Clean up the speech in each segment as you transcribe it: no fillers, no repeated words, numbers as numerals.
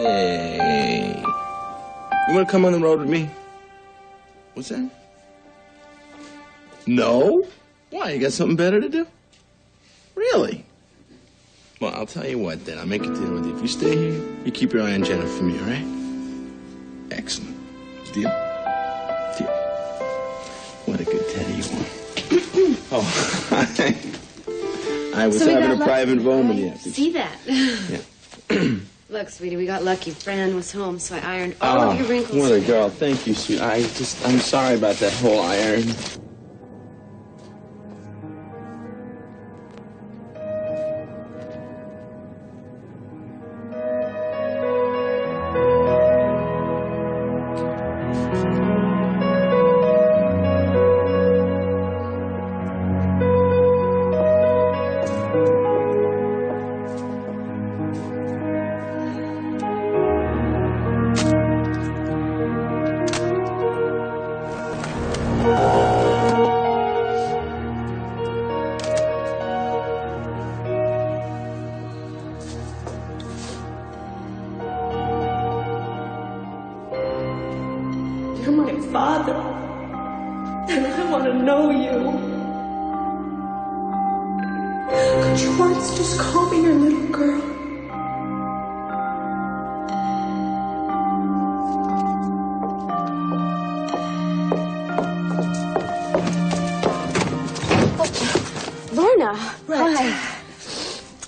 Hey. You want to come on the road with me? What's that? No? Why? You got something better to do? Really? Well, I'll tell you what, then. I'll make a deal with you. If you stay here, you keep your eye on Jennifer for me, all right? Excellent. Deal? Deal. What a good Teddy you are. Oh, I was having a private moment. Yeah. See that? Yeah. Look, sweetie, we got lucky. Fran was home, so I ironed all of your wrinkles. What a girl. Thank you, sweet. I'm sorry about that whole iron. You're my father, and I want to know you. Could you once just call me your little girl? Lorna. Right. Hi.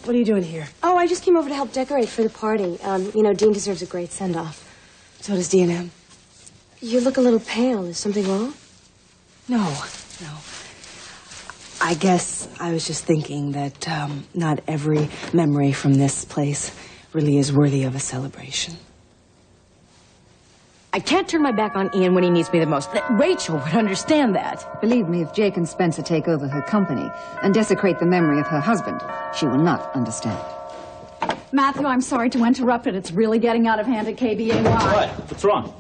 What are you doing here? Oh, I just came over to help decorate for the party. You know, Dean deserves a great send-off. So does D&M. You look a little pale. Is something wrong? No. I guess I was just thinking that not every memory from this place really is worthy of a celebration. I can't turn my back on Ian when he needs me the most. Rachel would understand that. Believe me, if Jake and Spencer take over her company and desecrate the memory of her husband, she will not understand. Matthew, I'm sorry to interrupt, but it's really getting out of hand at KBAY. What? What's wrong?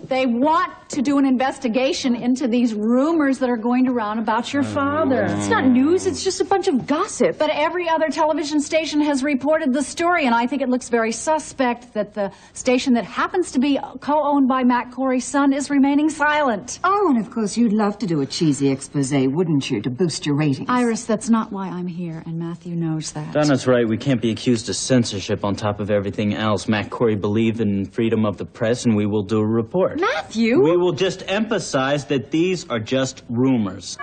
They want to do an investigation into these rumors that are going around about your father. It's not news, it's just a bunch of gossip. But every other television station has reported the story, and I think it looks very suspect that the station that happens to be co-owned by Matt Corey's son is remaining silent. Oh, and of course you'd love to do a cheesy expose, wouldn't you, to boost your ratings? Iris, that's not why I'm here, and Matthew knows that. Donna's right. We can't be accused of censorship on top of everything else. Matt Corey believed in freedom of the press, and we will do a report. Matthew! We will just emphasize that these are just rumors.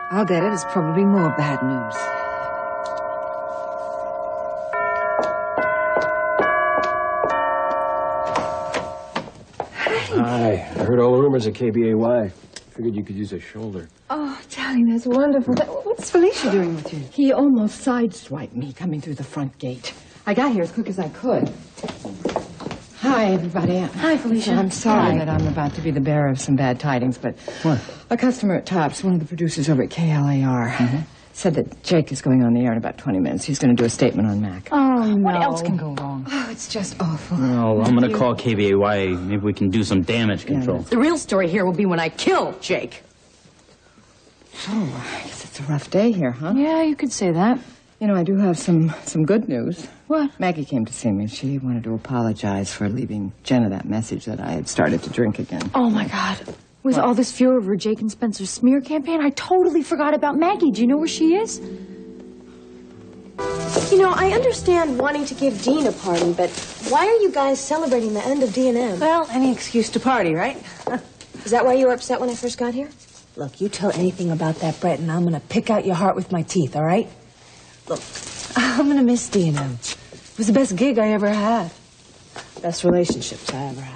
I'll bet it is probably more bad news. Hi. I heard all the rumors at KBAY. Figured you could use a shoulder. Oh, darling, that's wonderful. What's Felicia doing with you? He almost sideswiped me coming through the front gate. I got here as quick as I could. Hi, everybody. Hi, Felicia. I'm sorry Hi. that I'm about to be the bearer of some bad tidings, but What? a customer at Tops, one of the producers over at KLAR, said that Jake is going on the air in about 20 minutes. He's going to do a statement on Mac. Oh, no. What else can go wrong? Oh, it's just awful. Well, I'm going to call KBAY. Maybe we can do some damage control. The real story here will be when I kill Jake. So, I guess it's a rough day here, huh? Yeah, you could say that. You know, I do have some good news. What? Maggie came to see me. She wanted to apologize for leaving Jenna that message that I had started to drink again. Oh, my God. With all this furor over Jake and Spencer's smear campaign, I totally forgot about Maggie. Do you know where she is? You know, I understand wanting to give Dean a party, but why are you guys celebrating the end of D&M? Well, any excuse to party, right? Is that why you were upset when I first got here? Look, you tell anything about that Brett, and I'm gonna pick out your heart with my teeth, all right? Look, I'm gonna miss D&M. It was the best gig I ever had. Best relationships I ever had.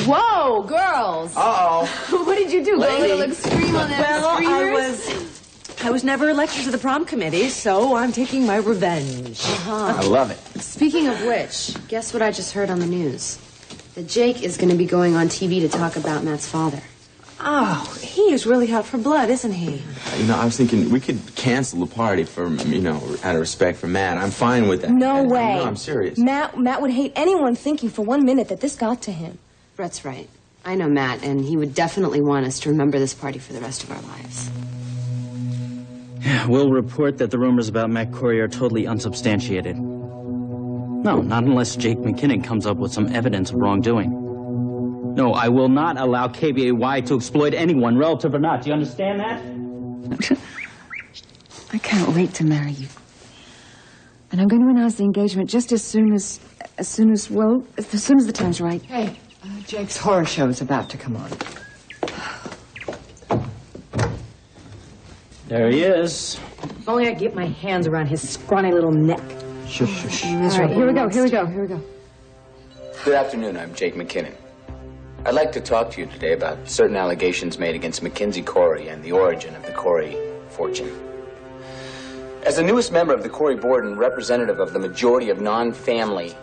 Whoa, girls! Uh-oh. What did you do? Go a little extreme on that Well, I was never elected to the prom committee, so I'm taking my revenge. I love it. Speaking of which, guess what I just heard on the news? That Jake is going to be going on TV to talk about Matt's father. Oh, he is really out for blood, isn't he? You know, I was thinking we could cancel the party for, you know, out of respect for Matt. I'm fine with that. No way. No, I'm serious. Matt would hate anyone thinking for 1 minute that this got to him. Brett's right. I know Matt, and he would definitely want us to remember this party for the rest of our lives. Yeah, we'll report that the rumors about Matt Corey are totally unsubstantiated. No, not unless Jake McKinnon comes up with some evidence of wrongdoing. No, I will not allow KBAY to exploit anyone, relative or not. Do you understand that? I can't wait to marry you. And I'm going to announce the engagement just as soon as the time's right. Hey, Jake's horror show is about to come on. There he is. If only I could get my hands around his scrawny little neck. Shush. All right, here we go. Good afternoon, I'm Jake McKinnon. I'd like to talk to you today about certain allegations made against Mackenzie Corey and the origin of the Corey fortune. As the newest member of the Corey board and representative of the majority of non-family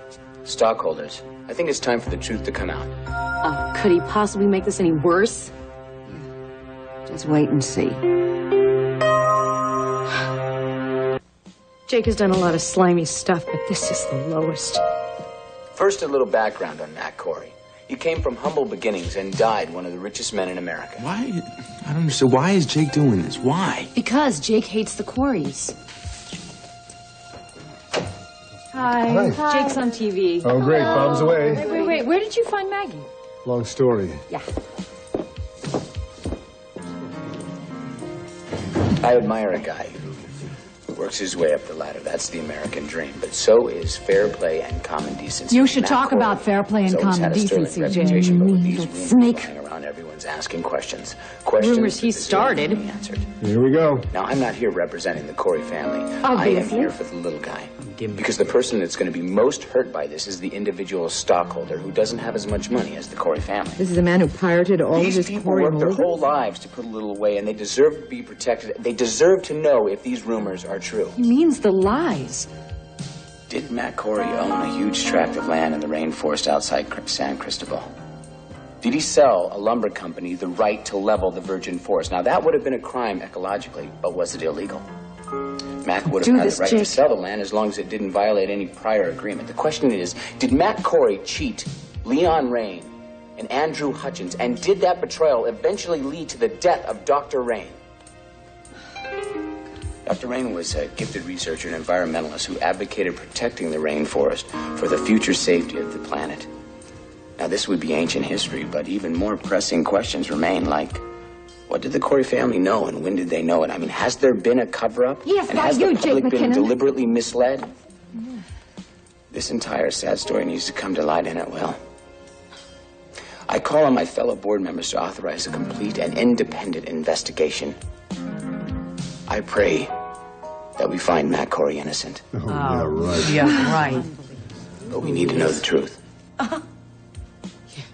stockholders, I think it's time for the truth to come out. Oh, could he possibly make this any worse? Just wait and see. Jake has done a lot of slimy stuff, but this is the lowest. First, a little background on Matt Corey. He came from humble beginnings and died one of the richest men in America. Why? I don't understand. Why is Jake doing this? Why? Because Jake hates the Coreys. Hi. Jake's on TV. Oh, great. Bob's away. Wait. Where did you find Maggie? Long story. Yeah. I admire a guy who works his way up the ladder. That's the American dream. But so is fair play and common decency. You should Matt talk Corey about fair play and has always common had a sterling decency, reputation, but with these little rumors snake. flying around, everyone's asking questions. Questions Rumors he that deserve to started. be answered. Here we go. Now, I'm not here representing the Corey family. Obviously. I am here for the little guy. Because the person that's going to be most hurt by this is the individual stockholder who doesn't have as much money as the Corey family. This is a man who pirated all of These his people Corey work their holdings? whole lives to put a little away, and they deserve to be protected. They deserve to know if these rumors are true. He means the lies. Did Matt Corey own a huge tract of land in the rainforest outside San Cristobal? Did he sell a lumber company the right to level the virgin forest? Now, that would have been a crime ecologically, but was it illegal? Matt would have had the right to sell the land as long as it didn't violate any prior agreement. The question is, did Matt Corey cheat Leon Rain and Andrew Hutchins, and did that betrayal eventually lead to the death of Dr. Rain? Dr. Rain was a gifted researcher and environmentalist who advocated protecting the rainforest for the future safety of the planet. Now, this would be ancient history, but even more pressing questions remain, like, what did the Corey family know, and when did they know it? I mean, has there been a cover-up? Yes, and by has you, the public Jake been McKinnon. deliberately misled? This entire sad story needs to come to light, and it will. I call on my fellow board members to authorize a complete and independent investigation. I pray that we find Matt Corey innocent. Oh, yeah, right. Yeah, right. But we need to know the truth.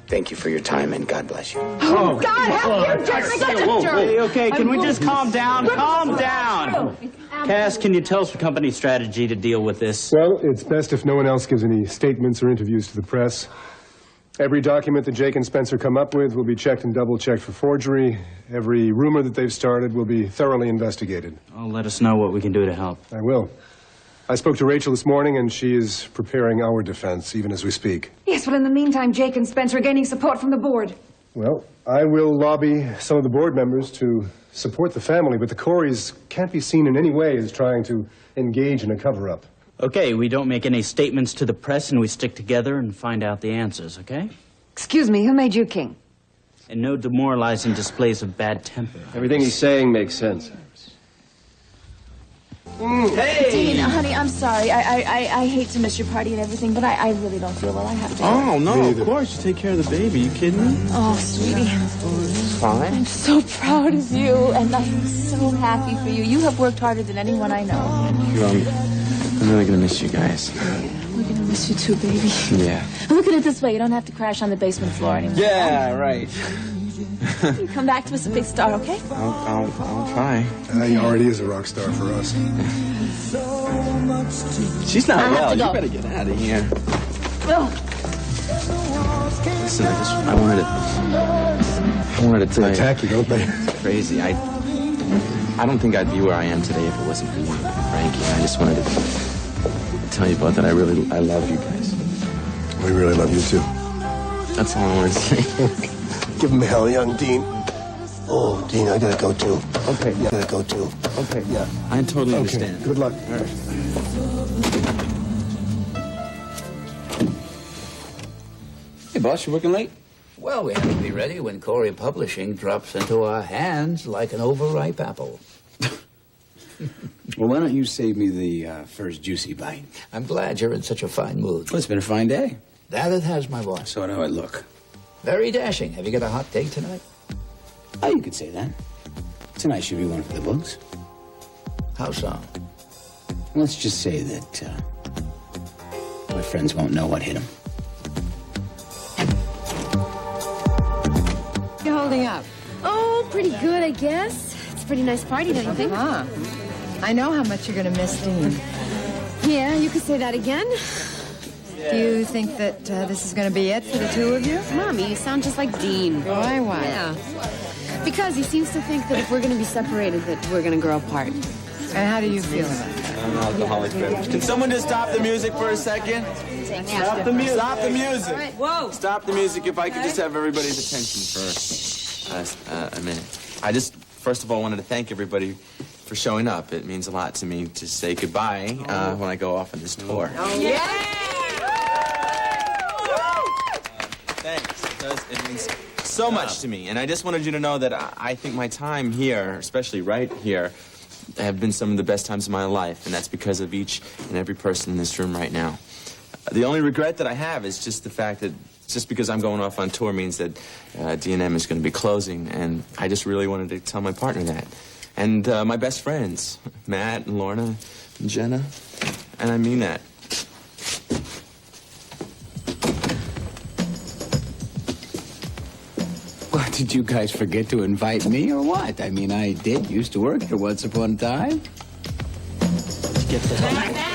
Thank you for your time, and God bless you. Oh, God, help you, Jake! Okay, can we just calm down? Calm down! Cass, can you tell us the company strategy to deal with this? Well, it's best if no one else gives any statements or interviews to the press. Every document that Jake and Spencer come up with will be checked and double-checked for forgery. Every rumor that they've started will be thoroughly investigated. Oh, let us know what we can do to help. I will. I spoke to Rachel this morning, and she is preparing our defense, even as we speak. Yes, well, in the meantime, Jake and Spencer are gaining support from the board. Well, I will lobby some of the board members to support the family, but the Coreys can't be seen in any way as trying to engage in a cover-up. Okay, we don't make any statements to the press, and we stick together and find out the answers, okay? Excuse me, who made you king? And no demoralizing displays of bad temper. Everything he's saying makes sense. Dean, honey, I'm sorry. I hate to miss your party and everything, but I really don't feel well. I have to go. Oh, no, of course. You take care of the baby. You kidding me? Oh, sweetie. It's fine. I'm so proud of you, and I'm so happy for you. You have worked harder than anyone I know. I'm really going to miss you guys. We're going to miss you too, baby. Yeah. Look at it this way. You don't have to crash on the basement floor anymore. Yeah, right. You come back to us a big star, okay? I'll try. He already is a rock star for us. She's not I have well. to go. You better get out of here. Oh. Listen, I wanted to tell you. Attack you, don't they? It's crazy. I don't think I'd be where I am today if it wasn't for you, Frankie. I just wanted to tell you about that. I love you guys. We really love you, too. That's all I wanted to say. Give him hell, young Dean. Oh, Dean, I gotta go, too. Okay, yeah. I gotta go, too. Okay, Yeah. I totally understand. Good luck. All right. boss, you working late? Well, we have to be ready when Corey Publishing drops into our hands like an overripe apple. Well, why don't you save me the first juicy bite? I'm glad you're in such a fine mood. Well, it's been a fine day. That it has, my boy. So how I look. Very dashing. Have you got a hot date tonight? Oh, you could say that. Tonight should be one for the books. How so? Let's just say that my friends won't know what hit them. You holding up? Oh, pretty good, I guess. It's a pretty nice party, don't you think? I know how much you're going to miss Dean. Yeah, you could say that again. Do you think that this is going to be it for the two of you? Mommy, you sound just like Dean. Why? Yeah. Because he seems to think that if we're going to be separated, that we're going to grow apart. And how do you feel about that? I'm an alcoholic beverage. Can someone just stop the music for a second? Stop the music. Stop the music. Right. Whoa. Stop the music. If I could just have everybody's attention for a minute. I just, first of all, wanted to thank everybody for showing up. It means a lot to me to say goodbye when I go off on this tour. Oh, yeah. Thanks. It means so much to me. And I just wanted you to know that I think my time here, especially right here, have been some of the best times of my life, and that's because of each and every person in this room right now. The only regret that I have is just the fact that just because I'm going off on tour means that D&M is going to be closing, and I just really wanted to tell my partner that. And my best friends, Matt and Lorna and Jenna, and I mean that. What, did you guys forget to invite me or what? I mean, I did used to work here once upon a time. Get the hell out.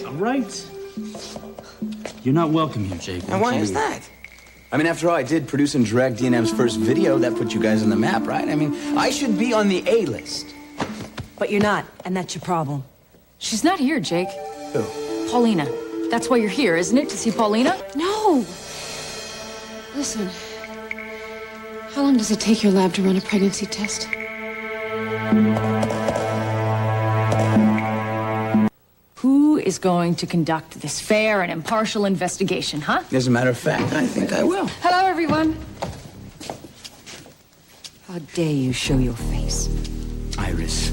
All right. You're not welcome here, Jake. And why is that? I mean, after all, I did produce and direct D&M's first video. That put you guys on the map, right? I mean, I should be on the A-list. But you're not, and that's your problem. She's not here, Jake. Who? Paulina. That's why you're here, isn't it? To see Paulina? No. Listen. How long does it take your lab to run a pregnancy test? Who is going to conduct this fair and impartial investigation, huh? As a matter of fact, I think I will. Hello, everyone. How dare you show your face? Iris,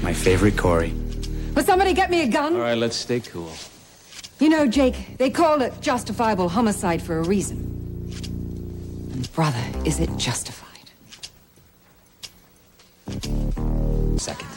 my favorite Corey. Will somebody get me a gun? All right, let's stay cool. You know, Jake, they call it justifiable homicide for a reason. And brother, is it justified? Second.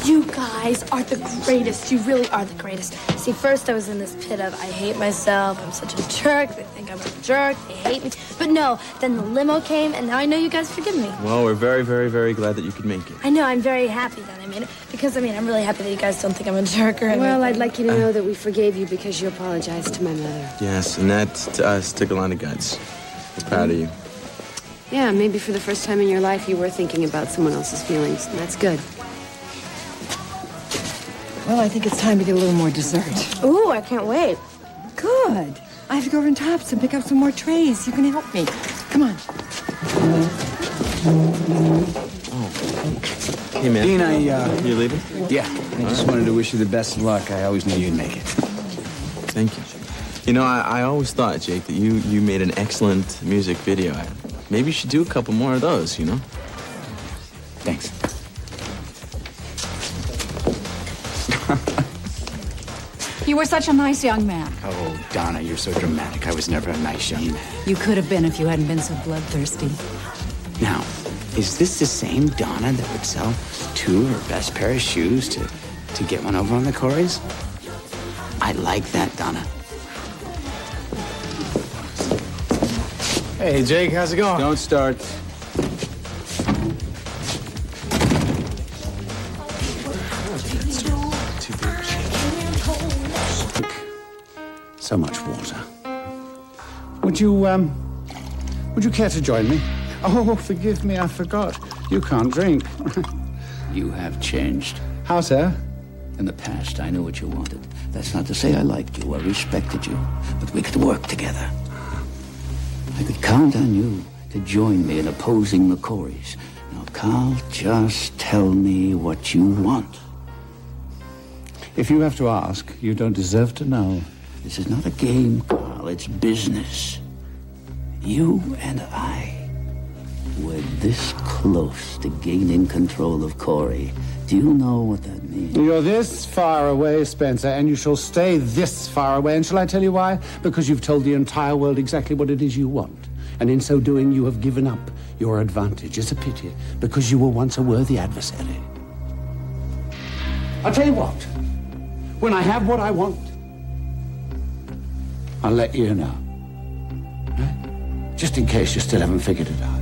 You guys are the greatest. You really are the greatest. See, first I was in this pit of, I hate myself, I'm such a jerk, they think I'm a jerk, they hate me. But no, then the limo came, and now I know you guys forgive me. Well, we're very, very, very glad that you could make it. I know, I'm very happy that I made it. Because, I'm really happy that you guys don't think I'm a jerk or anything. Well, I'd like you to know that we forgave you because you apologized to my mother. Yes, and that, to us, took a lot of guts. We're proud of you. Yeah, maybe for the first time in your life you were thinking about someone else's feelings, and that's good. Well, I think it's time to get a little more dessert. Ooh, I can't wait. Good. I have to go over in Tops and pick up some more trays. You can help me. Come on. Hey, man. Dean, You leaving? Yeah, I just wanted to wish you the best of luck. I always knew you'd make it. Thank you. You know, I always thought, Jake, that you made an excellent music video. Maybe you should do a couple more of those, you know? Thanks. You were such a nice young man. Oh, Donna, you're so dramatic. I was never a nice young man. You could have been if you hadn't been so bloodthirsty. Now, is this the same Donna that would sell 2 of her best pair of shoes to get one over on the Coreys? I like that, Donna. Hey, Jake, how's it going? Don't start. So much water. Would you care to join me? Oh, forgive me, I forgot. You can't drink. You have changed. How, sir? In the past, I knew what you wanted. That's not to say I liked you or respected you, but we could work together. I could count on you to join me in opposing the Coreys. Now, Carl, just tell me what you want. If you have to ask, you don't deserve to know. This is not a game, Carl. It's business. You and I were this close to gaining control of Corey. Do you know what that means? You're this far away, Spencer, and you shall stay this far away. And shall I tell you why? Because you've told the entire world exactly what it is you want. And in so doing, you have given up your advantage. It's a pity, because you were once a worthy adversary. I'll tell you what. When I have what I want, I'll let you know. Right? Just in case you still haven't figured it out.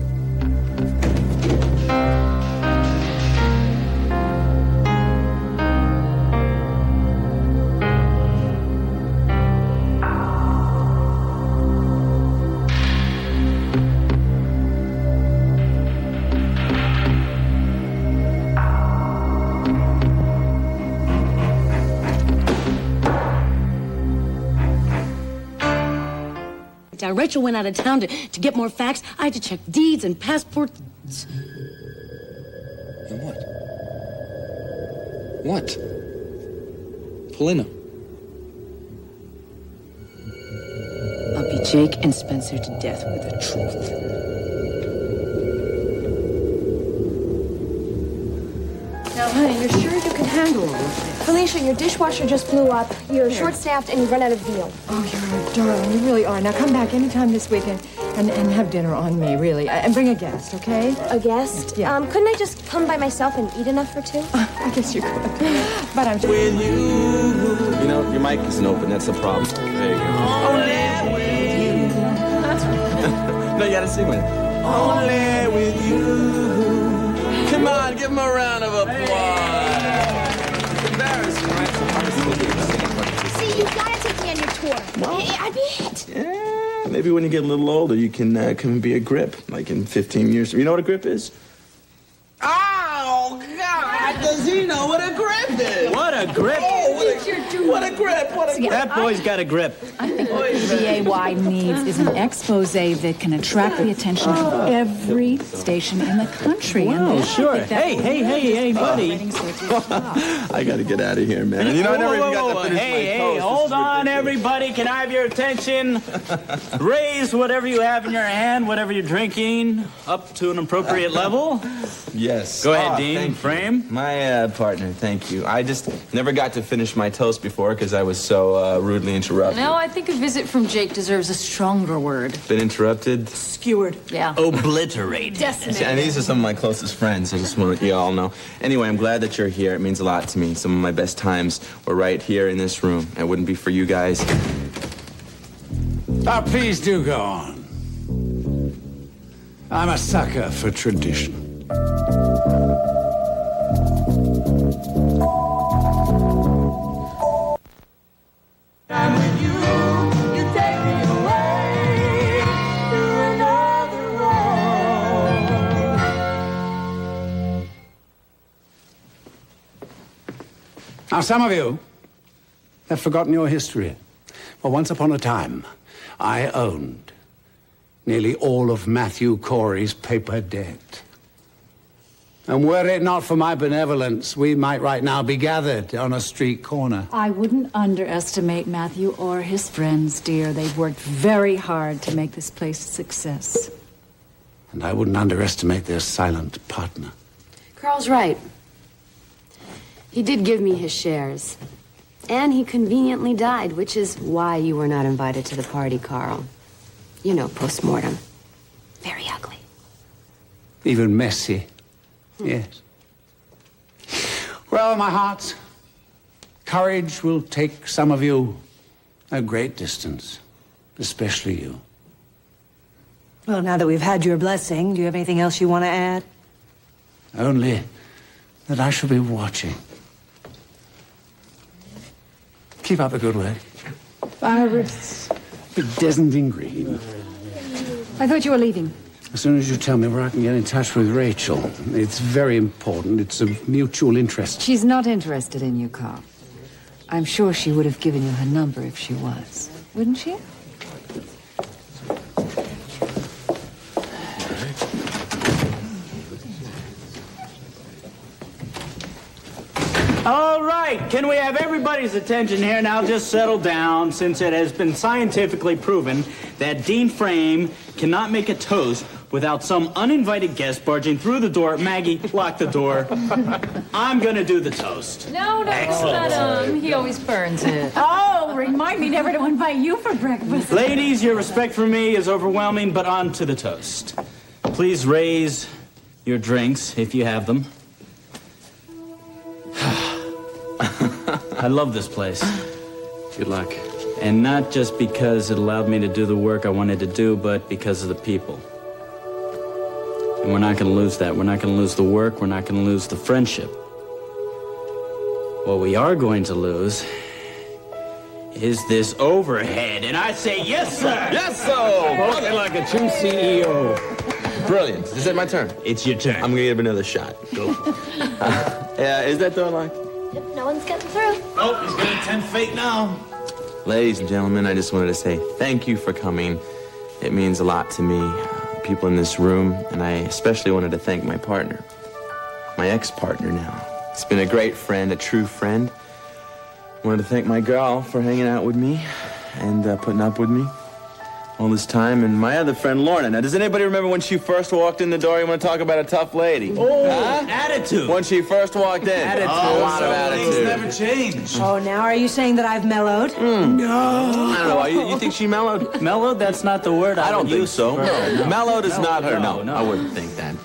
Rachel went out of town to get more facts. I had to check deeds and passports. And what? What? Paulina. I'll be Jake and Spencer to death with the truth. Now, honey, you're sure you can handle all of this? Felicia, your dishwasher just blew up. You're short-staffed and you run out of veal. Oh, you're a darling. You really are. Now come back anytime this weekend and have dinner on me, really. And bring a guest, okay? A guest? Yeah. Couldn't I just come by myself and eat enough for 2? I guess you could. But I'm with you. You know, your mic isn't open. That's the problem. There you go. Only with you. No, you gotta sing with it. Only with you. Come on, give him a round of applause. It's embarrassing, right? So hard to sing. See, you gotta take me on your tour. Well, I'd be it. Yeah, maybe when you get a little older, you can come and be a grip, like in 15 years. You know what a grip is? Oh, God! Does he know what a grip is? What a grip! Oh, what a grip! What a grip! That boy's got a grip. I think what PAY needs is an expose that can attract the attention of every station in the country. Wow, And sure. I think Hey, buddy. I gotta get out of here, man. You know, I never even got to finish my Hey, toast. hold on, everybody. Can I have your attention? Raise whatever you have in your hand, whatever you're drinking, up to an appropriate level. Yes. Go ahead, Dean. Thank you. Frame. My partner, thank you. I just never got to finish my toast before because I was so rudely interrupted. No, I think a visit from Jake deserves a stronger word. Been interrupted. Skewered. Yeah. Obliterated. Decimated. And these are some of my closest friends. I just want you all know. Anyway, I'm glad that you're here. It means a lot to me. Some of my best times were right here in this room. It wouldn't be for you guys. Oh, please do go on. I'm a sucker for tradition. Now, some of you have forgotten your history. Well, once upon a time, I owned nearly all of Matthew Corey's paper debt. And were it not for my benevolence, we might right now be gathered on a street corner. I wouldn't underestimate Matthew or his friends, dear. They've worked very hard to make this place a success. And I wouldn't underestimate their silent partner. Carl's right. He did give me his shares. And he conveniently died, which is why you were not invited to the party, Carl. You know, post-mortem. Very ugly. Even messy. Yes. Well, my heart, courage will take some of you a great distance, especially you. Well, now that we've had your blessing, do you have anything else you want to add? Only that I shall be watching. Keep up the good work. Iris. Bedizened in green. I thought you were leaving. As soon as you tell me where I can get in touch with Rachel. It's very important. It's of mutual interest. She's not interested in you, Carl. I'm sure she would have given you her number if she was. Wouldn't she? All right, can we have everybody's attention here now? Just settle down, since it has been scientifically proven that Dean Frame cannot make a toast without some uninvited guest barging through the door. Maggie, lock the door. I'm gonna do the toast. No, let him. He always burns it. Oh, remind me never to invite you for breakfast. Ladies, your respect for me is overwhelming, but on to the toast. Please raise your drinks, if you have them. I love this place. Good luck. And not just because it allowed me to do the work I wanted to do, but because of the people. And we're not going to lose that. We're not going to lose the work. We're not going to lose the friendship. What we are going to lose is this overhead. And I say, yes, sir! Yes, sir! Walking like a true CEO. Brilliant. Is it my turn? It's your turn. I'm going to give another shot. Go. Is that door locked? Yep, no one's getting through. Oh, he's going to tempt fate now. Ladies and gentlemen, I just wanted to say thank you for coming. It means a lot to me, people in this room, and I especially wanted to thank my partner, my ex-partner now. He's been a great friend, a true friend. I wanted to thank my girl for hanging out with me and putting up with me all this time, and my other friend, Lorna. Now, does anybody remember when she first walked in the door? You want to talk about a tough lady? Oh, attitude. When she first walked in. Attitude. Oh, a lot of attitude. Things never change. Oh, now are you saying that I've mellowed? No. I don't know. You think she mellowed? Mellowed? That's not the word I don't think so. No. Mellowed is not her. No, I wouldn't think that.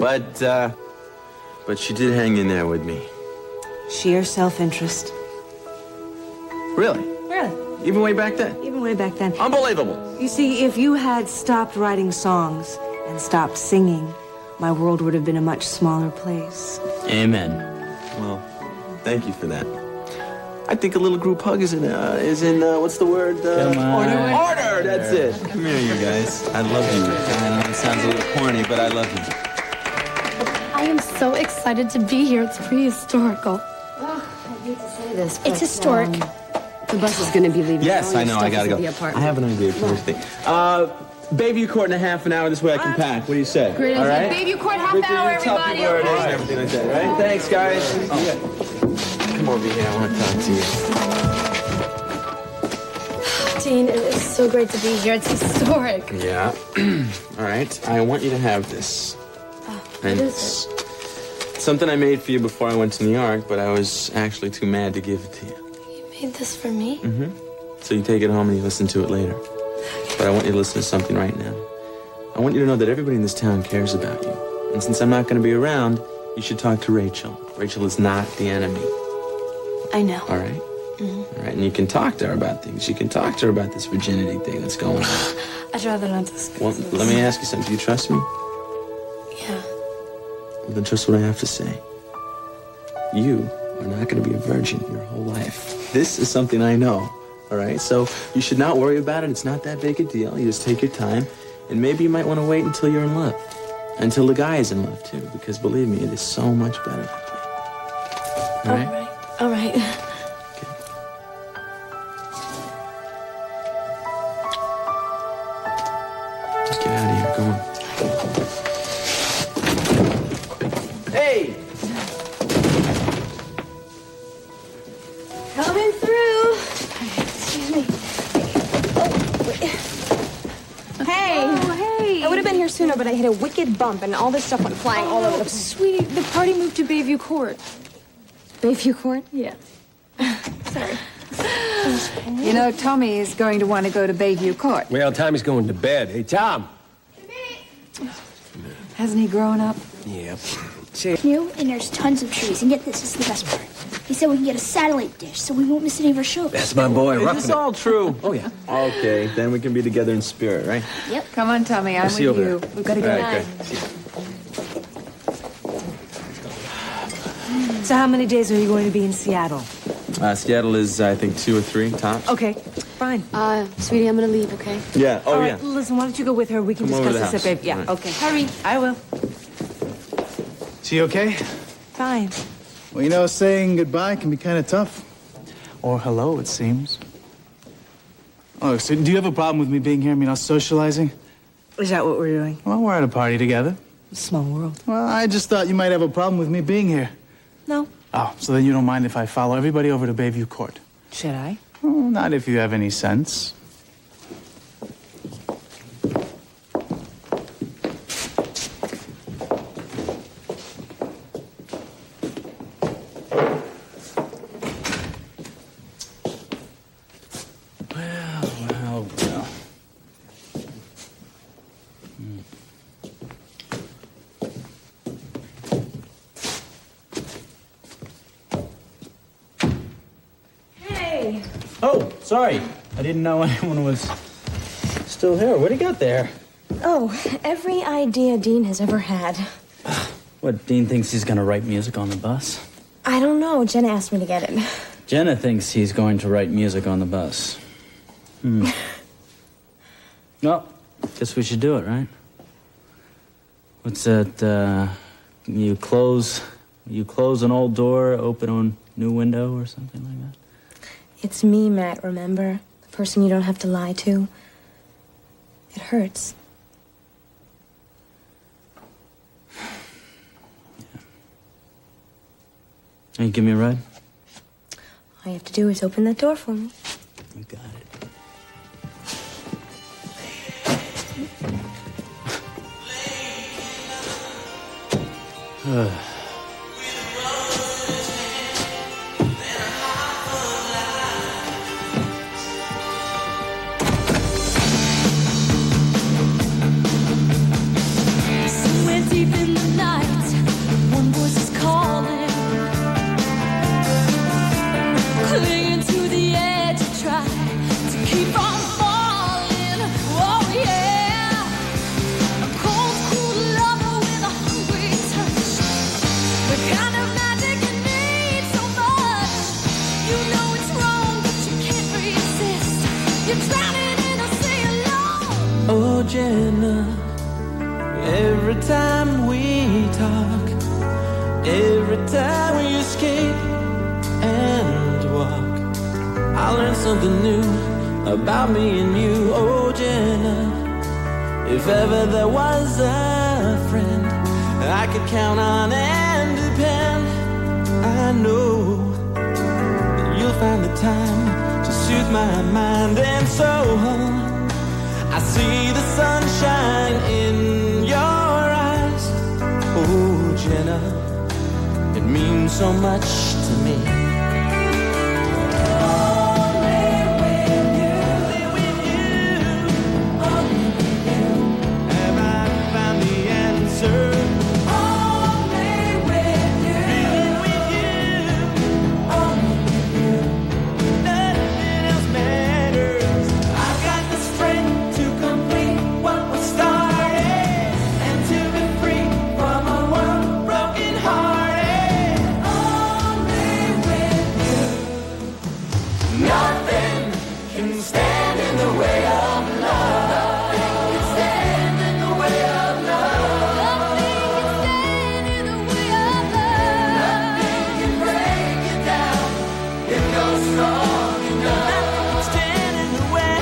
But she did hang in there with me. Sheer self-interest. Really? Really? Even way back then? Even way back then. Unbelievable. You see, if you had stopped writing songs and stopped singing, my world would have been a much smaller place. Amen. Well, thank you for that. I think a little group hug is in what's the word? Come on. Order, that's it. Come here, you guys. I love you. I know it sounds a little corny, but I love you. I am so excited to be here. It's pretty historical. I hate to say this, It's historic. The bus is going to be leaving. Yes, All I your know. I stuff gotta is go. at the I apartment. have an idea for this thing. Bayview Court in a half an hour. This way I can pack. What do you say? Great All idea. right? Bayview Court, half an hour, Tell everybody. people where it is and Okay. everything like that, right? Thanks, guys. Come over here. I want to talk to you. Dean, it is so great to be here. It's historic. Yeah. All right. I want you to have this. What And is it's something I made for you before I went to New York, but I was actually too mad to give it to you. You made this for me? Mm-hmm. So you take it home and you listen to it later. But I want you to listen to something right now. I want you to know that everybody in this town cares about you. And since I'm not going to be around, you should talk to Rachel. Rachel is not the enemy. I know. All right? Mhm. All right, and you can talk to her about things. You can talk to her about this virginity thing that's going on. I'd rather not discuss Well, this. let me ask you something. Do you trust me? Yeah. Well, then trust what I have to say. You are not going to be a virgin your whole life. This is something I know, all right? So you should not worry about it. It's not that big a deal. You just take your time, and maybe you might want to wait until you're in love, until the guy is in love, too, because believe me, it is so much better. All right? All right. Coming through. Excuse me. Hey. Oh, hey. I would have been here sooner, but I hit a wicked bump and all this stuff went flying all over the place. Sweetie, the party moved to Bayview Court. Bayview Court? Yeah. Sorry. You know, Tommy is going to want to go to Bayview Court. Well, Tommy's going to bed. Hey, Tom. Hasn't he grown up? Yep. New, and there's tons of trees. And get this, this is the best part. He said we can get a satellite dish so we won't miss any of our shows. That's my boy, Is this all true? Oh, yeah. Okay, then we can be together in spirit, right? Yep. Come on, Tommy, I'm with see you over you. there. We've got to go. All right, good. So how many days are you going to be in Seattle? Seattle is, I think, 2 or 3 tops. Okay, fine. Sweetie, I'm gonna leave, okay? Yeah. Oh, All yeah. right, listen, why don't you go with her? We can Come over discuss to the this at house. Babe. Yeah, All right. okay. Hurry. I will. She okay? Fine. Well, you know, saying goodbye can be kind of tough. Or hello, it seems. Oh, so do you have a problem with me being here? I mean, us socializing? Is that what we're doing? Well, we're at a party together. Small world. Well, I just thought you might have a problem with me being here. No. Oh, so then you don't mind if I follow everybody over to Bayview Court? Should I? Well, not if you have any sense. Well. Hey. Oh, sorry. I didn't know anyone was still here. What do you got there? Oh, every idea Dean has ever had. What, Dean thinks he's gonna write music on the bus? I don't know. Jenna asked me to get it. Jenna thinks he's going to write music on the bus. Well, guess we should do it, right? What's that, you close an old door, open a new window or something like that? It's me, Matt, remember? The person you don't have to lie to. It hurts. Hey, give me a ride? All you have to do is open that door for me. You got it. Somewhere deep in the night, one voice is calling, clinging to the edge to try to keep on falling. Oh yeah, a cold, cool lover with a hungry touch, the kind of magic you need so much. You know it's wrong, but you can't resist. You're drowning in a sea alone. Oh, Jenna. Every time we talk, every time we escape and walk, I learn something new about me and you. Oh, Jenna, if ever there was a friend I could count on and depend, I know that you'll find the time to soothe my mind. And so I see the sunshine in your eyes. Oh, Jenna, it means so much to me. Only with you have I found the answer. Only with you, nothing else matters. I've got the strength to complete what was started and to be free from a world broken hearted. Only with you, nothing can stand in the way of love. Nothing can stand in the way of love. Nothing can stand in the way of love. Nothing can break it down if you're strong enough. Nothing can stand in the way.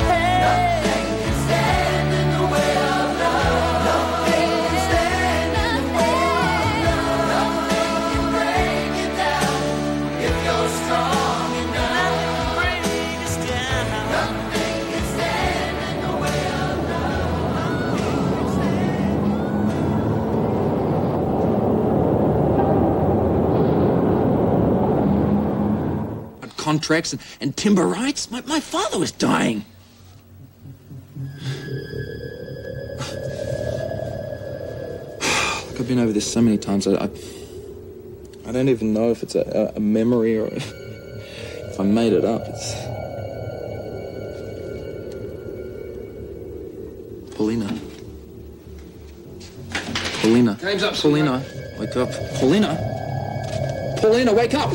Nothing can stand in the way of love. Nothing can stand in the way of love. Nothing can break it down if you're strong enough. contracts and timber rights. My father was dying. Look, I've been over this so many times. I don't even know if it's a memory or if I made it up. It's... Paulina. Paulina. Time's up, Paulina, wake up. Paulina. Paulina, wake up.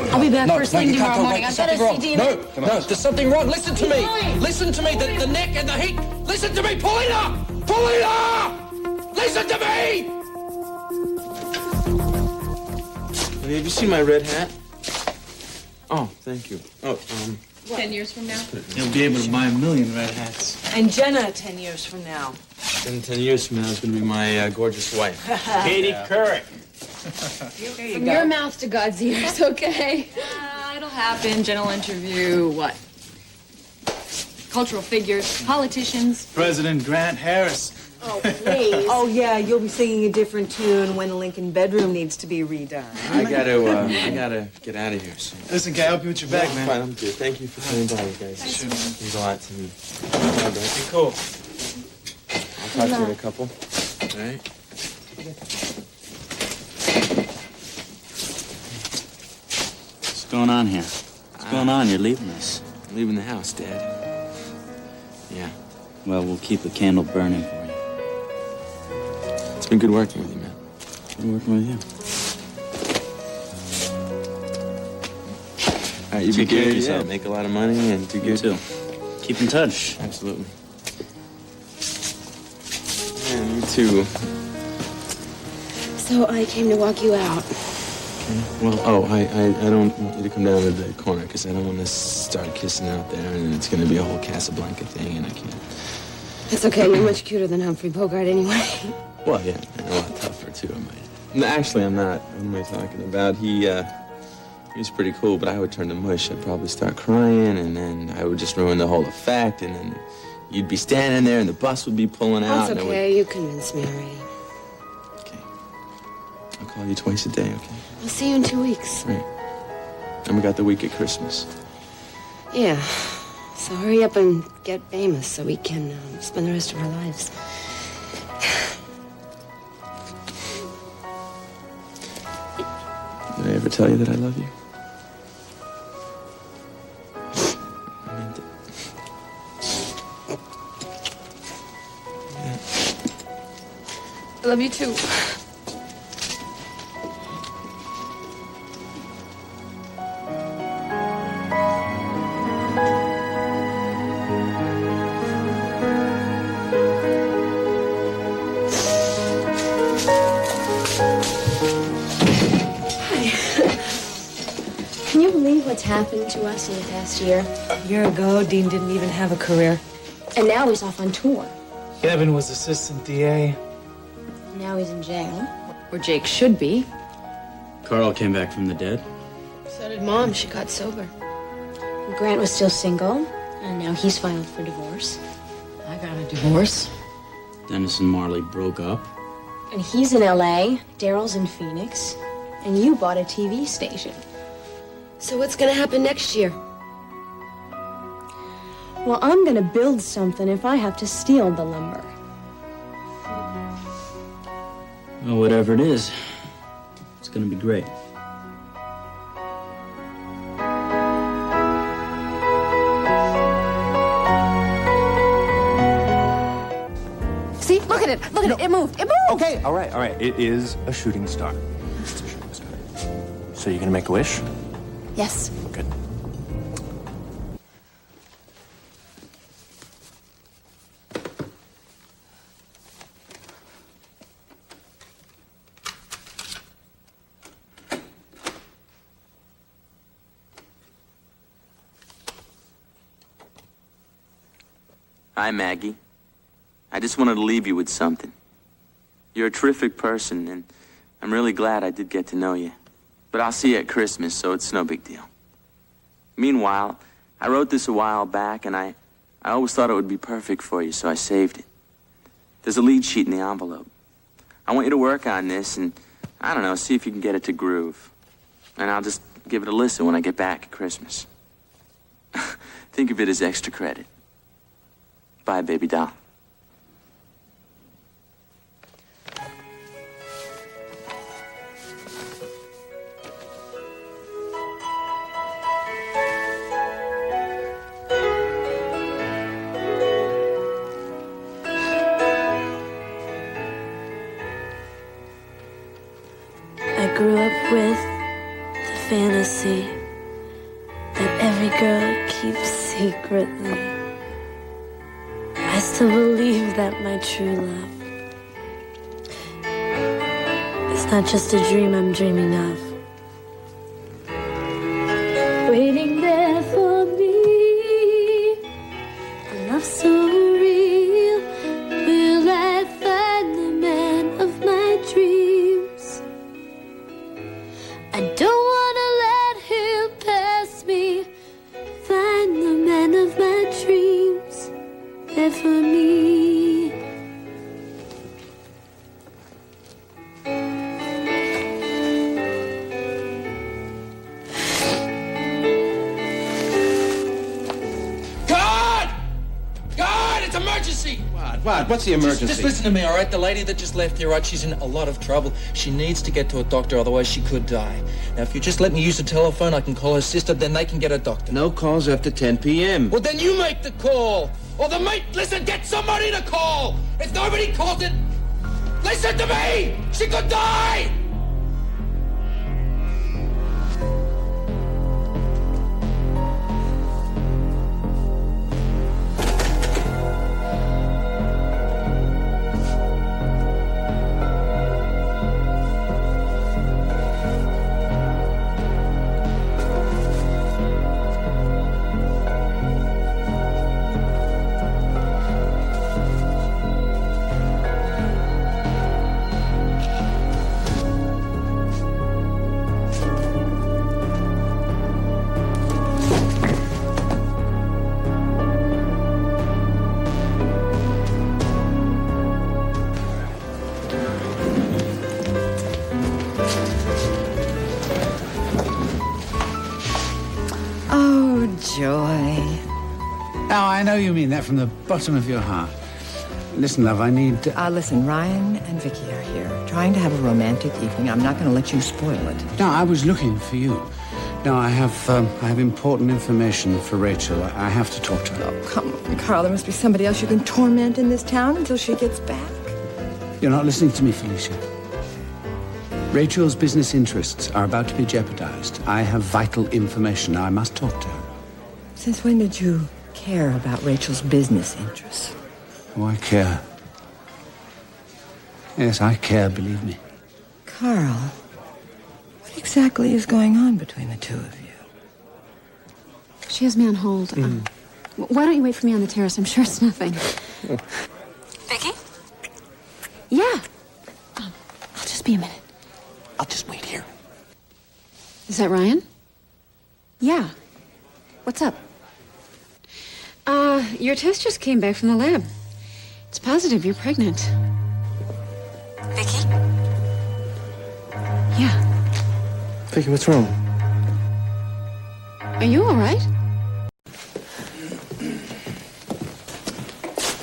I'll be back first thing you tomorrow can't go morning. back. I've There's got to something see wrong. Dina. No, there's something wrong. Listen to me. Listen to me. The neck and the heat. Listen to me, Paulina. Paulina! Listen to me! Have you seen my red hat? Oh, thank you. Oh, 10 years from now? You'll be able to buy 1,000,000 red hats. And Jenna 10 years from now. In 10 years from now, is going to be my gorgeous wife. Katie Couric. From your mouth to God's ears, okay? It'll happen. Jenna will interview what? Cultural figures, politicians. President Grant Harris. Oh, please. Oh, yeah, you'll be singing a different tune when the Lincoln bedroom needs to be redone. I gotta get out of here soon. Listen, can I help you with your bag, man? Fine, I'm good. Thank you for coming by, you guys. Sure. It means a lot to me. Be cool. I'll talk to you in a couple. All right? What's going on here? What's going on? You're leaving us. I'm leaving the house, Dad. Yeah. Well, we'll keep a candle burning for you. It's been good working with you, man. Good working with you. All right, you be Take care of good. yourself. Yeah, make a lot of money and do You good. too. Keep in touch. Absolutely. Yeah, you too. So I came to walk you out. Well, I don't want you to come down to the corner because I don't want to start kissing out there and it's going to be a whole Casablanca thing and I can't. It's okay, you're much cuter than Humphrey Bogart anyway. Well, yeah, and a lot tougher too, I might. No, actually, I'm not. What am I talking about? He was pretty cool, but I would turn to mush. I'd probably start crying and then I would just ruin the whole effect and then you'd be standing there and the bus would be pulling out. That's and okay, you convinced me already. I'll call you twice a day, okay? I'll see you in 2 weeks. Right. And we got the week at Christmas. Yeah. So hurry up and get famous so we can spend the rest of our lives. Did I ever tell you that I love you? I meant it. I love you too. Can you believe what's happened to us in the past year? A year ago, Dean didn't even have a career. And now he's off on tour. Kevin was assistant DA. Now he's in jail. Where Jake should be. Carl came back from the dead. So did Mom. She got sober. Grant was still single, and now he's filed for divorce. I got a divorce. Dennis and Marley broke up. And he's in LA, Daryl's in Phoenix, and you bought a TV station. So what's gonna happen next year? Well, I'm gonna build something if I have to steal the lumber. Well, whatever it is, it's gonna be great. See, look at it. Look at it. It moved. It moved. Okay, all right. It is a shooting star. It's a shooting star. So you're gonna make a wish? Yes. Good. Hi, Maggie. I just wanted to leave you with something. You're a terrific person, and I'm really glad I did get to know you. But I'll see you at Christmas, so it's no big deal. Meanwhile, I wrote this a while back, and I always thought it would be perfect for you, so I saved it. There's a lead sheet in the envelope. I want you to work on this and, I don't know, see if you can get it to groove. And I'll just give it to Alyssa when I get back at Christmas. Think of it as extra credit. Bye, baby doll. I grew up with the fantasy that every girl keeps secretly. I still believe that my true love is not just a dream I'm dreaming of. Waiting there for me, a love so real. Will I find the man of my dreams? I don't wanna let him pass me. Find the man of my dreams there for me. God! God, it's emergency! What? What's the emergency? Just listen to me, all right? The lady that just left here, right, she's in a lot of trouble. She needs to get to a doctor, otherwise she could die. Now, if you just let me use the telephone, I can call her sister, then they can get a doctor. No calls after 10 p.m. Well, then you make the call. Or the mate, listen, get somebody to call. If nobody calls it, listen to me! She could die! Oh, joy. Now, I know you mean that from the bottom of your heart. Listen, love, I need to... Listen, Ryan and Vicky are here, trying to have a romantic evening. I'm not going to let you spoil it. No, I was looking for you. No, I have important information for Rachel. I have to talk to her. Oh, come on, Carl. There must be somebody else you can torment in this town until she gets back. You're not listening to me, Felicia. Rachel's business interests are about to be jeopardized. I have vital information. Now, I must talk to her. Since when did you care about Rachel's business interests? Oh, I care. Yes, I care, believe me. Carl, what exactly is going on between the two of you? She has me on hold. Why don't you wait for me on the terrace? I'm sure it's nothing. Vicky? Yeah. I'll just be a minute. I'll just wait here. Is that Ryan? Yeah. What's up? Your test just came back from the lab. It's positive you're pregnant. Vicky? Yeah. Vicky, what's wrong? Are you all right?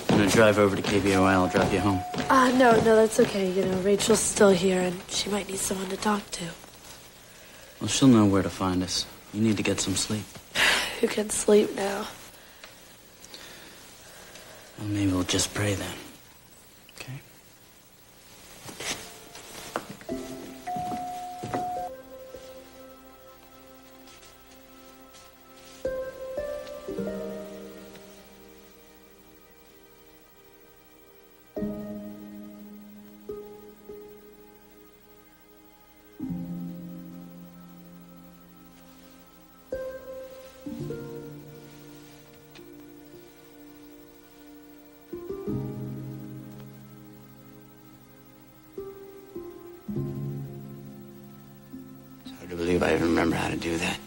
I'm gonna drive over to KBOI. I'll drop you home. No, that's okay. You know, Rachel's still here, and she might need someone to talk to. Well, she'll know where to find us. You need to get some sleep. Who can sleep now? Well, maybe we'll just pray then. Okay? It's hard to believe I even remember how to do that.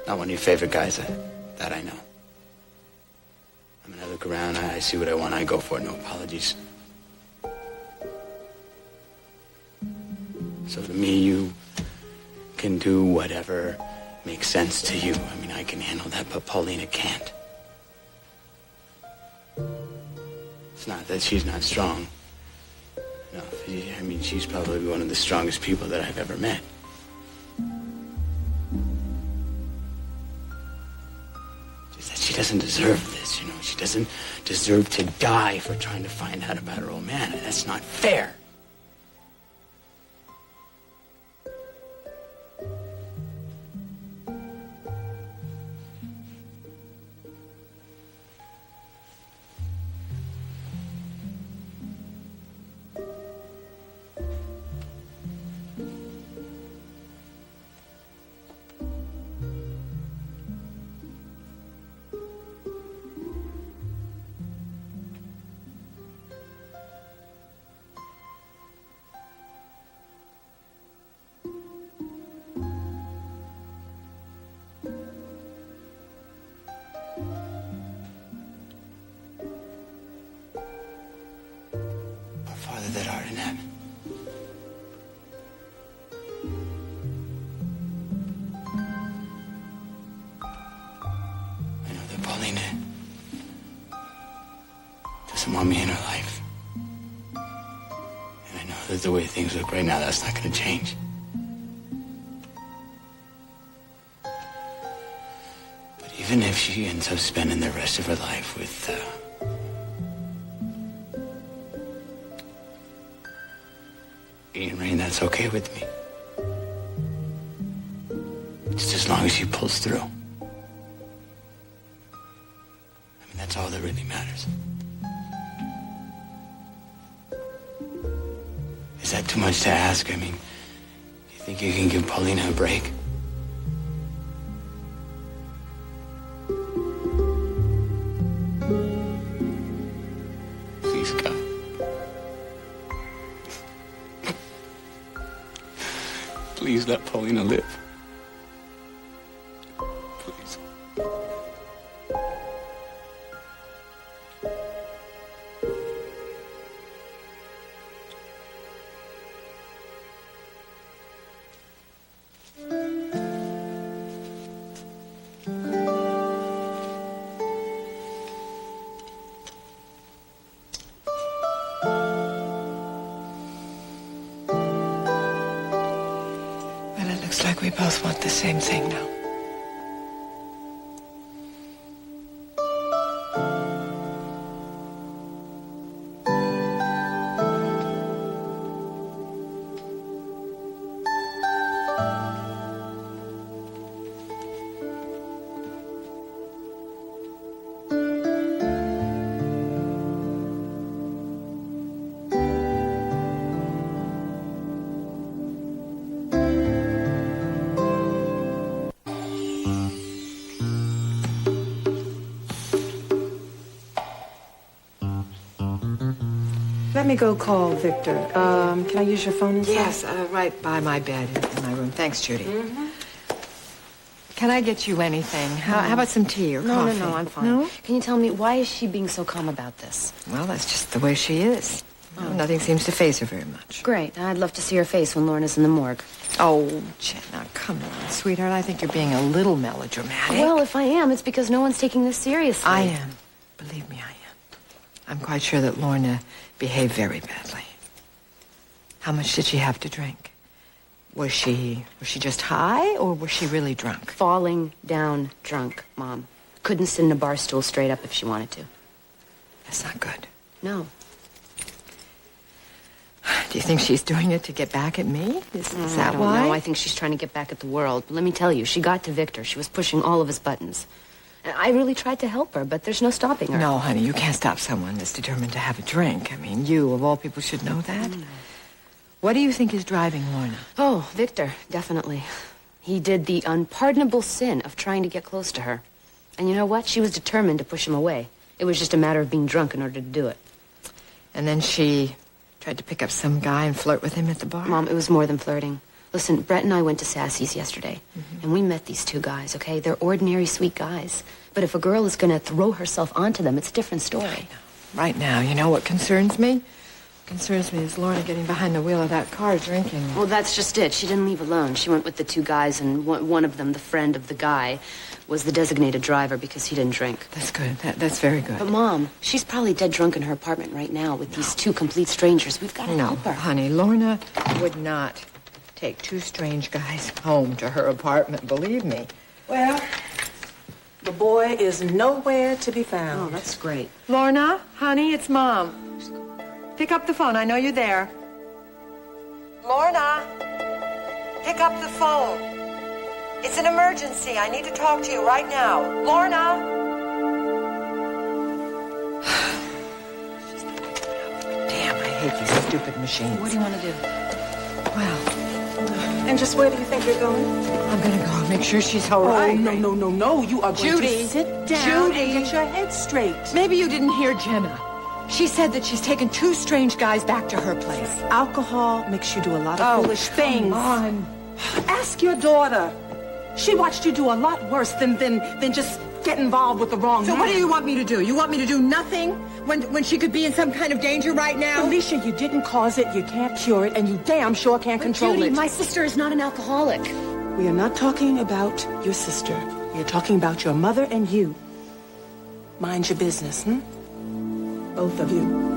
Not one of your favorite guys, that I know. I mean, I look around, I see what I want, I go for it, no apologies. So to me, you can do whatever makes sense to you. I mean, I can handle that, but Paulina can't. It's not that she's not strong. No, I mean, she's probably one of the strongest people that I've ever met. Just that she doesn't deserve this, you know. She doesn't deserve to die for trying to find out about her old man. That's not fair. Father that art in heaven. I know that Paulina doesn't want me in her life. And I know that the way things look right now, that's not going to change. But even if she ends up spending the rest of her life with, Ian Rain, that's okay with me. Just as long as she pulls through. I mean, that's all that really matters. Is that too much to ask? I mean, do you think you can give Paulina a break? Please, God. Please let Paulina live. Please. Well, it looks like we both want the same thing now. Let me go call Victor. Can I use your phone inside? Yes, right by my bed in my room. Thanks, Judy. Can I get you anything? How about some tea or coffee? No, I'm fine. No? Can you tell me, why is she being so calm about this? Well, that's just the way she is. Nothing seems to faze her very much. Great. I'd love to see her face when Lorna's in the morgue. Oh, Jenna, come on, sweetheart. I think you're being a little melodramatic. Well, if I am, it's because no one's taking this seriously. I am. Believe me, I am. I'm quite sure that Lorna behaved very badly. How much did she have to drink? Was she just high, or was she really drunk? Falling down drunk, Mom. Couldn't sit in a bar stool straight up if she wanted to. That's not good. No. Do you think she's doing it to get back at me? Is I that don't why? know. I think she's trying to get back at the world. But let me tell you, she got to Victor. She was pushing all of his buttons. And I really tried to help her, but there's no stopping her. No, honey, you can't stop someone that's determined to have a drink. I mean, you, of all people, should know that. What do you think is driving Lorna? Oh, Victor, definitely. He did the unpardonable sin of trying to get close to her. And you know what? She was determined to push him away. It was just a matter of being drunk in order to do it. And then she tried to pick up some guy and flirt with him at the bar? Mom, it was more than flirting. Listen, Brett and I went to Sassy's yesterday, and we met these two guys, okay? They're ordinary, sweet guys. But if a girl is going to throw herself onto them, it's a different story. Right now, you know what concerns me? Concerns me is Lorna getting behind the wheel of that car drinking. Well, that's just it. She didn't leave alone. She went with the two guys, and one of them, the friend of the guy, was the designated driver because he didn't drink. That's good. That's very good. But, Mom, she's probably dead drunk in her apartment right now with these two complete strangers. We've got to help her. Honey, Lorna would not take two strange guys home to her apartment, believe me. Well, the boy is nowhere to be found. Oh, that's great. Lorna, honey, it's Mom. Pick up the phone. I know you're there. Lorna, pick up the phone. It's an emergency. I need to talk to you right now. Lorna! Damn, I hate these stupid machines. What do you want to do? Well, And just where do you think you're going? I'm gonna go make sure she's all right. Oh, no. You are going Judy, to sit down and get your head straight. Maybe you didn't hear Jenna. She said that she's taken two strange guys back to her place. Alcohol makes you do a lot of foolish things. Come on. Ask your daughter. She watched you do a lot worse than just get involved with the wrong So man. what do you want me to do? You want me to do nothing when she could be in some kind of danger right now? Alicia, you didn't cause it, you can't cure it, and you damn sure can't control Judy, it. my sister is not an alcoholic. We are not talking about your sister. We are talking about your mother and you. Mind your business, Both of you.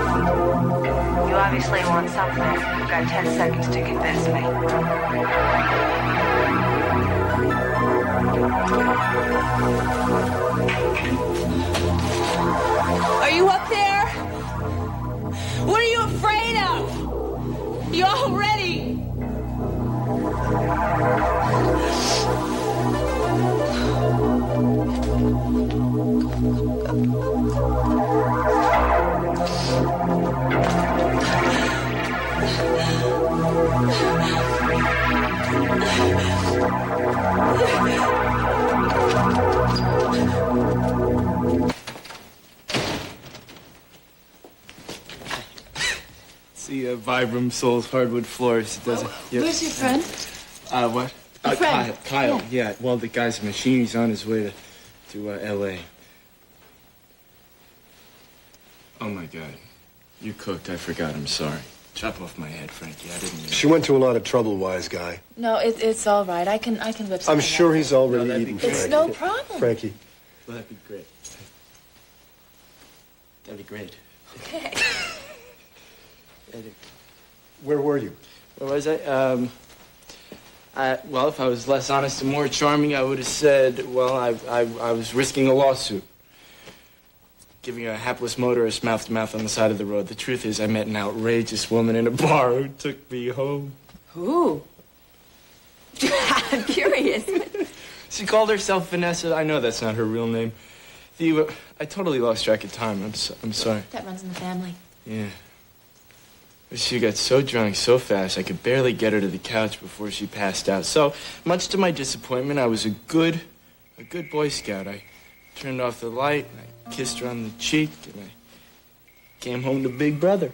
You obviously want something. You've got 10 seconds to convince me. Are you up there? What are you afraid of? You all ready? See, Vibram Souls hardwood floors. It doesn't. Where's your friend? What? Your friend. Kyle. Yeah. Well, the guy's a machine. He's on his way to L.A. Oh my God, you cooked. I forgot. I'm sorry. Chop off my head, Frankie. I didn't mean She went to a lot of trouble, wise guy. No, it's all right. I can whip something I'm sure up. he's already eaten Frankie. It's no problem. Frankie. Well, that'd be great. That'd be great. Okay. Where were you? Where was I? Well, if I was less honest and more charming, I would have said, well, I was risking a lawsuit. Giving a hapless motorist mouth-to-mouth on the side of the road. The truth is, I met an outrageous woman in a bar who took me home. Who? I'm curious. She called herself Vanessa. I know that's not her real name. I totally lost track of time. I'm sorry. That runs in the family. Yeah. But she got so drunk so fast, I could barely get her to the couch before she passed out. So, much to my disappointment, I was a good Boy Scout. I turned off the light, and I kissed her on the cheek, and I came home to Big Brother.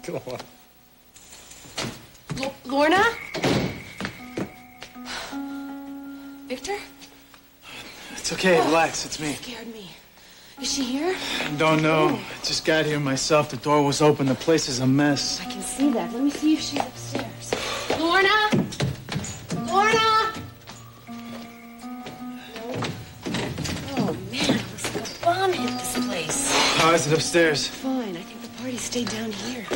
Come on. Lorna? Victor? It's okay, relax, it's me. Scared me. Is she here? I don't know. I just got here myself. The door was open. The place is a mess. I can see that. Let me see if she's upstairs. Lorna? Lorna? Oh, man, it looks like a bomb hit this place. How is it upstairs? Fine. I think the party stayed down here.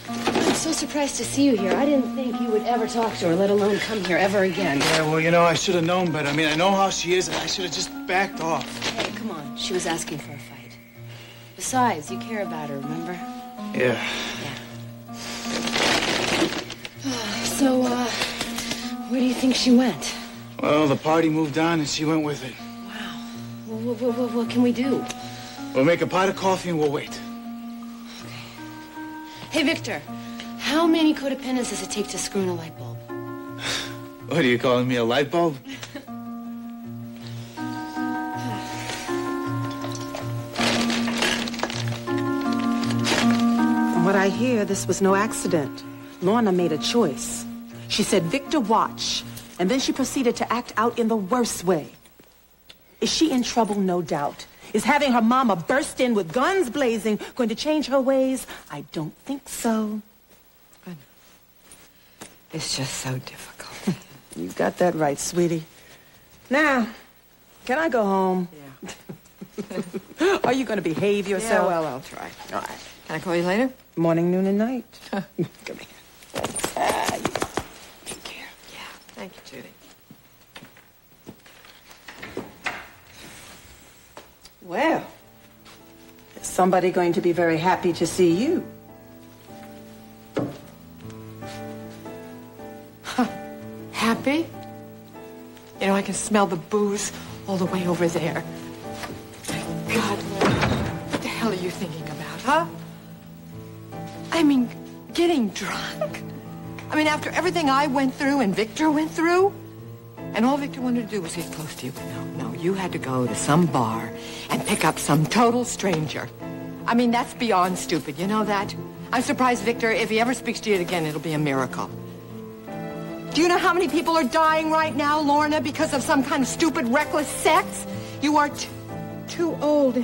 I'm so surprised to see you here. I didn't think you would ever talk to her, let alone come here ever again. Yeah, well, you know, I should have known better. I mean, I know how she is, and I should have just backed off. Hey, come on. She was asking for a fight. Besides, you care about her, remember? Yeah. So, where do you think she went? Well, the party moved on, and she went with it. What can we do? We'll make a pot of coffee, and we'll wait. Hey, Victor, how many codependents does it take to screw in a light bulb? What, are you calling me a light bulb? From what I hear, this was no accident. Lorna made a choice. She said, Victor, watch. And then she proceeded to act out in the worst way. Is she in trouble? No doubt. Is having her mama burst in with guns blazing going to change her ways? I don't think so. It's just so difficult. You got that right, sweetie. Now, can I go home? Yeah. Are you going to behave yourself? Yeah, well, I'll try. All right. Can I call you later? Morning, noon, and night. Come here. Take care. Yeah. Thank you, Judy. Well, is somebody going to be very happy to see you? Happy? You know, I can smell the booze all the way over there. My God, what the hell are you thinking about, huh? I mean, getting drunk? I mean, after everything I went through and Victor went through? And all Victor wanted to do was get close to you. But no, you had to go to some bar and pick up some total stranger. I mean, that's beyond stupid. You know that? I'm surprised, Victor, if he ever speaks to you again, it'll be a miracle. Do you know how many people are dying right now, Lorna, because of some kind of stupid, reckless sex? You are too old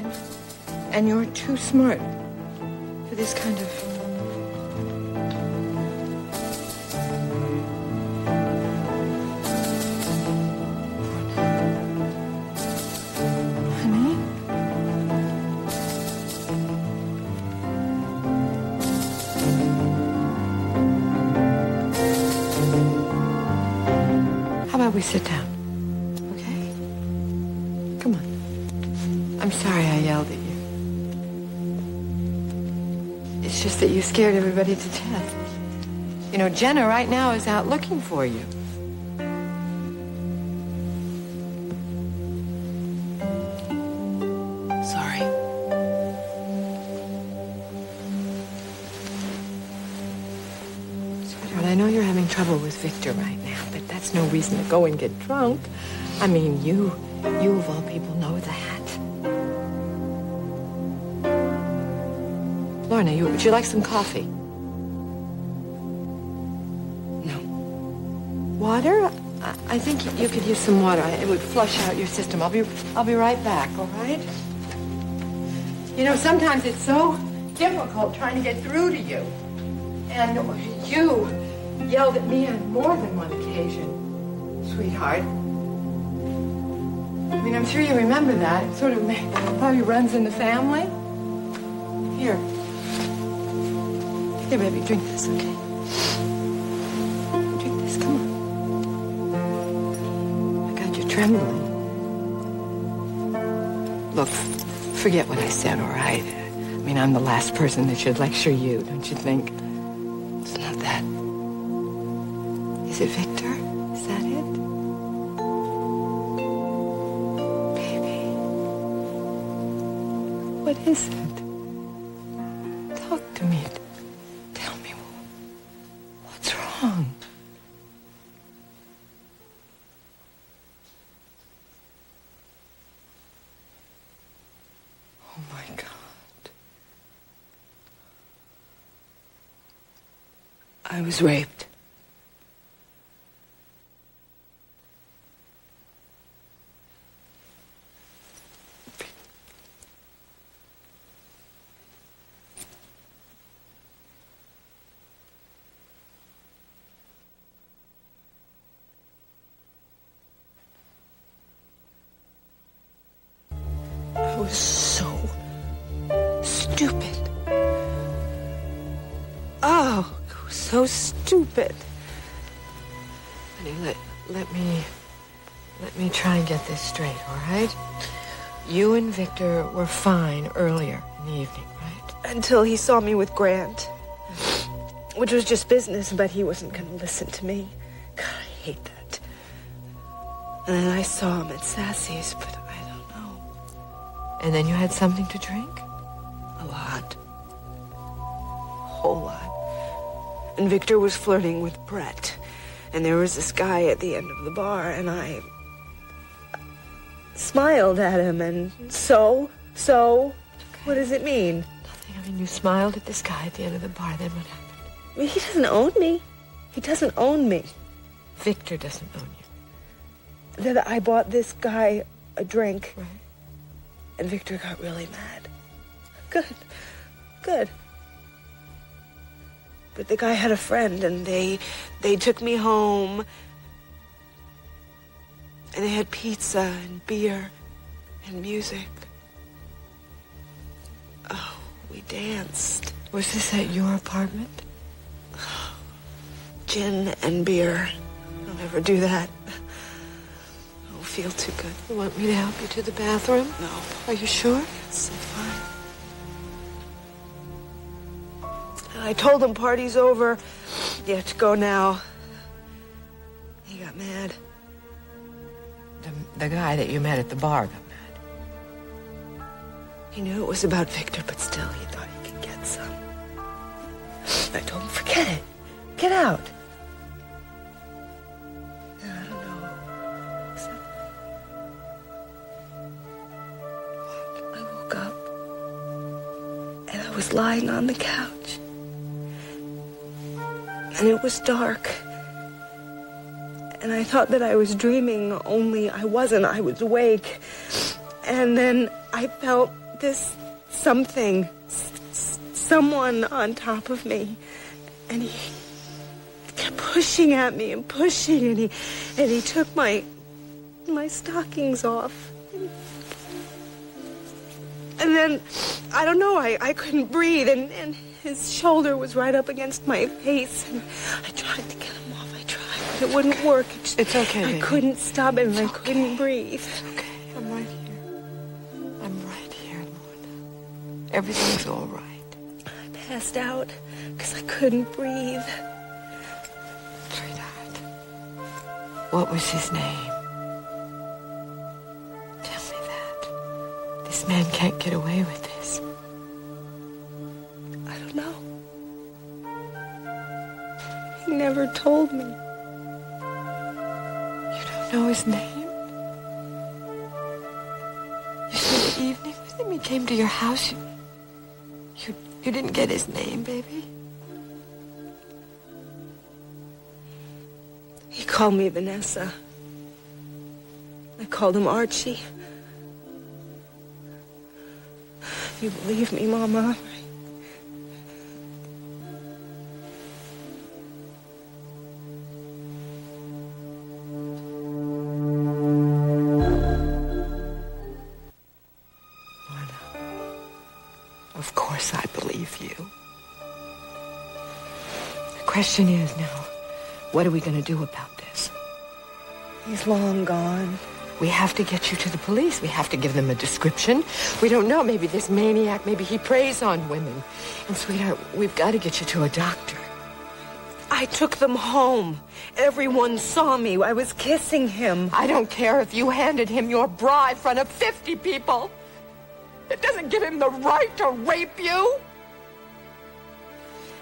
and you're too smart for this kind of... We sit down, okay? Come on. I'm sorry I yelled at you. It's just that you scared everybody to death. You know, Jenna right now is out looking for you. Sorry. Sweetheart, I know you're having trouble with Victor right now, but that's no reason to go and get drunk. I mean, you of all people know that. Lorna, would you like some coffee? No. Water? I think you could use some water. It would flush out your system. I'll be right back, all right? You know, sometimes it's so difficult trying to get through to you. And you yelled at me on more than one occasion, sweetheart. I mean, I'm sure you remember that. It sort of probably runs in the family. Here. Here, baby, drink this, okay? Drink this, come on. I got you trembling. Look, forget what I said, all right? I mean, I'm the last person that should lecture you, don't you think? It's not that. Is it Victor? Is that it? Baby. What is it? Talk to me. Tell me what's wrong. Oh my God. I was raped. I was so stupid. Oh, it was so stupid. Honey, let me try and get this straight, all right? You and Victor were fine earlier in the evening, right? Until he saw me with Grant. Which was just business, but he wasn't going to listen to me. God, I hate that. And then I saw him at Sassy's, but I don't know. And then you had something to drink? A lot. A whole lot. And Victor was flirting with Brett. And there was this guy at the end of the bar, and I smiled at him, and so, what does it mean? Nothing. I mean, you smiled at this guy at the end of the bar, then what happened? I mean, he doesn't own me. He doesn't own me. Victor doesn't own you. Then I bought this guy a drink. Right. And Victor got really mad. Good. But the guy had a friend, and they took me home. And they had pizza and beer and music. Oh, we danced. Was this at your apartment? Gin and beer. I'll never do that. I don't feel too good. You want me to help you to the bathroom? No. Are you sure? Yes, I'm fine. And I told him party's over. You have to go now. He got mad. The guy that you met at the bar got mad. He knew it was about Victor, but still he thought he could get some. I told him, forget it. Get out. And I don't know. I woke up and I was lying on the couch. And it was dark. And I thought that I was dreaming, only I wasn't. I was awake. And then I felt this something, someone on top of me. And he kept pushing at me and pushing, and he took my stockings off. And then, I don't know, I couldn't breathe, and his shoulder was right up against my face. And I tried to get him off. I tried, but it wouldn't work. It's okay, baby. I couldn't stop it, and I couldn't breathe. It's okay. I'm right here. I'm right here, Lorna. Everything's all right. I passed out because I couldn't breathe. Sweetheart, what was his name? Tell me that. This man can't get away with this. I don't know. He never told me. You don't know his name? You spent the evening with him? He came to your house? You didn't get his name, baby? He called me Vanessa. I called him Archie. You believe me, Mama? Of course I believe you. The question is now, what are we going to do about this? He's long gone. We have to get you to the police. We have to give them a description. We don't know. Maybe this maniac, maybe he preys on women. And, sweetheart, we've got to get you to a doctor. I took them home. Everyone saw me. I was kissing him. I don't care if you handed him your bra in front of 50 people. It doesn't give him the right to rape you.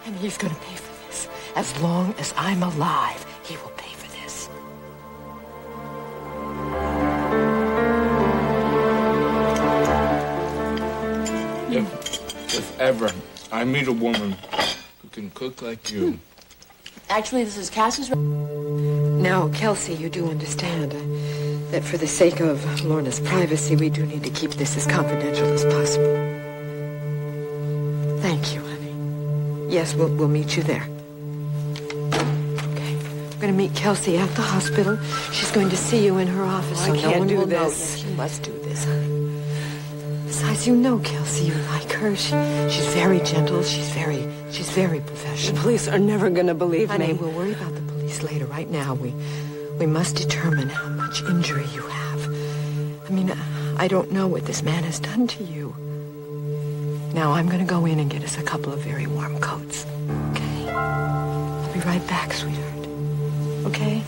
And he's going to pay for this. As long as I'm alive, he will pay for this. If ever I meet a woman who can cook like you. Actually, this is Cass's. Now, Kelsey, you do understand that for the sake of Lorna's privacy, we do need to keep this as confidential as possible. Thank you, honey. Yes, we'll meet you there. Okay. We're going to meet Kelsey at the hospital. She's going to see you in her office. Oh, so I can't no one do will know. this. Yes, you must do this, honey. Besides, you know Kelsey. You like her. She's very gentle. She's very professional. The police are never going to believe Honey, me. we'll worry about the police later. Right now, we must determine how much injury you have. I mean, I don't know what this man has done to you. Now, I'm going to go in and get us a couple of very warm coats. Okay? I'll be right back, sweetheart. Okay?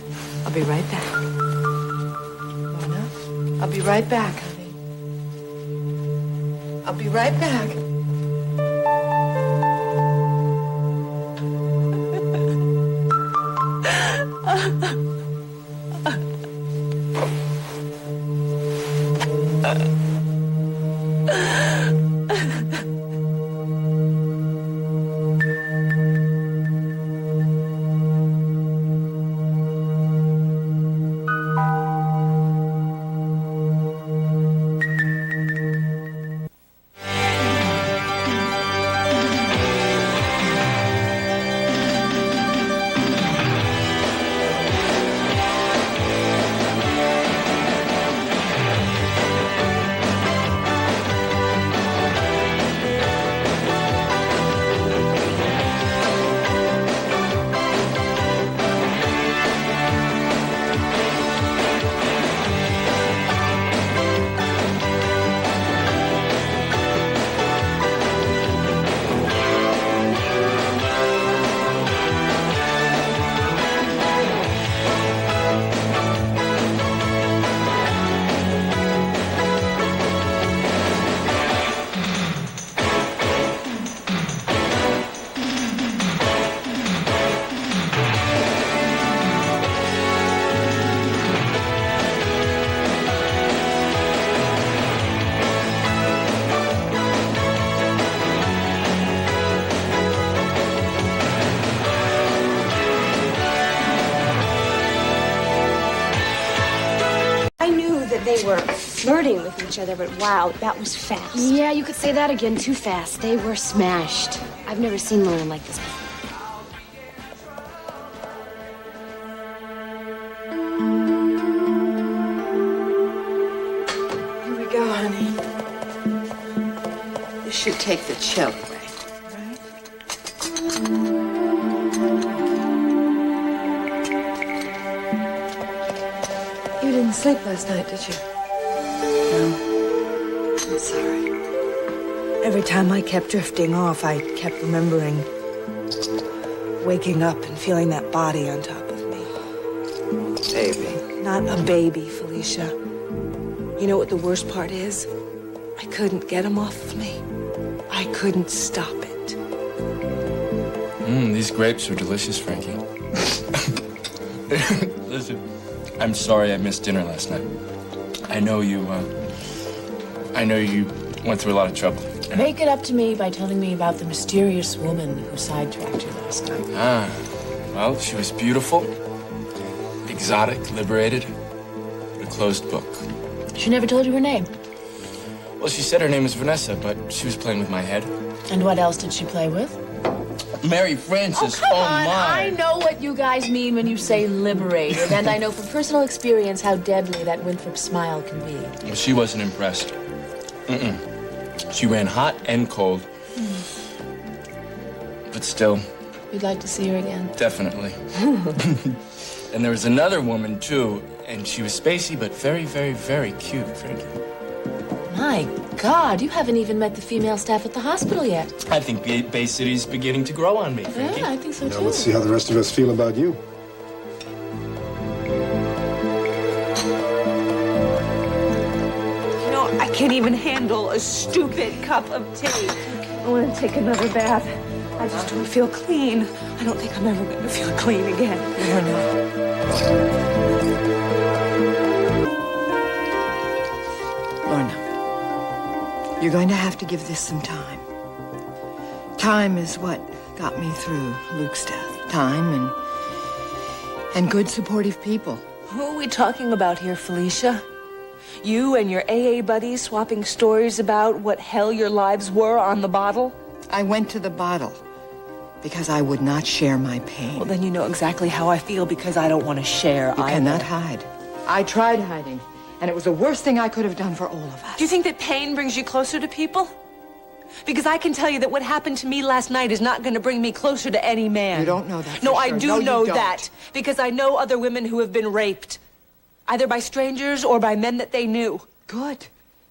I'll be right back. Lorna? I'll be right back, honey. I'll be right back. They were flirting with each other, but wow, that was fast. Yeah, you could say that again. Too fast. They were smashed. I've never seen Lorna like this before. Here we go, honey. This should take the chill away. You didn't sleep last night, did you? No. I'm sorry. Every time I kept drifting off, I kept remembering waking up and feeling that body on top of me. Baby. Not a baby, Felicia. You know what the worst part is? I couldn't get him off of me. I couldn't stop it. These grapes are delicious, Frankie. Listen, I'm sorry I missed dinner last night. I know you went through a lot of trouble. Make it up to me by telling me about the mysterious woman who sidetracked you last night. Well, she was beautiful, exotic, liberated, but a closed book. She never told you her name. Well, she said her name was Vanessa, but she was playing with my head. And what else did she play with? Mary Frances, Come on. my. I know what you guys mean when you say liberated, and I know from personal experience how deadly that Winthrop smile can be. Well, she wasn't impressed. She ran hot and cold. But still, You'd like to see her again? definitely. And there was another woman, too, and she was spacey, but very, very, very cute, Frankie. My God, you haven't even met the female staff at the hospital yet. I think Bay City's beginning to grow on me, Frankie. Yeah, I think so, Now too. let's see how the rest of us feel about you. You know, I can't even handle a stupid cup of tea. I want to take another bath. I just don't feel clean. I don't think I'm ever going to feel clean again. Lorna, you're going to have to give this some time. Time is what got me through Luke's death. Time and good supportive people. Who are we talking about here, Felicia? You and your AA buddies swapping stories about what hell your lives were on the bottle? I went to the bottle because I would not share my pain. Well, then you know exactly how I feel because I don't want to share You either. cannot hide. I tried hiding, and it was the worst thing I could have done for all of us. Do you think that pain brings you closer to people? Because I can tell you that what happened to me last night is not going to bring me closer to any man. You don't know that. No, for I sure. do No, know you don't. that. Because I know other women who have been raped. Either by strangers or by men that they knew. Good.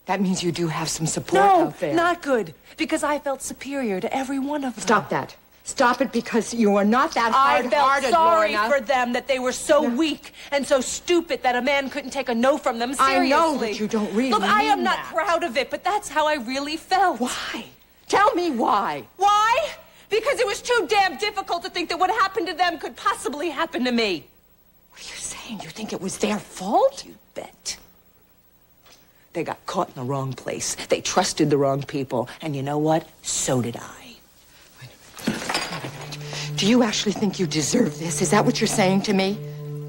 That means you do have some support No, out there. not good. Because I felt superior to every one of them. Stop that. Stop it because you are not that I felt hard-hearted, sorry Lorna. for them that they were so weak and so stupid that a man couldn't take a no from them seriously. I know that you don't really Look, I am mean not that. proud of it, but that's how I really felt. Why? Tell me why. Why? Because it was too damn difficult to think that what happened to them could possibly happen to me. What are you saying? You think it was their fault? You bet. They got caught in the wrong place. They trusted the wrong people. And you know what? So did I. Do you actually think you deserve this? Is that what you're saying to me?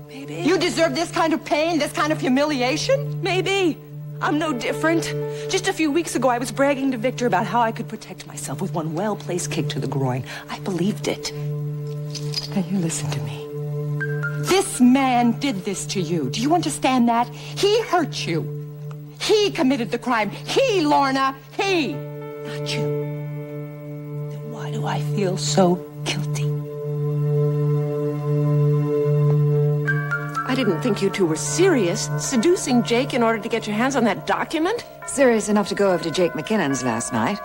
Maybe. You deserve this kind of pain, this kind of humiliation? Maybe. I'm no different. Just a few weeks ago, I was bragging to Victor about how I could protect myself with one well-placed kick to the groin. I believed it. Now you listen to me. This man did this to you. Do you understand that? He hurt you. He committed the crime. He, Lorna, he. Not you. Then why do I feel so guilty? I didn't think you two were serious, seducing Jake in order to get your hands on that document. Serious enough to go over to Jake McKinnon's last night.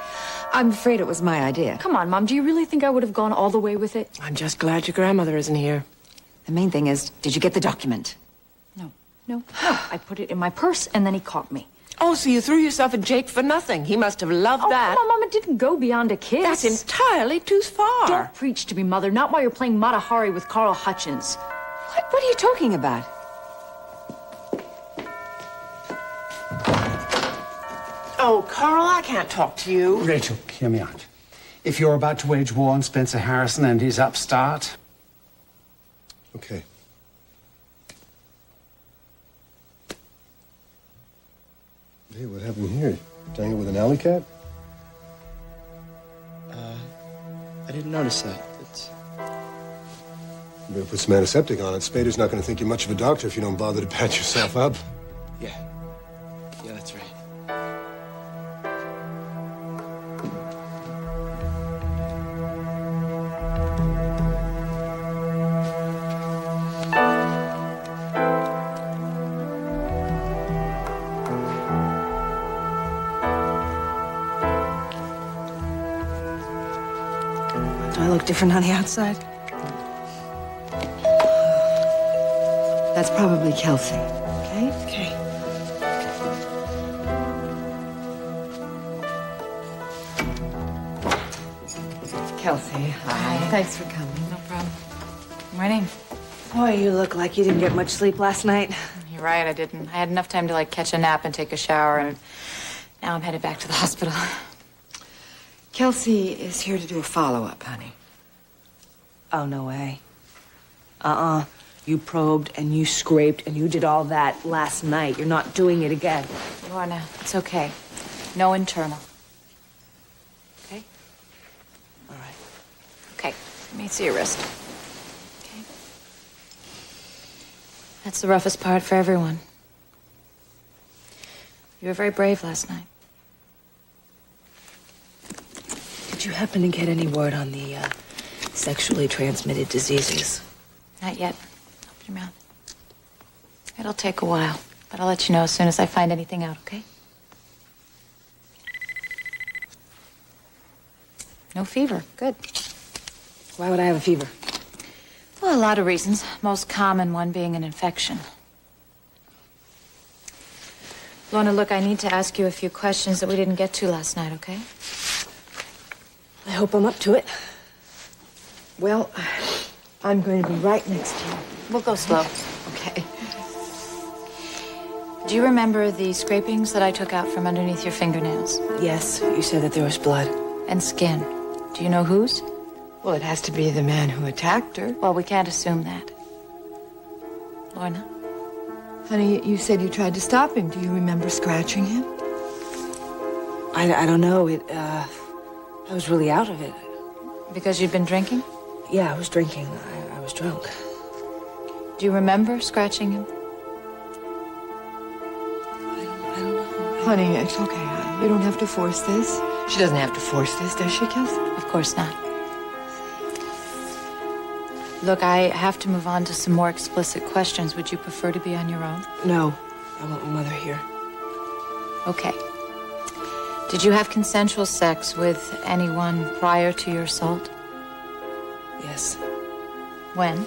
I'm afraid it was my idea. Come on, Mom. Do you really think I would have gone all the way with it? I'm just glad your grandmother isn't here. The main thing is, did you get the document? No. I put it in my purse, and then he caught me. Oh, so you threw yourself at Jake for nothing. He must have loved that. Come on, Mom. It didn't go beyond a kiss. That's entirely too far. Don't preach to me, Mother. Not while you're playing Mata Hari with Carl Hutchins. What are you talking about? Oh, Carl, I can't talk to you. Rachel, hear me out. If you're about to wage war on Spencer Harrison and his upstart... Okay. Hey, what happened here? Dying with an alley cat? I didn't notice that. You better put some antiseptic on it. Spader's not going to think you're much of a doctor if you don't bother to patch yourself up. Yeah, that's right. Do I look different on the outside? That's probably Kelsey, okay? Okay. Kelsey, hi. Thanks for coming. No problem. Morning. Boy, you look like you didn't get much sleep last night. You're right, I didn't. I had enough time to, catch a nap and take a shower, and now I'm headed back to the hospital. Kelsey is here to do a follow-up, honey. Oh, no way. You probed and you scraped and you did all that last night. You're not doing it again. Lorna, it's okay. No internal. Okay? All right. Okay, let me see your wrist. Okay. That's the roughest part for everyone. You were very brave last night. Did you happen to get any word on the sexually transmitted diseases? Not yet. Open your mouth. It'll take a while, but I'll let you know as soon as I find anything out, okay? No fever. Good. Why would I have a fever? Well, a lot of reasons. Most common one being an infection. Lorna, look, I need to ask you a few questions that we didn't get to last night, okay? I hope I'm up to it. Well, I'm going to be right next to you. We'll go slow. Okay. Do you remember the scrapings that I took out from underneath your fingernails? Yes, you said that there was blood. And skin. Do you know whose? Well, it has to be the man who attacked her. Well, we can't assume that. Lorna? Honey, you said you tried to stop him. Do you remember scratching him? I don't know. I was really out of it. Because you'd been drinking? Yeah, I was drinking. I was drunk. Do you remember scratching him? I don't know. Honey, it's okay, honey. You don't have to force this. She doesn't have to force this, does she, Kelsey? Of course not. Look, I have to move on to some more explicit questions. Would you prefer to be on your own? No. I want my mother here. Okay. Did you have consensual sex with anyone prior to your assault? Yes. When?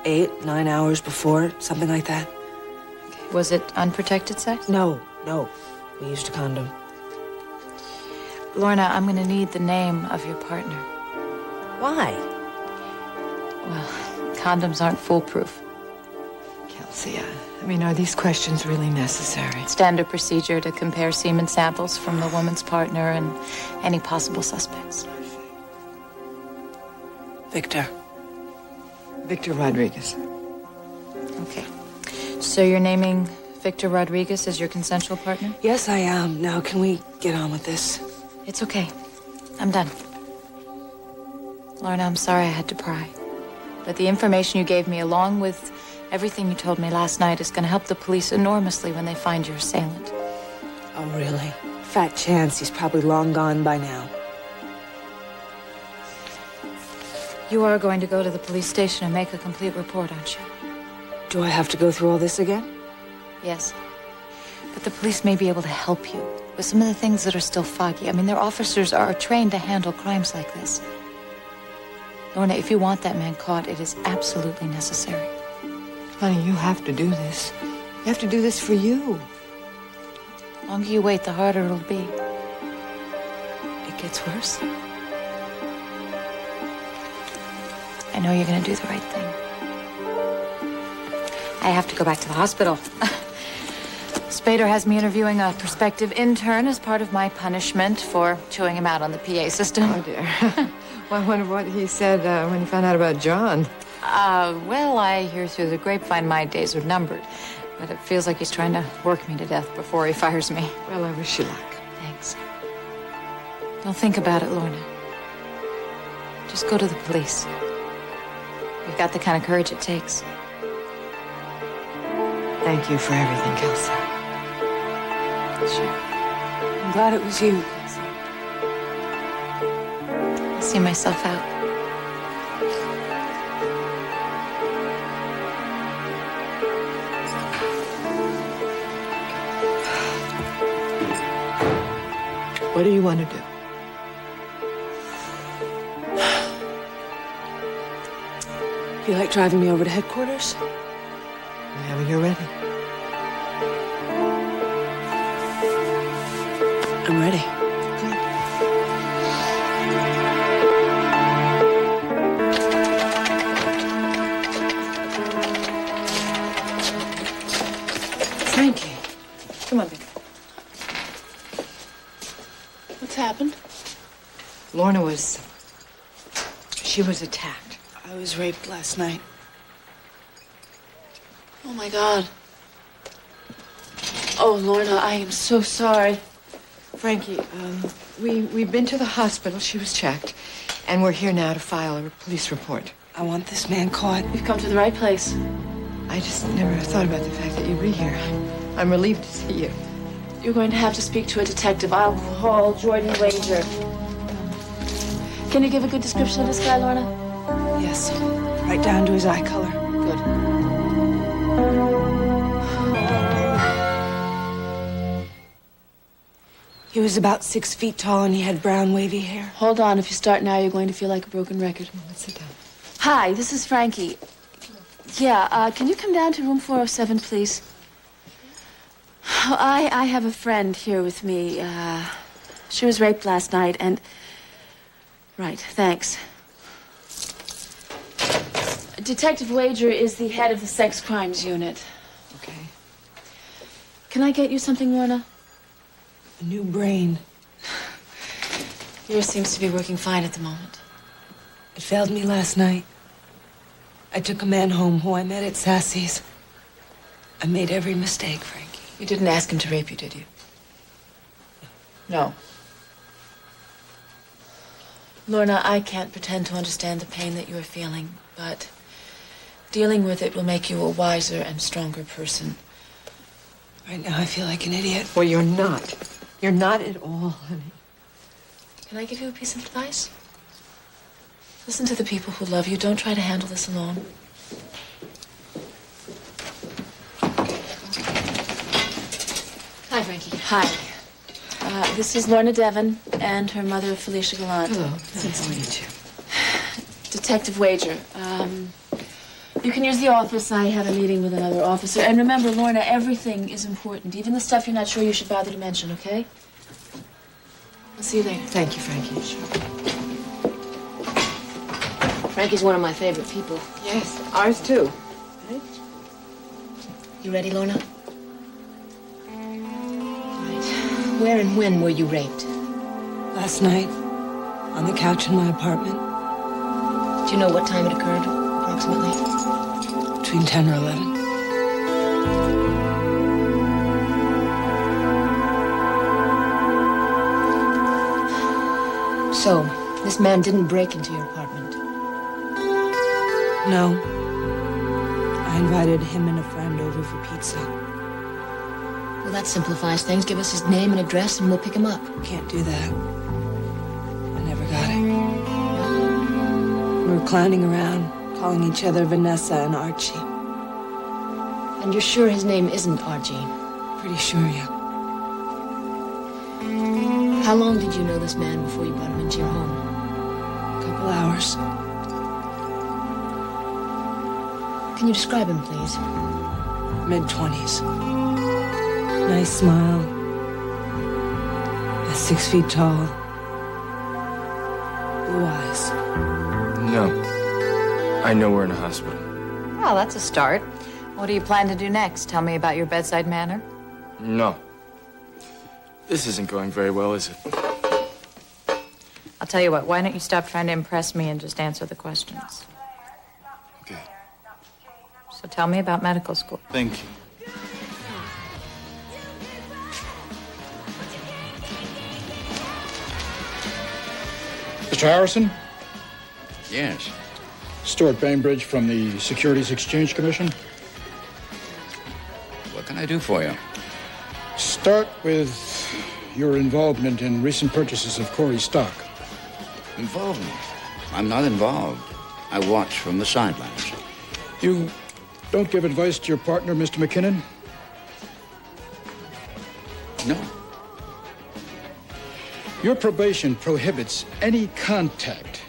8, 9 hours before, something like that. Okay. Was it unprotected sex? No. We used a condom. Lorna, I'm going to need the name of your partner. Why? Well, condoms aren't foolproof. Kelsey, I mean, are these questions really necessary? Standard procedure to compare semen samples from the woman's partner and any possible suspects. Victor Rodriguez. Okay. So you're naming Victor Rodriguez as your consensual partner? Yes, I am. Now, can we get on with this? It's okay. I'm done. Lorna, I'm sorry I had to pry. But the information you gave me, along with everything you told me last night, is going to help the police enormously when they find your assailant. Oh, really? Fat chance he's probably long gone by now. You are going to go to the police station and make a complete report, aren't you? Do I have to go through all this again? Yes. But the police may be able to help you with some of the things that are still foggy. I mean, their officers are trained to handle crimes like this. Lorna, if you want that man caught, it is absolutely necessary. Honey, you have to do this. You have to do this for you. The longer you wait, the harder it'll be. It gets worse. I know you're going to do the right thing. I have to go back to the hospital. Spader has me interviewing a prospective intern as part of my punishment for chewing him out on the PA system. Oh, dear. Well, I wonder what he said when he found out about John. Well, I hear through the grapevine my days are numbered. But it feels like he's trying to work me to death before he fires me. Well, I wish you luck. Thanks. Don't think about it, Lorna. Just go to the police. You've got the kind of courage it takes. Thank you for everything, Kelsey. Sure. I'm glad it was you, Kelsey. I'll see myself out. What do you want to do? You like driving me over to headquarters? Whenever you're ready. I'm ready. Frankie. Come on, baby. What's happened? Lorna was... She was attacked. I was raped last night. Oh, my God. Oh, Lorna, I am so sorry. Frankie, we've been to the hospital. She was checked. And we're here now to file a police report. I want this man caught. You've come to the right place. I just never thought about the fact that you'd be here. I'm relieved to see you. You're going to have to speak to a detective. I'll call Jordan Wager. Can you give a good description of this guy, Lorna? Yes. Right down to his eye color. Good. He was about 6 feet tall and he had brown wavy hair. Hold on. If you start now, you're going to feel like a broken record. Let's sit down. Hi, this is Frankie. Yeah, can you come down to room 407, please? I have a friend here with me. She was raped last night and... Right, thanks. Detective Wager is the head of the sex crimes unit. Okay. Can I get you something, Lorna? A new brain. Yours seems to be working fine at the moment. It failed me last night. I took a man home who I met at Sassy's. I made every mistake, Frankie. You didn't ask him to rape you, did you? No. Lorna, I can't pretend to understand the pain that you're feeling, but dealing with it will make you a wiser and stronger person. Right now, I feel like an idiot. Well, you're not. You're not at all, honey. Can I give you a piece of advice? Listen to the people who love you. Don't try to handle this alone. Hi, Frankie. Hi. This is Lorna Devon and her mother, Felicia Gallant. Hello. Nice to meet you. Detective Wager. You can use the office. I have a meeting with another officer. And remember, Lorna, everything is important. Even the stuff you're not sure you should bother to mention, okay? I'll see you later. Thank you, Frankie. Sure. Frankie's one of my favorite people. Yes, ours too. Right? You ready, Lorna? Right. Where and when were you raped? Last night, on the couch in my apartment. Do you know what time it occurred, approximately? Between 10 or 11. So, this man didn't break into your apartment? No. I invited him and a friend over for pizza. Well, that simplifies things. Give us his name and address and we'll pick him up. Can't do that. I never got it. We were clowning around, calling each other Vanessa and Archie. And you're sure his name isn't Archie? Pretty sure, yeah. How long did you know this man before you brought him into your home? A couple hours. Can you describe him, please? Mid-20s. Nice smile. 6 feet tall. Blue eyes. No. I know we're in a hospital. Well, that's a start. What do you plan to do next? Tell me about your bedside manner? No. This isn't going very well, is it? I'll tell you what, why don't you stop trying to impress me and just answer the questions? Okay. So tell me about medical school. Thank you. Mr. Harrison? Yes. Stuart Bainbridge from the Securities Exchange Commission. What can I do for you? Start with your involvement in recent purchases of Corey stock. Involvement? I'm not involved. I watch from the sidelines. You don't give advice to your partner, Mr. McKinnon? No. Your probation prohibits any contact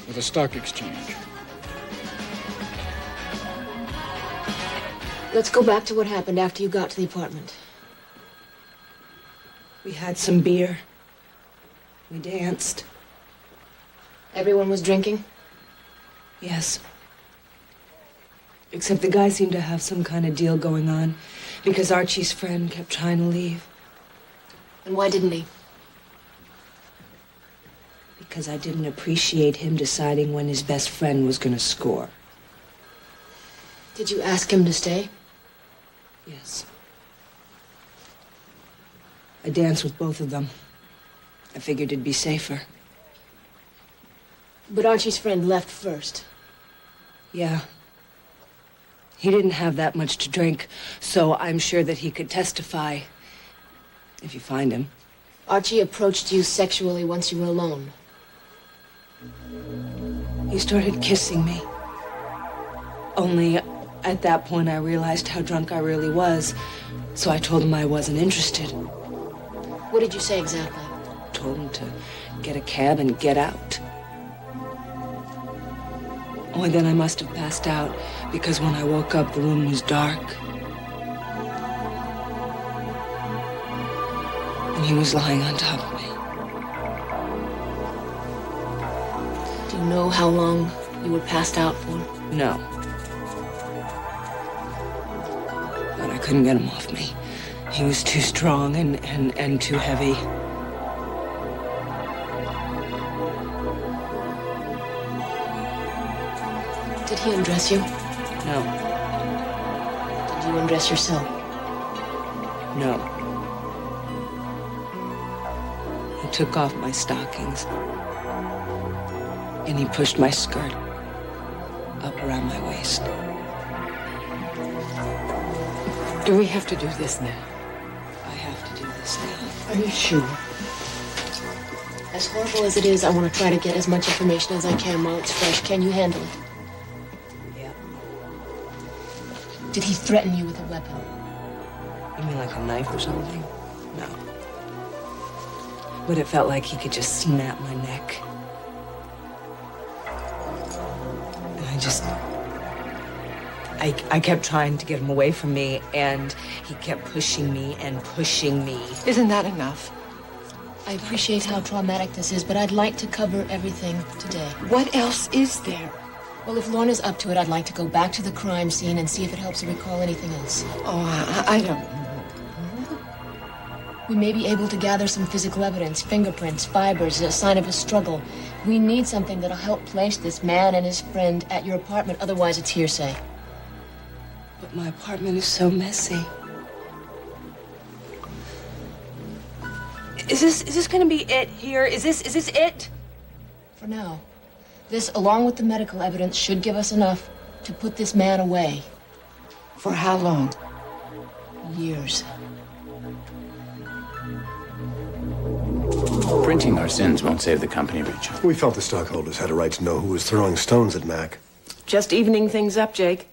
with a stock exchange. Let's go back to what happened after you got to the apartment. We had some beer. We danced. Everyone was drinking? Yes. Except the guy seemed to have some kind of deal going on because Archie's friend kept trying to leave. And why didn't he? Because I didn't appreciate him deciding when his best friend was going to score. Did you ask him to stay? Yes. I danced with both of them. I figured it'd be safer. But Archie's friend left first. Yeah. He didn't have that much to drink, so I'm sure that he could testify if you find him. Archie approached you sexually once you were alone. He started kissing me. Only at that point I realized how drunk I really was, so I told him I wasn't interested. What did you say exactly? Told him to get a cab and get out. Only then I must have passed out, because when I woke up, the room was dark. And he was lying on top of me. Do you know how long you were passed out for? No. But I couldn't get him off me. He was too strong and too heavy. Did he undress you? No. Did you undress yourself? No. He took off my stockings. And he pushed my skirt up around my waist. Do we have to do this now? I have to do this now. Are you sure? As horrible as it is, I want to try to get as much information as I can while it's fresh. Can you handle it? Yeah. Did he threaten you with a weapon? You mean like a knife or something? No. But it felt like he could just snap my neck. And I kept trying to get him away from me, and he kept pushing me and pushing me. Isn't that enough? I appreciate how traumatic this is, but I'd like to cover everything today. What else is there? Well, if Lorna's up to it, I'd like to go back to the crime scene and see if it helps her recall anything else. Oh, I don't. We may be able to gather some physical evidence, fingerprints, fibers, a sign of a struggle. We need something that'll help place this man and his friend at your apartment, otherwise it's hearsay. But my apartment is so messy. Is this gonna be it here? Is this it? For now. This, along with the medical evidence, should give us enough to put this man away. For how long? Years. Printing our sins won't save the company, Rachel. We felt the stockholders had a right to know who was throwing stones at Mac. Just evening things up, Jake.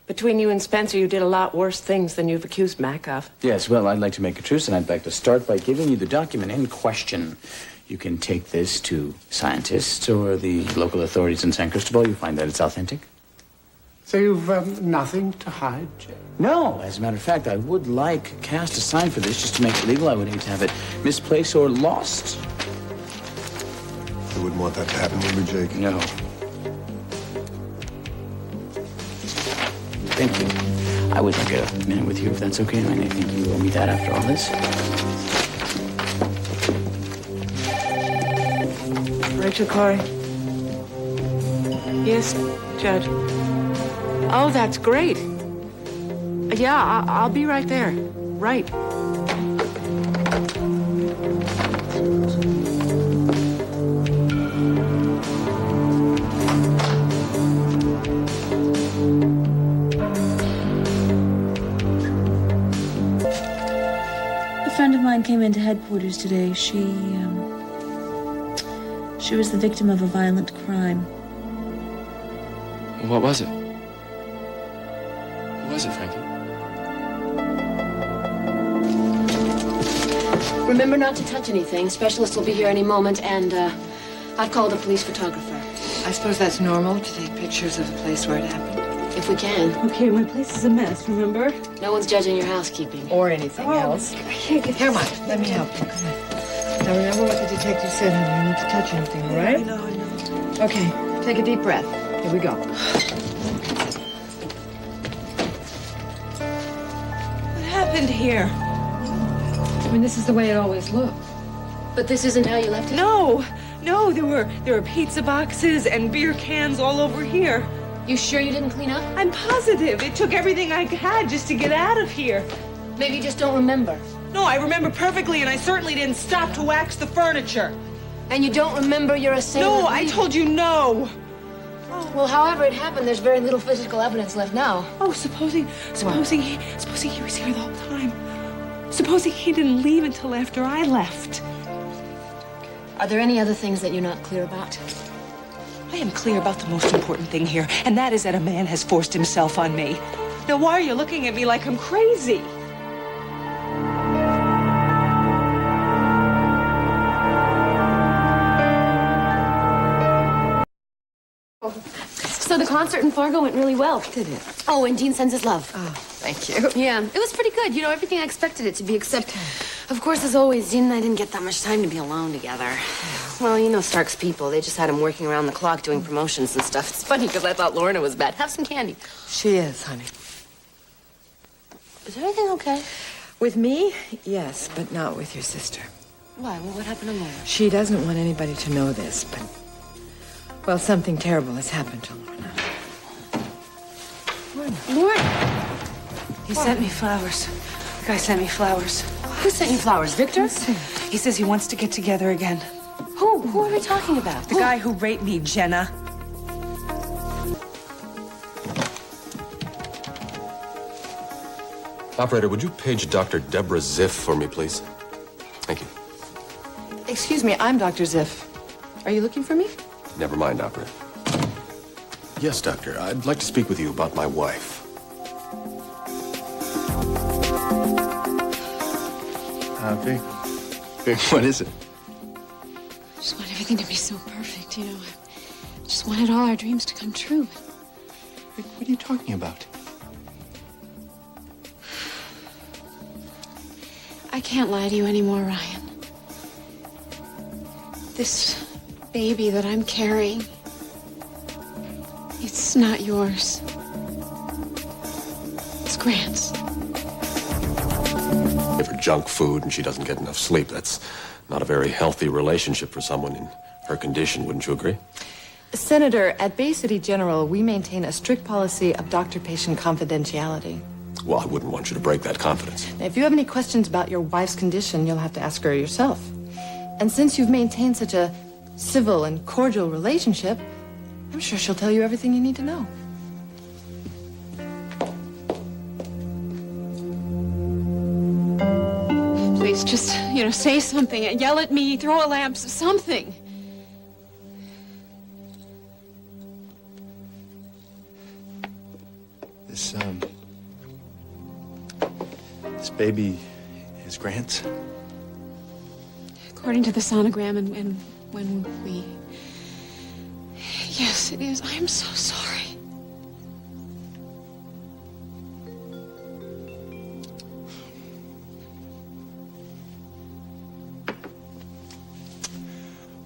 Between you and Spencer, you did a lot worse things than you've accused Mac of. Yes, well, I'd like to make a truce, and I'd like to start by giving you the document in question. You can take this to scientists or the local authorities in San Cristobal. You find that it's authentic. So you've nothing to hide, Jay? No, as a matter of fact, I would like Cass to sign for this just to make it legal. I would hate to have it misplaced or lost. You wouldn't want that to happen, would you, Jake? No. Thank you. I would like a minute with you, if that's okay. I think you owe me that after all this. Rachel Corey. Yes, Judge. Oh, that's great. Yeah, I'll be right there. Right. A friend of mine came into headquarters today. She was the victim of a violent crime. What was it? What was it, Frankie? Remember not to touch anything. Specialists will be here any moment, and I've called a police photographer. I suppose that's normal to take pictures of the place where it happened. If we can. Okay, my place is a mess, remember? No one's judging your housekeeping. Or anything else. I can't get Come on, let me help you. Come on. Now remember what the detective said, honey. You need to touch anything, all right? I know. Okay, take a deep breath. Here we go. What happened here? I mean, this is the way it always looked. But this isn't how you left it? No, there were pizza boxes and beer cans all over here. You sure you didn't clean up? I'm positive. It took everything I had just to get out of here. Maybe you just don't remember. No, I remember perfectly, and I certainly didn't stop to wax the furniture. And you don't remember your assailant? No, I told you no. Well, however it happened, there's very little physical evidence left now. Oh, supposing he was here the whole time. Supposing he didn't leave until after I left. Are there any other things that you're not clear about? I am clear about the most important thing here, and that is that a man has forced himself on me. Now, why are you looking at me like I'm crazy? So the concert in Fargo went really well. Did it? Oh, and Dean sends his love. Oh, thank you. Yeah, it was pretty good. You know, everything I expected it to be, except, of course, as always, Dean and I didn't get that much time to be alone together. Well, you know Stark's people. They just had him working around the clock doing promotions and stuff. It's funny, because I thought Lorna was bad. Have some candy. She is, honey. Is everything okay? With me, yes, but not with your sister. Why? Well, what happened to Lorna? She doesn't want anybody to know this, but, well, something terrible has happened to Lorna. Lorna? He sent me flowers. The guy sent me flowers. Who sent you flowers? Victor? He says he wants to get together again. Who? Who are we talking about? The guy who raped me, Jenna. Operator, would you page Dr. Deborah Ziff for me, please? Thank you. Excuse me, I'm Dr. Ziff. Are you looking for me? Never mind, Operator. Yes, Doctor. I'd like to speak with you about my wife. Vic, what is it? I just want everything to be so perfect, you know. I just wanted all our dreams to come true. Vic, what are you talking about? I can't lie to you anymore, Ryan. This baby that I'm carrying, it's not yours. It's Grant's. Give her junk food and she doesn't get enough sleep. That's not a very healthy relationship for someone in her condition, wouldn't you agree? Senator, at Bay City General, we maintain a strict policy of doctor-patient confidentiality. Well, I wouldn't want you to break that confidence. Now, if you have any questions about your wife's condition, you'll have to ask her yourself. And since you've maintained such a civil and cordial relationship, I'm sure she'll tell you everything you need to know. Please, just, you know, say something. Yell at me, throw a lamp, something. This baby is Grant's? According to the sonogram and when we... Yes, it is. I am so sorry.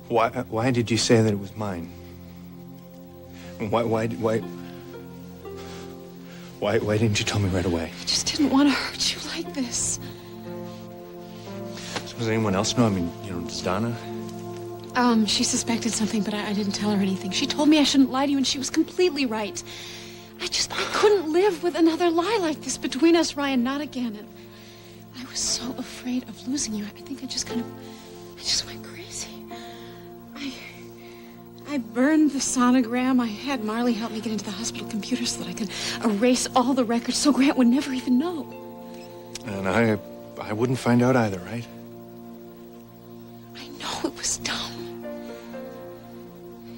Why did you say that it was mine? Why didn't you tell me right away? I just didn't want to hurt you like this. So does anyone else know? I mean, you know, does Donna? She suspected something, but I didn't tell her anything. She told me I shouldn't lie to you, and she was completely right. I couldn't live with another lie like this between us, Ryan, not again. And I was so afraid of losing you. I think I just went crazy. I burned the sonogram. I had Marley help me get into the hospital computer so that I could erase all the records so Grant would never even know. And I wouldn't find out either, right? I know it was dumb.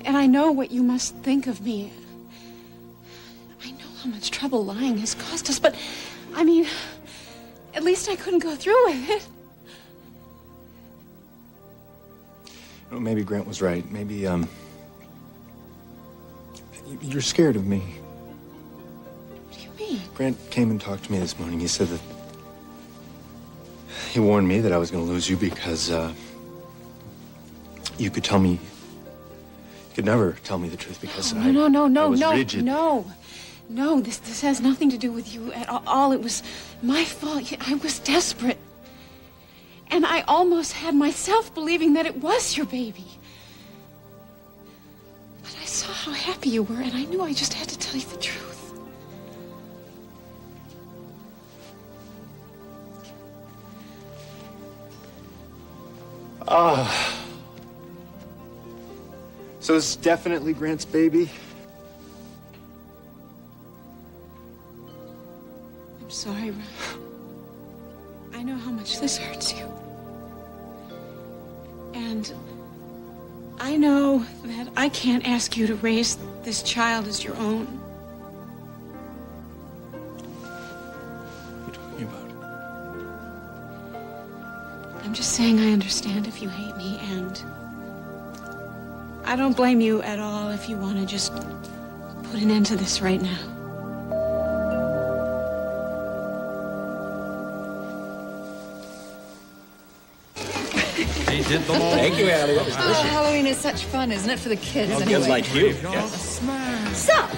And I know what you must think of me. I know how much trouble lying has cost us, but, I mean, at least I couldn't go through with it. Well, maybe Grant was right. Maybe, you're scared of me. What do you mean? Grant came and talked to me this morning. He said that... He warned me that I was going to lose you because, you could tell me... You could never tell me the truth because I was rigid. No, this has nothing to do with you at all. It was my fault. I was desperate. And I almost had myself believing that it was your baby. But I saw how happy you were, and I knew I just had to tell you the truth. So this is definitely Grant's baby? I'm sorry, Ron. I know how much this hurts you. And I know that I can't ask you to raise this child as your own. What are you talking about? I'm just saying I understand if you hate me, and I don't blame you at all if you want to just put an end to this right now. Thank you, Allie. That was delicious. Halloween is such fun, isn't it, for the kids? Oh, anyway? kids like you. Yeah. So,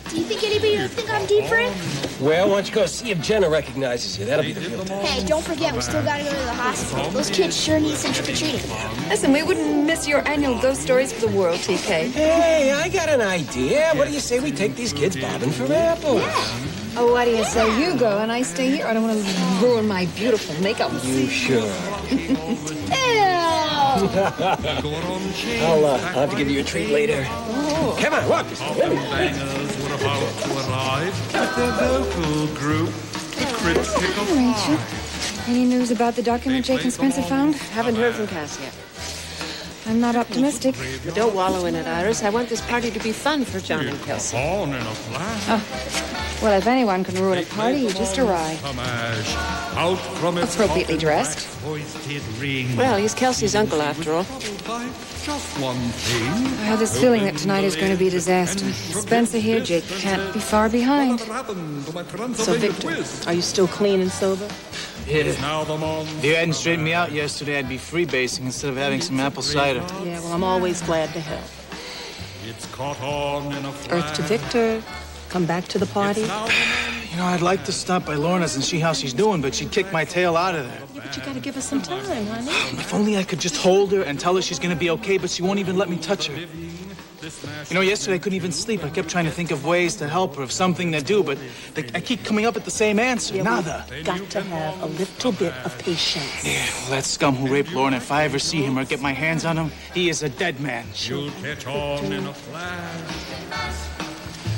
do you think anybody will think I'm different? Well, why don't you go see if Jenna recognizes you? That'll be the real test. Hey, don't forget, we still gotta go to the hospital. Those kids sure need some trick-or-treating. Listen, we wouldn't miss your annual ghost stories for the world, TK. Hey, I got an idea. What do you say we take these kids bobbing for apples? Oh, what do you say? You go and I stay here. I don't want to ruin my beautiful makeup. You sure? I'll have to give you a treat later. Oh. Come on, walk this way. Bangers were about to arrive with their vocal group, the Cryptic of Rachel, any news about the document Jake and Spencer found? Haven't heard from Cass yet. I'm not optimistic. But don't wallow in it, Iris. I want this party to be fun for John and Kelsey. Oh. Well, if anyone can ruin a party, you just awry. Out from its Appropriately dressed. Well, he's Kelsey's uncle, after all. Just one thing. I have this feeling that tonight is going to be a disaster. Spencer here, Jake can't be far behind. So, Victor, are you still clean and sober? Yeah. If you hadn't straightened me out yesterday, I'd be freebasing instead of having some apple cider. Yeah, well, I'm always glad to help. It's caught on in a Earth to Victor. Come back to the party. You know, I'd like to stop by Lorna's and see how she's doing, but she'd kick my tail out of there. Yeah, but you gotta give us some time, honey. If only I could just hold her and tell her she's gonna be okay, but she won't even let me touch her. You know, yesterday I couldn't even sleep. I kept trying to think of ways to help her, of something to do, but I keep coming up with the same answer. Yeah, Nada. We've got to have a little bit of patience. Yeah, well, that scum who raped Lorna, if I ever see him or get my hands on him, he is a dead man. You'll catch on in a flash.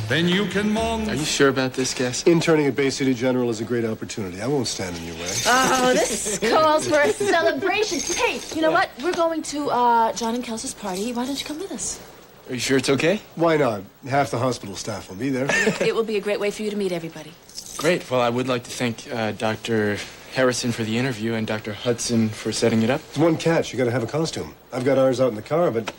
Then you can Are you sure about this, Cass? Interning at Bay City General is a great opportunity. I won't stand in your way. Oh, this calls for a celebration. Hey, you know what? We're going to John and Kelsey's party. Why don't you come with us? Are you sure it's okay? Why not? Half the hospital staff will be there. It will be a great way for you to meet everybody. Great. Well, I would like to thank Dr. Harrison for the interview and Dr. Hudson for setting it up. It's one catch. You gotta have a costume. I've got ours out in the car, but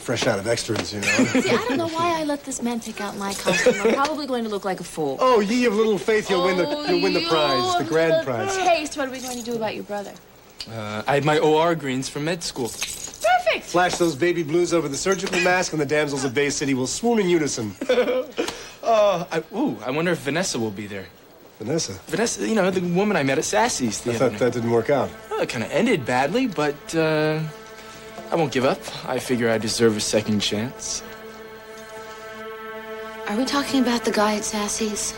fresh out of extras, you know. See, I don't know why I let this man pick out my costume. I'm probably going to look like a fool. Oh, ye of little faith, you'll win the prize, the grand prize. Taste. What are we going to do about your brother? I had my OR greens from med school. Perfect. Flash those baby blues over the surgical mask, and the damsels of Bay City will swoon in unison. I wonder if Vanessa will be there. Vanessa? Vanessa, you know, the woman I met at Sassy's the I other thought night. that didn't work out. Well, it kind of ended badly, but I won't give up. I figure I deserve a second chance. Are we talking about the guy at Sassy's?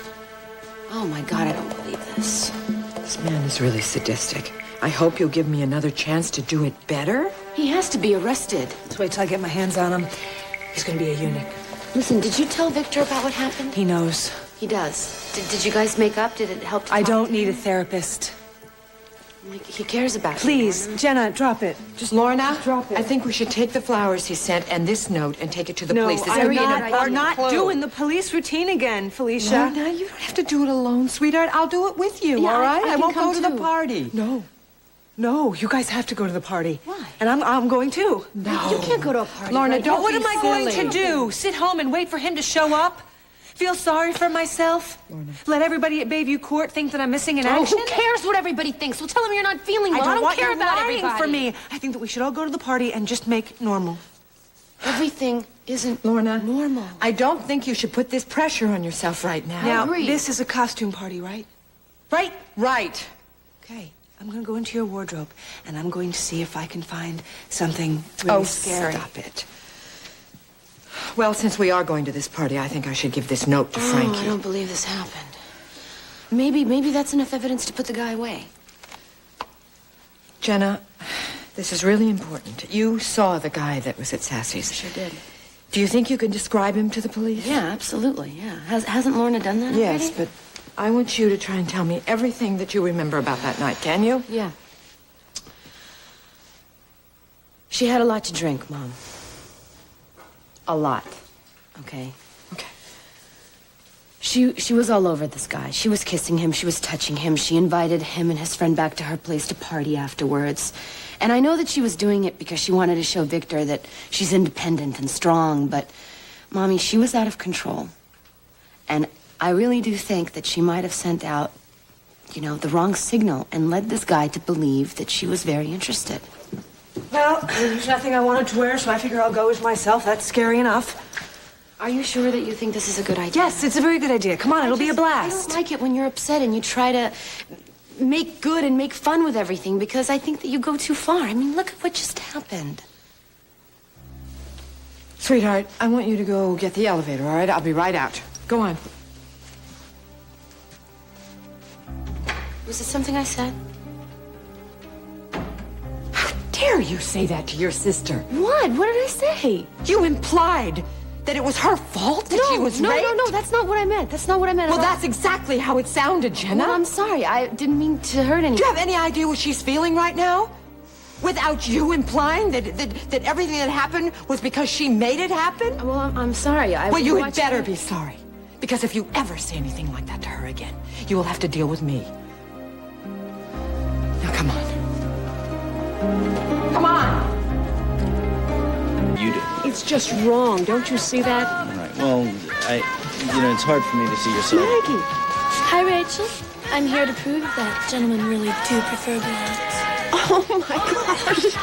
Oh, my God, I don't believe this. This man is really sadistic. I hope you'll give me another chance to do it better. He has to be arrested. Let's wait till I get my hands on him. He's gonna be a eunuch. Listen, did you tell Victor about what happened? He knows. He does. Did you guys make up? Did it help to I talk don't to need a him? therapist. He cares about Please, you. Jenna, drop it. Just Lorna, drop it. I think we should take the flowers he sent and this note and take it to the No, police. This I'm would be an not, important we're not clue. doing the police routine again, Felicia. Lorna, you don't have to do it alone, sweetheart. I'll do it with you, Yeah, all right? I I can won't come go to the too. party. No, you guys have to go to the party. Why? And I'm going too. No. You can't go to a party. Lorna, like don't. that. What am I going Silly. to do? Sit home and wait for him to show up? Feel sorry for myself? Lorna. Let everybody at Bayview Court think that I'm missing in Oh, action? who cares what everybody thinks? Well, tell them you're not feeling well. I don't want care you about lying everybody. for me. I think that we should all go to the party and just make normal. Everything isn't Lorna, normal. I don't think you should put this pressure on yourself right now. Now, agree. this is a costume party, right? Right. Right. Okay. I'm going to go into your wardrobe, and I'm going to see if I can find something really scary. Stop it. Well, since we are going to this party, I think I should give this note to I Frankie. don't believe this happened. Maybe that's enough evidence to put the guy away. Jenna, This is really important. You saw the guy that was at Sassy's. I sure did. Do you think you can describe him to the police? Yeah, absolutely, yeah. Hasn't Lorna done that Yes, already? but I want you to try and tell me everything that you remember about that night, can you? Yeah. She had a lot to drink, Mom. A lot. Okay? Okay. She was all over this guy. She was kissing him. She was touching him. She invited him and his friend back to her place to party afterwards. And I know that she was doing it because she wanted to show Victor that she's independent and strong, but, Mommy, she was out of control. And I really do think that she might have sent out, you know, the wrong signal and led this guy to believe that she was very interested. Well, there's nothing I wanted to wear, so I figure I'll go as myself. That's scary enough. Are you sure that you think this is a good idea? Yes, it's a very good idea. Come on, it'll be a blast. I don't like it when you're upset and you try to make good and make fun with everything because I think that you go too far. I mean, look at what just happened. Sweetheart, I want you to go get the elevator, all right? I'll be right out. Go on. Was it something I said? How dare you say that to your sister? What? What did I say? You implied that it was her fault that she was raped? No, that's not what I meant. That's not what I meant Well, at all. that's exactly how it sounded, Jenna. Well, I'm sorry. I didn't mean to hurt anyone. Do you have any idea what she's feeling right now? Without you implying that everything that happened was because she made it happen? Well, I'm sorry. Well, you had better be sorry. Because if you ever say anything like that to her again, you will have to deal with me. Now, come on. Come on! You do. It's just wrong. Don't you see that? All right. Well, it's hard for me to see yourself. Maggie. Hi, Rachel. I'm here to prove that gentlemen really do prefer blondes. Oh, my gosh.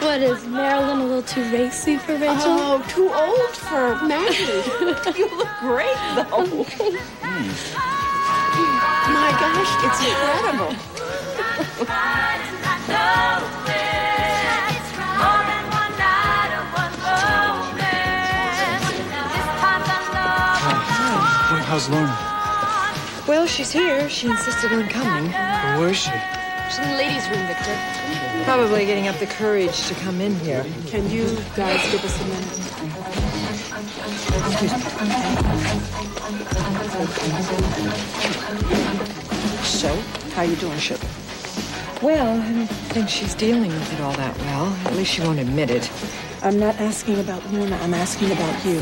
What, is Marilyn a little too racy for Rachel? Oh, too old for Maggie. You look great, though. My gosh, it's incredible. How's Lorna? Well, she's here. She insisted on coming. Where is she? She's in the ladies' room, Victor. Probably getting up the courage to come in here. Can you guys give us a minute? So, how you doing, Chip? Well, I don't think she's dealing with it all that well. At least she won't admit it. I'm not asking about Lorna. I'm asking about you.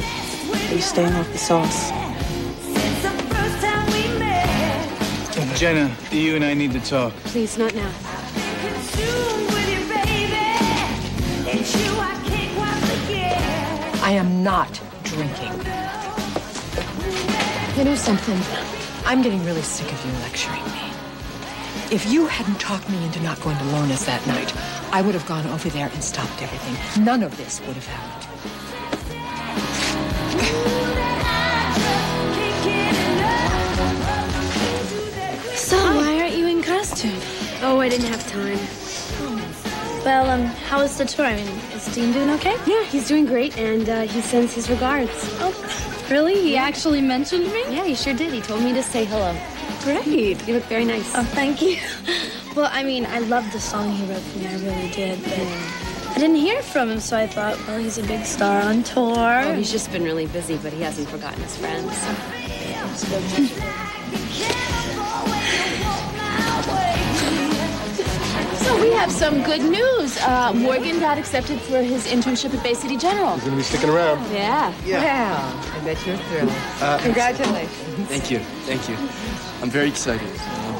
Are you staying off the sauce? Jenna, you and I need to talk. Please, not now. I am not drinking. You know something? I'm getting really sick of you lecturing me. If you hadn't talked me into not going to Lorna's that night, I would have gone over there and stopped everything. None of this would have happened. So, why aren't you in costume? Oh, I didn't have time. Well, how was the tour? I mean, is Dean doing okay? Yeah, he's doing great, and he sends his regards. Oh, really? He actually mentioned me? Yeah, he sure did. He told me to say hello. Great. You look very nice. Oh, thank you. Well, I mean, I loved the song he wrote for me. I really did, but I didn't hear from him, so I thought, well, he's a big star on tour. Oh, he's just been really busy, but he hasn't forgotten his friends. So we have some good news. Morgan got accepted for his internship at Bay City General. He's going to be sticking around. Yeah. Well, I bet you're thrilled. Congratulations. Thank you. Thank you. I'm very excited.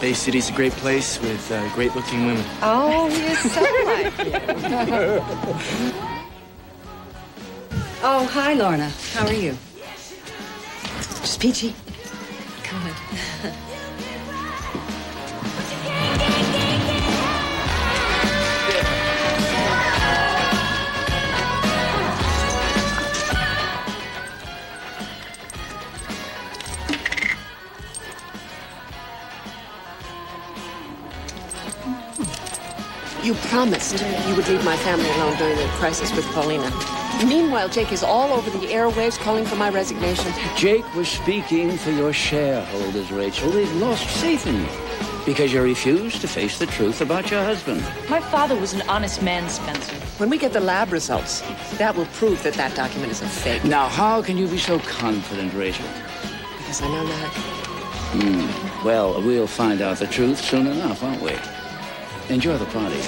Bay City's a great place with great-looking women. Oh, he is so like you. Oh, hi, Lorna. How are you? Just peachy. Come on. You promised you would leave my family alone during the crisis with Paulina. Meanwhile, Jake is all over the airwaves calling for my resignation. Jake was speaking for your shareholders, Rachel. They've lost faith in you. Because you refuse to face the truth about your husband. My father was an honest man, Spencer. When we get the lab results, that will prove that that document is a fake. Now, how can you be so confident, Rachel? Because I know that. Well, we'll find out the truth soon enough, won't we? Enjoy the party.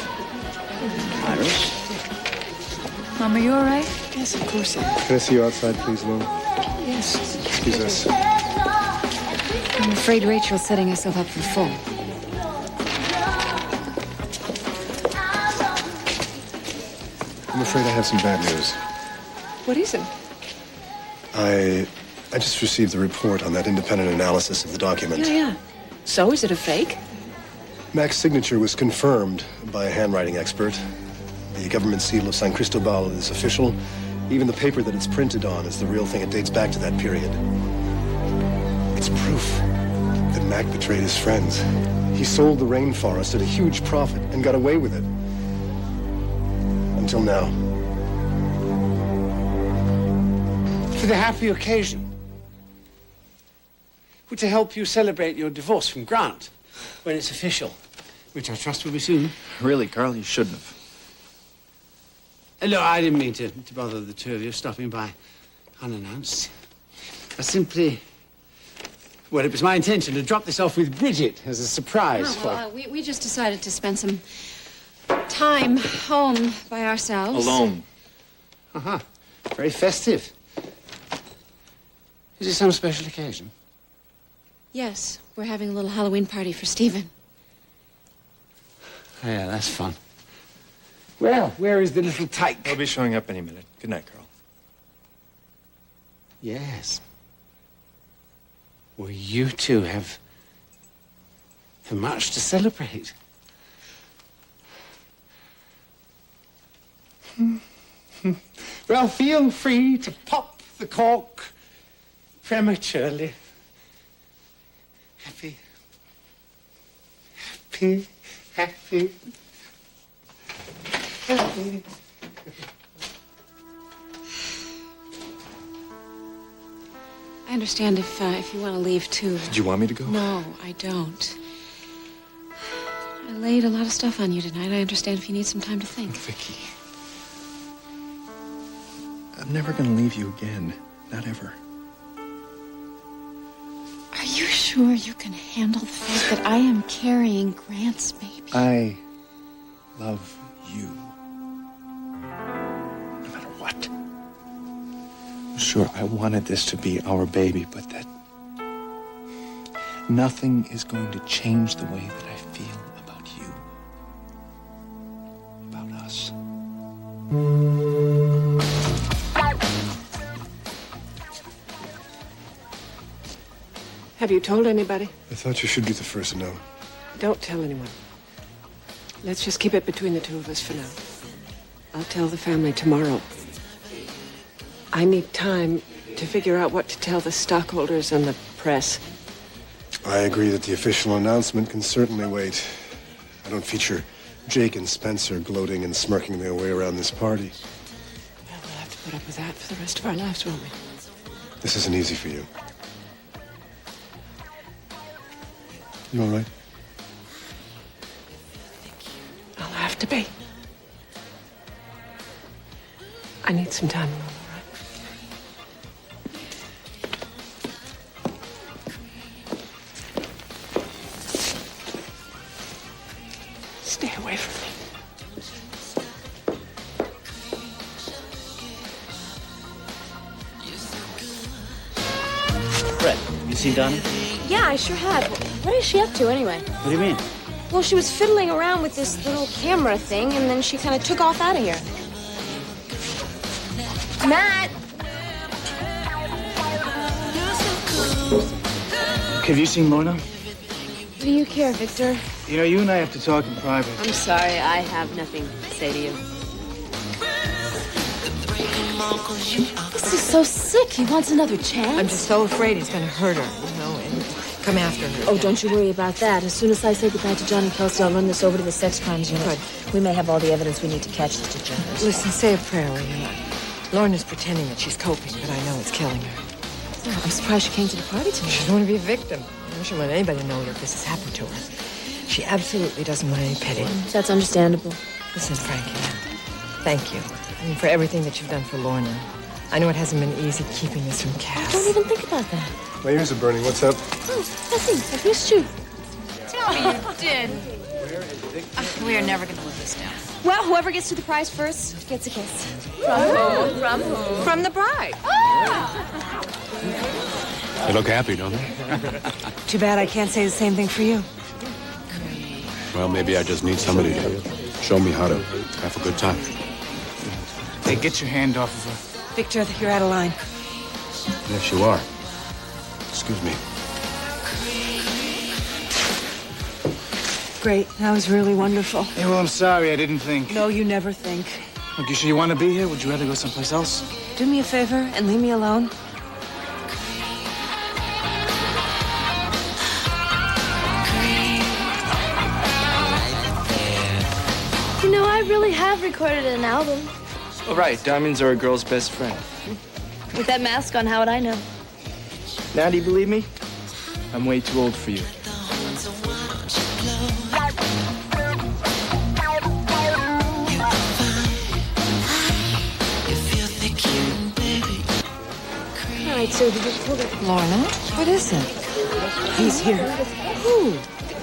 Iris? Mom, are you all right? Yes, of course I am. Can I see you outside, please, Lou? Yes. Excuse us. I'm afraid Rachel's setting herself up for the fall. I'm afraid I have some bad news. What is it? I just received the report on that independent analysis of the document. Yeah. So, is it a fake? Mac's signature was confirmed by a handwriting expert. The government seal of San Cristobal is official. Even the paper that it's printed on is the real thing. It dates back to that period. It's proof that Mac betrayed his friends. He sold the rainforest at a huge profit and got away with it. Until now. For the happy occasion. To help you celebrate your divorce from Grant when it's official, which I trust will be soon. Really, Carl, you shouldn't have. No, I didn't mean to bother the two of you stopping by unannounced. I simply... Well, it was my intention to drop this off with Bridget as a surprise we just decided to spend some time home by ourselves. Alone. Uh-huh. Very festive. Is it some special occasion? Yes, we're having a little Halloween party for Stephen. Oh, yeah, that's fun. Well, where is the little tyke? He'll be showing up any minute. Good night, Carl. Yes. Well, you two have much to celebrate. Well, feel free to pop the cork prematurely. Happy. I understand if you want to leave, too. Did you want me to go? No, I don't. I laid a lot of stuff on you tonight. I understand if you need some time to think. Vicky. I'm never going to leave you again. Not ever. Are you sure you can handle the fact that I am carrying Grant's baby? I love you. No matter what. Sure, I wanted this to be our baby, but that nothing is going to change the way that I feel about you. About us. Have you told anybody? I thought you should be the first to know. Don't tell anyone. Let's just keep it between the two of us for now. I'll tell the family tomorrow. I need time to figure out what to tell the stockholders and the press. I agree that the official announcement can certainly wait. I don't feature Jake and Spencer gloating and smirking their way around this party. Well, we'll have to put up with that for the rest of our lives, won't we? This isn't easy for you. You all right? I'll have to be. I need some time alone, all right? Stay away from me. Fred, you seen Donna? Yeah, I sure have. What is she up to anyway? What do you mean? Well, she was fiddling around with this little camera thing, and then she kind of took off out of here. Matt! Have you seen Lorna? Do you care, Victor? You know, you and I have to talk in private. I'm sorry, I have nothing to say to you. This is so sick. He wants another chance. I'm just so afraid he's going to hurt her, you know, and come after her. Oh, don't you worry about that. As soon as I say goodbye to John and Kelsey, I'll run this over to the sex crimes unit. Good. We may have all the evidence we need to catch the degenerates. Listen, say a prayer, will you? Lorna's pretending that she's coping, but I know it's killing her. Oh, I'm surprised she came to the party tonight. She doesn't want to be a victim. I don't want anybody to know that this has happened to her. She absolutely doesn't want any pity. That's understandable. Listen, Frankie, thank you. I mean, for everything that you've done for Lorna. I know it hasn't been easy keeping this from Cass. Don't even think about that. My ears are burning. What's up? Oh, nothing. I've missed you. Tell me you did. We are never going to live this down. Well, whoever gets to the prize first gets a kiss. From who? From who? From the bride. They look happy, don't they? Too bad I can't say the same thing for you. Well, maybe I just need somebody to show me how to have a good time. Hey, get your hand off of her. Victor, you're out of line. Yes, you are. Excuse me. Great. That was really wonderful. Hey, well, I'm sorry. I didn't think. No, you never think. Look, you sure you want to be here? Would you rather go someplace else? Do me a favor and leave me alone. You know, I really have recorded an album. Oh, right. Diamonds are a girl's best friend. With that mask on, how would I know? Now, do you believe me? I'm way too old for you. All right, so did you pull it? Lorna, what is it? He's here. Who?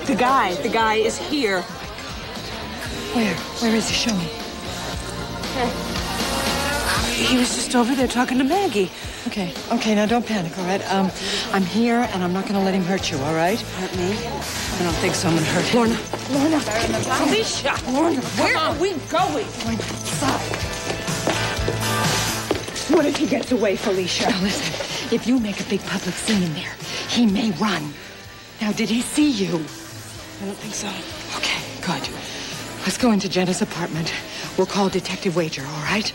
The guy is here. Where? Where is he? Show me. He was just over there talking to Maggie. Okay, now don't panic, all right? I'm here, and I'm not going to let him hurt you, all right? Hurt me? I don't think so. I'm gonna hurt him. Lorna! Alicia! Lorna, where are we going? Going inside. What if he gets away, Felicia? Now listen, if you make a big public scene in there, he may run. Now, did he see you? I don't think so. Okay, good. Let's go into Jenna's apartment. We'll call Detective Wager, all right?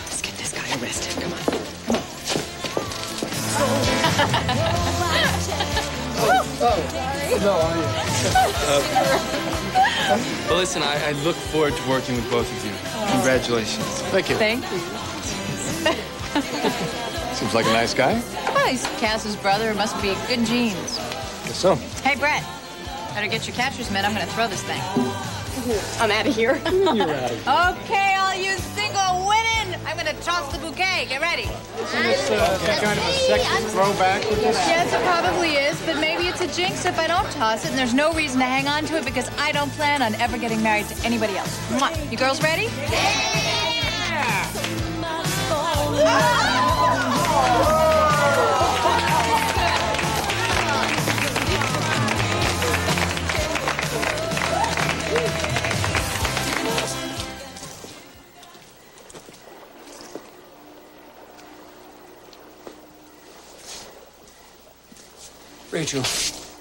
Let's get this guy arrested. Come on. Well, listen, I look forward to working with both of you. Congratulations. Thank you. Thank you. Seems like a nice guy. Oh, he's Cass's brother. Must be good genes. Guess so. Hey, Brett. Better get your catcher's mitt. I'm going to throw this thing. I'm out of here. You're out. Okay, all you single women. I'm going to toss the bouquet. Get ready. Isn't this kind of a sexy throwback with this? Yes, it probably is, but maybe it's a jinx if I don't toss it, and there's no reason to hang on to it because I don't plan on ever getting married to anybody else. Mwah. You girls ready? Rachel.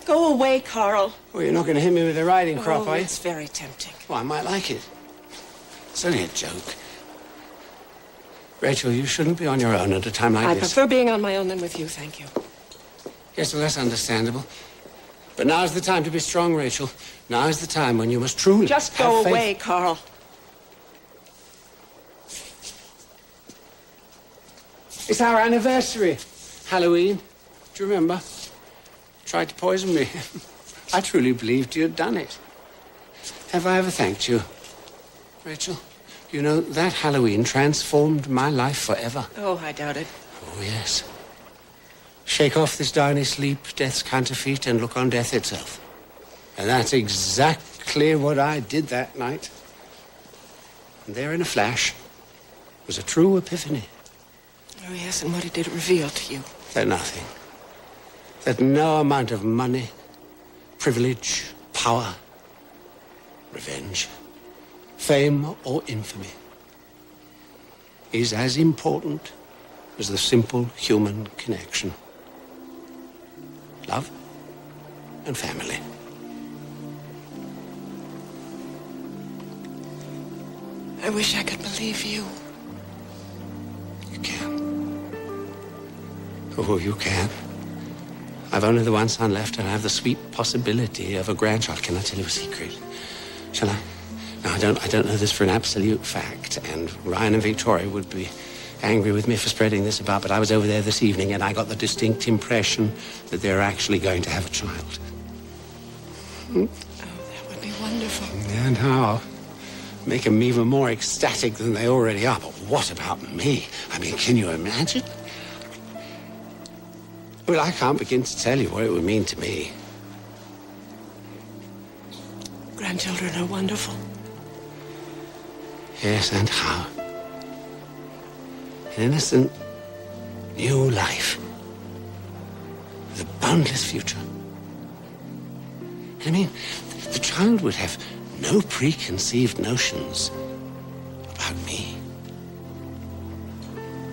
Go away, Carl. Oh, you're not going to hit me with a riding crop, are you? It's very tempting. Well, I might like it. It's only a joke. Rachel, you shouldn't be on your own at a time like I this. prefer being on my own than with you, thank you. Yes, well, that's understandable. But now's the time to be strong, Rachel. Now is the time when you must truly Just have go faith. away, Carl. It's our anniversary. Halloween. Do you remember? Tried to poison me. I truly believed you'd done it. Have I ever thanked you? Rachel, you know, that Halloween transformed my life forever. Oh, I doubt it. Oh, yes. Shake off this downy sleep, death's counterfeit, and look on death itself. And that's exactly what I did that night. And there in a flash was a true epiphany. Oh, yes, and what did it reveal to you? That nothing. That no amount of money, privilege, power, revenge, fame, or infamy is as important as the simple human connection. Love and family. I wish I could believe you. You can. Oh, you can. I've only the one son left, and I have the sweet possibility of a grandchild. Can I tell you a secret? Shall I? No, I don't know this for an absolute fact, and Ryan and Victoria would be angry with me for spreading this about, but I was over there this evening, and I got the distinct impression that they're actually going to have a child. Hmm? Oh, And how? Make them even more ecstatic than they already are. But what about me? I mean, can you imagine? Well, I can't begin to tell you what it would mean to me. Grandchildren are wonderful. Yes, and how? An innocent new life. With a boundless future. I mean, the child would have no preconceived notions about me.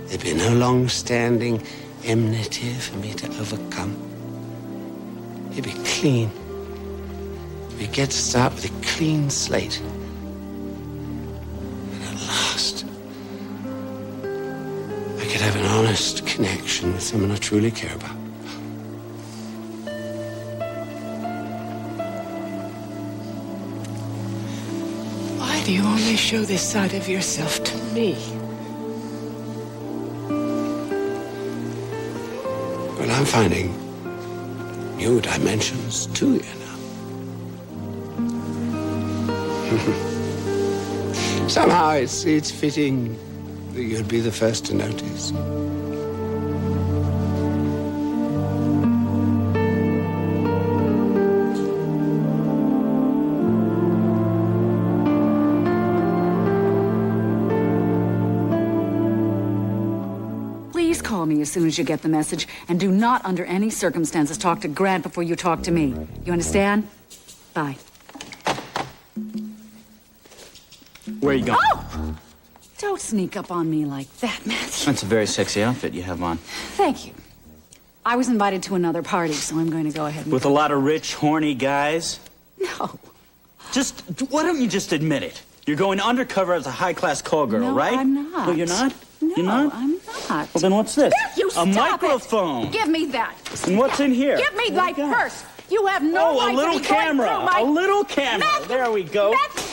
There'd be no long-standing enmity for me to overcome. He'd be clean. We get to start with a clean slate. And at last, I could have an honest connection with someone I truly care about. Why do you only show this side of yourself to me? Well, I'm finding new dimensions to you now. Somehow it's fitting that you'd be the first to notice. Please call me as soon as you get the message, and do not under any circumstances talk to Grant before you talk to me. You understand? Bye. Where are you going? Oh! Don't sneak up on me like that, Matthew. That's a very sexy outfit you have on. Thank you. I was invited to another party, so I'm going to go ahead and... With a lot of rich, horny guys? No. Just, why don't you just admit it? You're going undercover as a high-class call girl, No, right? I'm not. No, you're not? No, You're not? I'm not. Well, then what's this? You A stop microphone. It. Give me that. And what's in here? Give me my purse. You have no right a little to be going camera. through my... A little camera. Matthew, There we go. Matthew!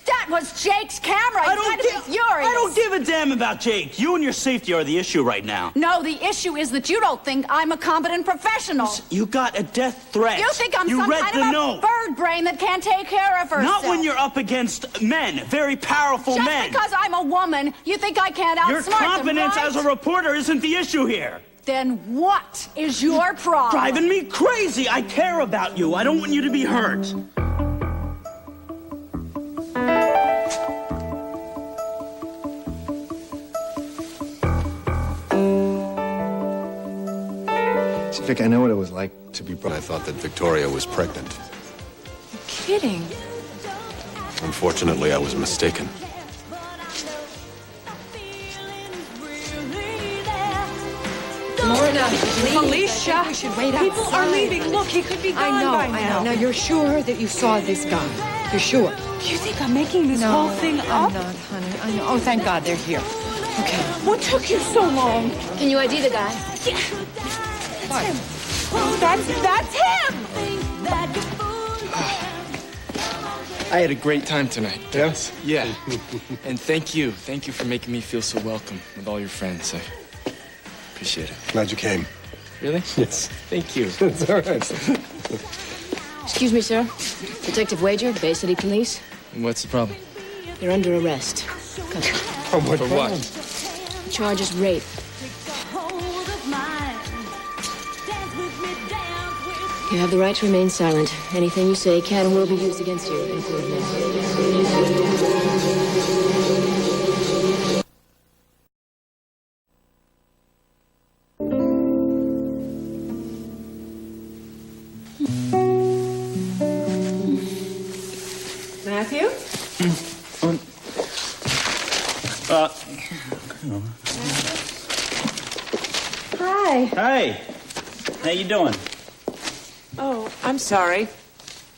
That was Jake's camera. I don't He's give- furious. I don't give a damn about Jake. You and your safety are the issue right now. No, the issue is that you don't think I'm a competent professional. You got a death threat. You think I'm you some read kind the of note. a bird brain that can't take care of herself. Not when you're up against men, very powerful Just men. because I'm a woman, you think I can't outsmart Your them, competence right? as a reporter isn't the issue here. Then what is your problem? Driving me crazy. I care about you. I don't want you to be hurt. See, Vic, I know what it was like to be brought. I thought that Victoria was pregnant. You're kidding. Unfortunately, I was mistaken. Lorna, Felicia, we should wait people outside. are leaving. Look, he could be gone I know, by I now. know. Now, you're sure that you saw this guy? You're sure? Do you think I'm making this whole thing up? I'm not, honey. I know. Oh, thank God they're here. Okay. What took you so long? Can you ID the guy? Yeah. That's him. That's him! I had a great time tonight. Yes? Yeah. And thank you. Thank you for making me feel so welcome with all your friends. I appreciate it. Glad you came. Really? Yes. Thank you. It's all right. Excuse me, sir. Detective Wager, Bay City Police. What's the problem? You're under arrest. Come. For what? The charge is rape. You have the right to remain silent. Anything you say can and will be used against you, including this. Matthew? Hi. Hey, how you doing? Oh, I'm sorry.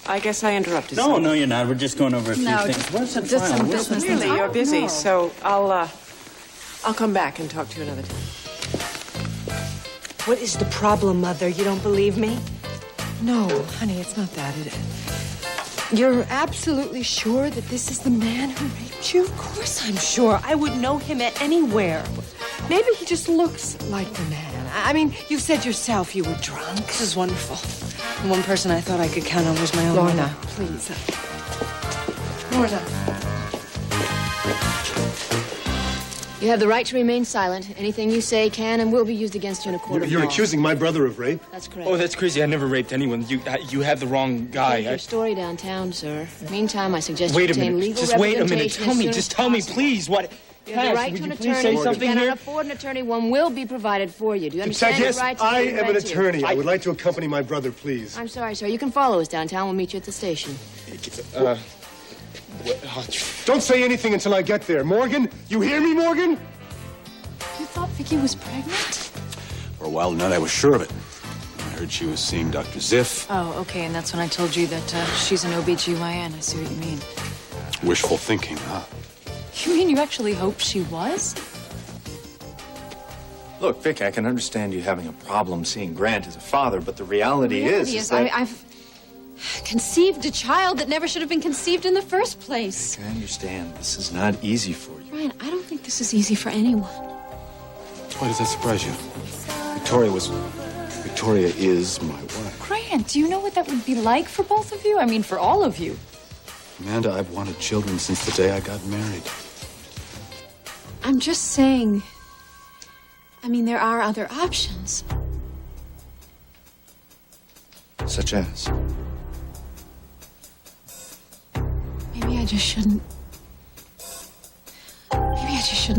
I guess I interrupted. No, no, you're not. We're just going over a few things. Where's the just file? some Where's the business. Really, file? you're busy, No. so I'll come back and talk to you another time. What is the problem, Mother? You don't believe me? No, honey, it's not that. You're absolutely sure that this is the man who raped you? Of course I'm sure. I would know him at anywhere. Maybe he just looks like the man. I mean, you said yourself you were drunk. This is wonderful. The one person I thought I could count on was my own Lorna, mother. please. Lorna. You have the right to remain silent. Anything you say can and will be used against you in a court of You're law. accusing my brother of rape? That's correct. Oh, that's crazy. I never raped anyone. You have the wrong guy. Take your story downtown, sir. Meantime, I suggest Wait you a obtain minute. legal Just wait a minute. representation Tell as me. soon Just as tell me, possible. please. What? You have the Cass, right would to an you please attorney. say If you something cannot here? afford an attorney, one will be provided for you. Do you understand Yes, your right to I be am an read to? attorney. I would like to accompany my brother, please. I'm sorry, sir. You can follow us downtown. We'll meet you at the station. Don't say anything until I get there. Morgan, you hear me, Morgan? You thought Vicky was pregnant? For a while tonight, I was sure of it. I heard she was seeing Dr. Ziff. Oh, okay, and that's when I told you that she's an OBGYN. I see what you mean. Wishful thinking, huh? You mean you actually hoped she was? Look, Vic, I can understand you having a problem seeing Grant as a father, but the reality is that... I've conceived a child that never should have been conceived in the first place. I understand. This is not easy for you. Ryan, I don't think this is easy for anyone. Why does that surprise you? Victoria is my wife. Grant, do you know what that would be like for both of you? I mean, for all of you. Amanda, I've wanted children since the day I got married. I'm just saying, I mean, there are other options. Such as? Maybe I just shouldn't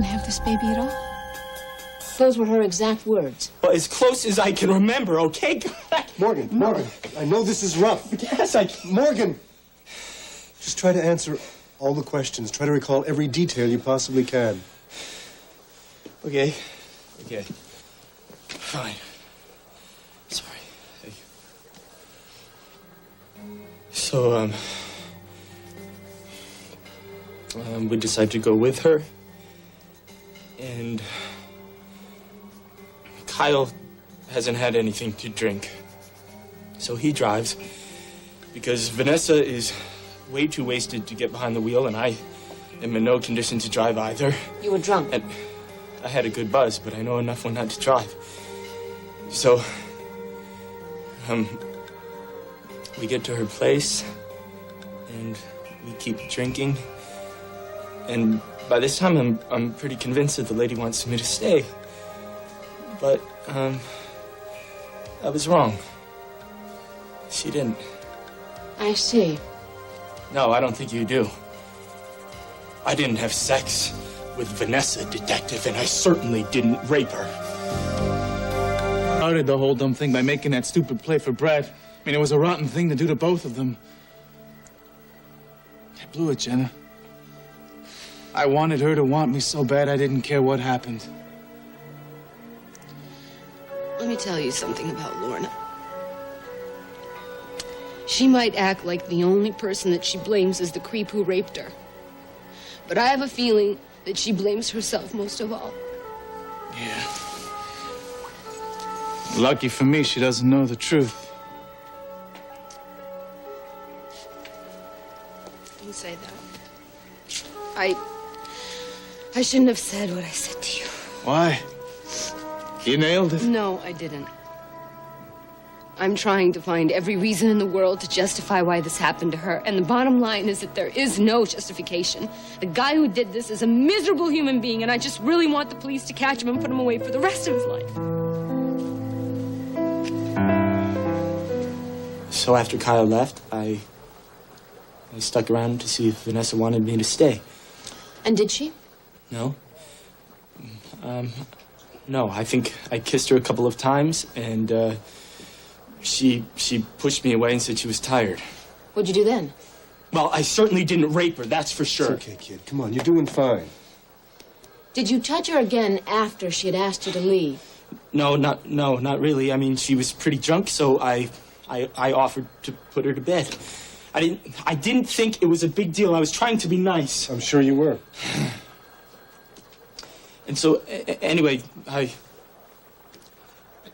have this baby at all. Those were her exact words. Well, as close as I can remember, okay? Morgan, I know this is rough. Yes, Morgan! Just try to answer all the questions. Try to recall every detail you possibly can. Okay. Fine. Sorry. So, we decided to go with her. And Kyle hasn't had anything to drink. So he drives because Vanessa is way too wasted to get behind the wheel, and I am in no condition to drive either. You were drunk. And I had a good buzz, but I know enough when not to drive. So, we get to her place, and we keep drinking. And by this time, I'm pretty convinced that the lady wants me to stay. But, I was wrong. She didn't. I see. No, I don't think you do. I didn't have sex with Vanessa, detective, and I certainly didn't rape her. Started the whole dumb thing by making that stupid play for Brad. I mean, it was a rotten thing to do to both of them. I blew it, Jenna. I wanted her to want me so bad I didn't care what happened. Let me tell you something about Lorna. She might act like the only person that she blames is the creep who raped her. But I have a feeling that she blames herself most of all. Yeah. Lucky for me, she doesn't know the truth. You say that. I shouldn't have said what I said to you. Why? You nailed it. No, I didn't. I'm trying to find every reason in the world to justify why this happened to her. And the bottom line is that there is no justification. The guy who did this is a miserable human being, and I just really want the police to catch him and put him away for the rest of his life. So after Kyle left, I stuck around to see if Vanessa wanted me to stay. And did she? No. No, I think I kissed her a couple of times, and, she pushed me away and said she was tired. What'd you do then? Well, I certainly didn't rape her, that's for sure. It's okay, kid. Come on, you're doing fine. Did you touch her again after she had asked you to leave? No, not really. I mean, she was pretty drunk, so I offered to put her to bed. I didn't think it was a big deal. I was trying to be nice. I'm sure you were. And so, anyway,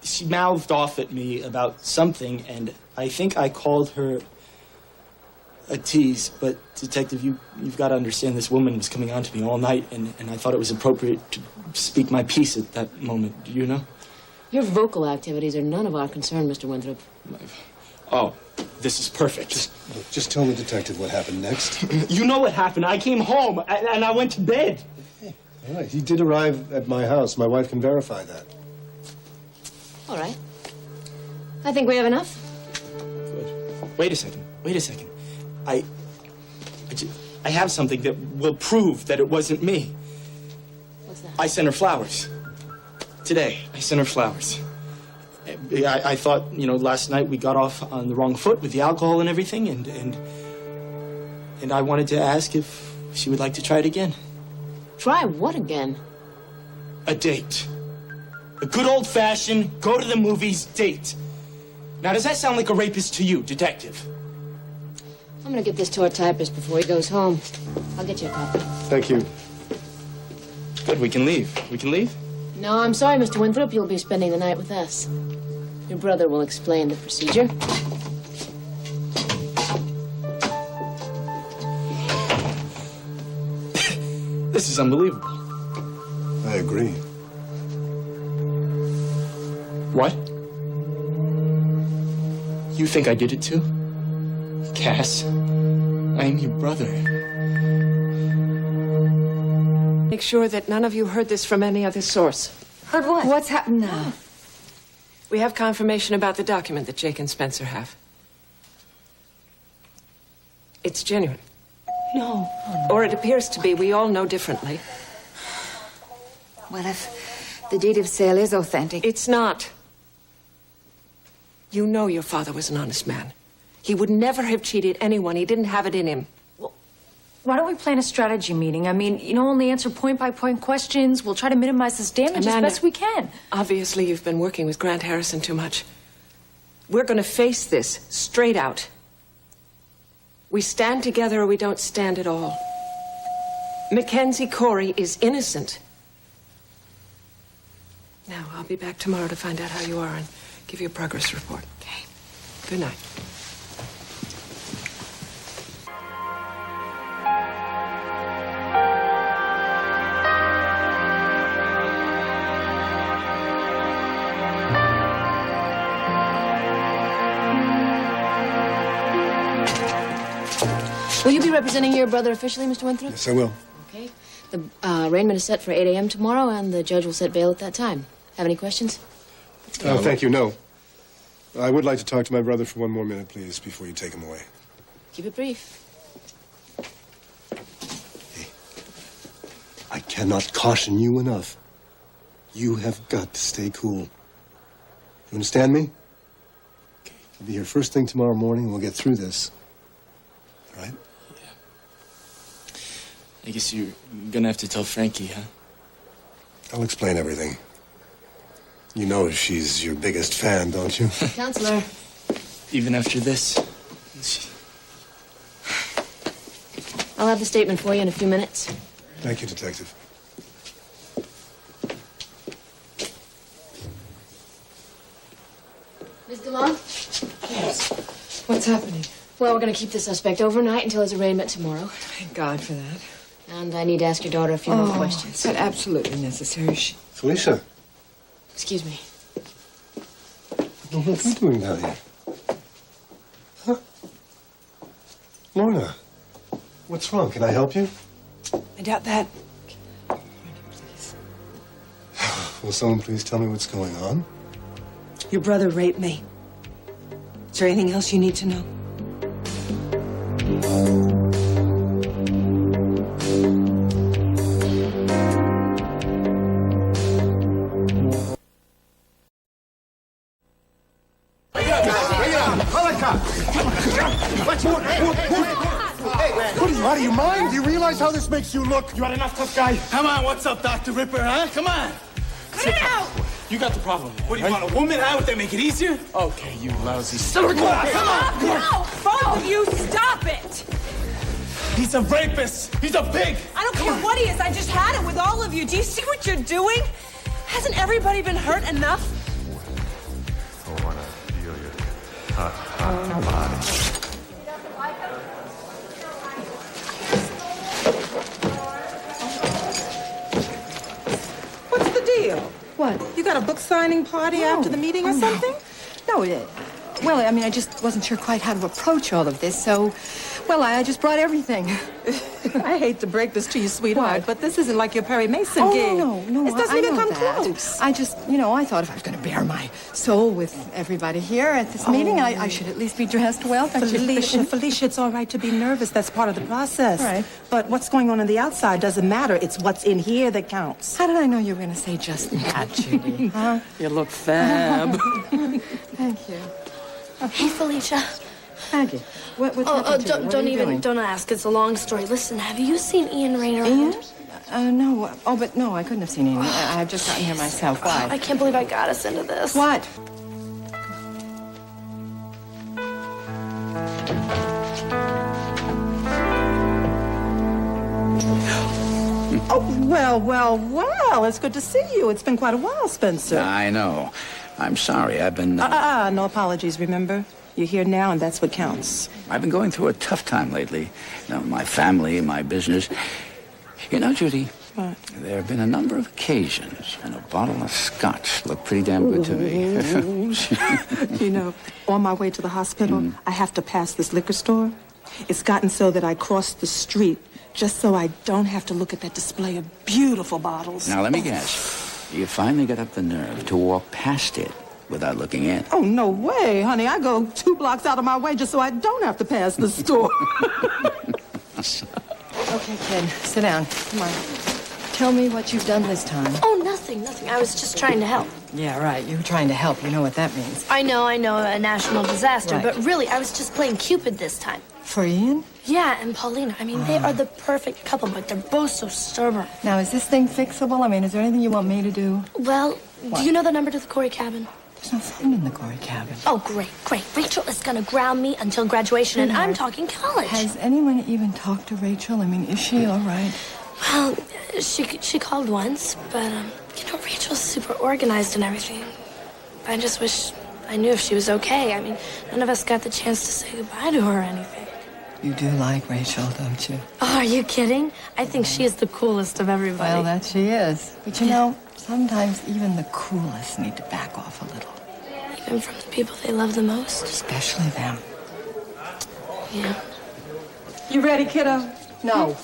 she mouthed off at me about something, and I think I called her a tease. But, Detective, you've got to understand this woman was coming on to me all night, and I thought it was appropriate to speak my piece at that moment. Do you know? Your vocal activities are none of our concern, Mr. Winthrop. Oh, this is perfect. Just tell the detective what happened next. You know what happened. I came home and I went to bed. All right, he did arrive at my house. My wife can verify that. All right. I think we have enough. Wait a second. I have something that will prove that it wasn't me. What's that? I sent her flowers. Today, I sent her flowers. I thought, last night we got off on the wrong foot with the alcohol and everything, and I wanted to ask if she would like to try it again. Try what again? A date. A good old-fashioned, go-to-the-movies date. Now, does that sound like a rapist to you, detective? I'm gonna get this to our typist before he goes home. I'll get you a copy. Thank you. Good, we can leave. We can leave? No, I'm sorry, Mr. Winthrop. You'll be spending the night with us. Your brother will explain the procedure. This is unbelievable. I agree. What? You think I did it too? Cass, I am your brother. Make sure that none of you heard this from any other source. Heard what? What's happened now? We have confirmation about the document that Jake and Spencer have. It's genuine. No. Or it appears to be. We all know differently. Well, if the deed of sale is authentic... It's not. You know your father was an honest man. He would never have cheated anyone. He didn't have it in him. Why don't we plan a strategy meeting? I mean, only answer point-by-point questions. We'll try to minimize this damage Amanda, as best we can. Obviously, you've been working with Grant Harrison too much. We're going to face this straight out. We stand together or we don't stand at all. Mackenzie Corey is innocent. Now, I'll be back tomorrow to find out how you are and give you a progress report. Okay. Good night. Will you be representing your brother officially, Mr. Winthrop? Yes, I will. Okay. The arraignment is set for 8 a.m. tomorrow, and the judge will set bail at that time. Have any questions? Thank you, no. I would like to talk to my brother for one more minute, please, before you take him away. Keep it brief. I cannot caution you enough. You have got to stay cool. You understand me? Okay. I'll be here first thing tomorrow morning, and we'll get through this. All right? I guess you're gonna have to tell Frankie, huh? I'll explain everything. You know she's your biggest fan, don't you? Counselor. Even after this? I'll have the statement for you in a few minutes. Thank you, Detective. Ms. DeLong? Yes. What's happening? Well, we're going to keep the suspect overnight until his arraignment tomorrow. Thank God for that. And I need to ask your daughter a few more questions. Is that absolutely necessary? Felicia. Excuse me. No, what are you doing down here? Huh? Lorna, what's wrong? Can I help you? I doubt that. Will someone please tell me what's going on? Your brother raped me. Is there anything else you need to know? What are you, out of your mind? Do you realize how this makes you look? You had enough, tough guy? Come on, what's up, Dr. Ripper, huh? Come on. Cut it out! You got the problem. What do you want, a woman, huh? Would that make it easier? Okay, you lousy son of a... Come on! No! Both of you, stop it! He's a rapist. He's a pig. I don't care what he is. I just had it with all of you. Do you see what you're doing? Hasn't everybody been hurt enough? I want to feel your hot body. What? You got a book signing party after the meeting or something? No, well, I mean, I just wasn't sure quite how to approach all of this, so, well, I just brought everything. I hate to break this to you, sweetheart, but this isn't like your Perry Mason gig. No, It doesn't I even know come that. close. I just, I thought if I was going to bare my soul with everybody here at this meeting, I should at least be dressed well. Felicia, it's all right to be nervous. That's part of the process. Right. But what's going on the outside doesn't matter. It's what's in here that counts. How did I know you were going to say just that, Judy? Huh? You look fab. Thank you. Hey, Felicia. Maggie, what's happened to you? What are you doing? Don't ask. It's a long story. Listen, have you seen Ian Raynor? Ian? No. Oh, but no, I couldn't have seen Ian. I've just gotten here myself. Why? I can't believe I got us into this. What? Oh, well. It's good to see you. It's been quite a while, Spencer. I know. I'm sorry. I've been... No apologies, remember? You're here now, and that's what counts. I've been going through a tough time lately. My family, my business. Judy, What? there have been a number of occasions, and a bottle of scotch looked pretty damn good to me. On my way to the hospital, I have to pass this liquor store. It's gotten so that I cross the street just so I don't have to look at that display of beautiful bottles. Now, let me guess. You finally got up the nerve to walk past it without looking in. Oh, no way, honey. I go 2 blocks out of my way just so I don't have to pass the store. Okay, kid, sit down. Come on. Tell me what you've done this time. Oh, nothing. I was just trying to help. Yeah, right. You were trying to help. You know what that means. I know, a national disaster. Right. But really, I was just playing Cupid this time. For Ian? Yeah, and Paulina. I mean, they are the perfect couple, but they're both so stubborn. Now, is this thing fixable? I mean, is there anything you want me to do? Well, What? do you know the number to the Corey cabin? There's no phone in the Corey cabin. Oh, great. Rachel is gonna ground me until graduation, and I'm talking college. Has anyone even talked to Rachel? I mean, is she all right? Well, she called once, but, Rachel's super organized and everything. I just wish I knew if she was okay. I mean, none of us got the chance to say goodbye to her or anything. You do like Rachel, don't you? Oh, are you kidding? I think she is the coolest of everybody. Well, that she is. But sometimes even the coolest need to back off a little. Even from the people they love the most. Especially them. Yeah. You ready, kiddo? No.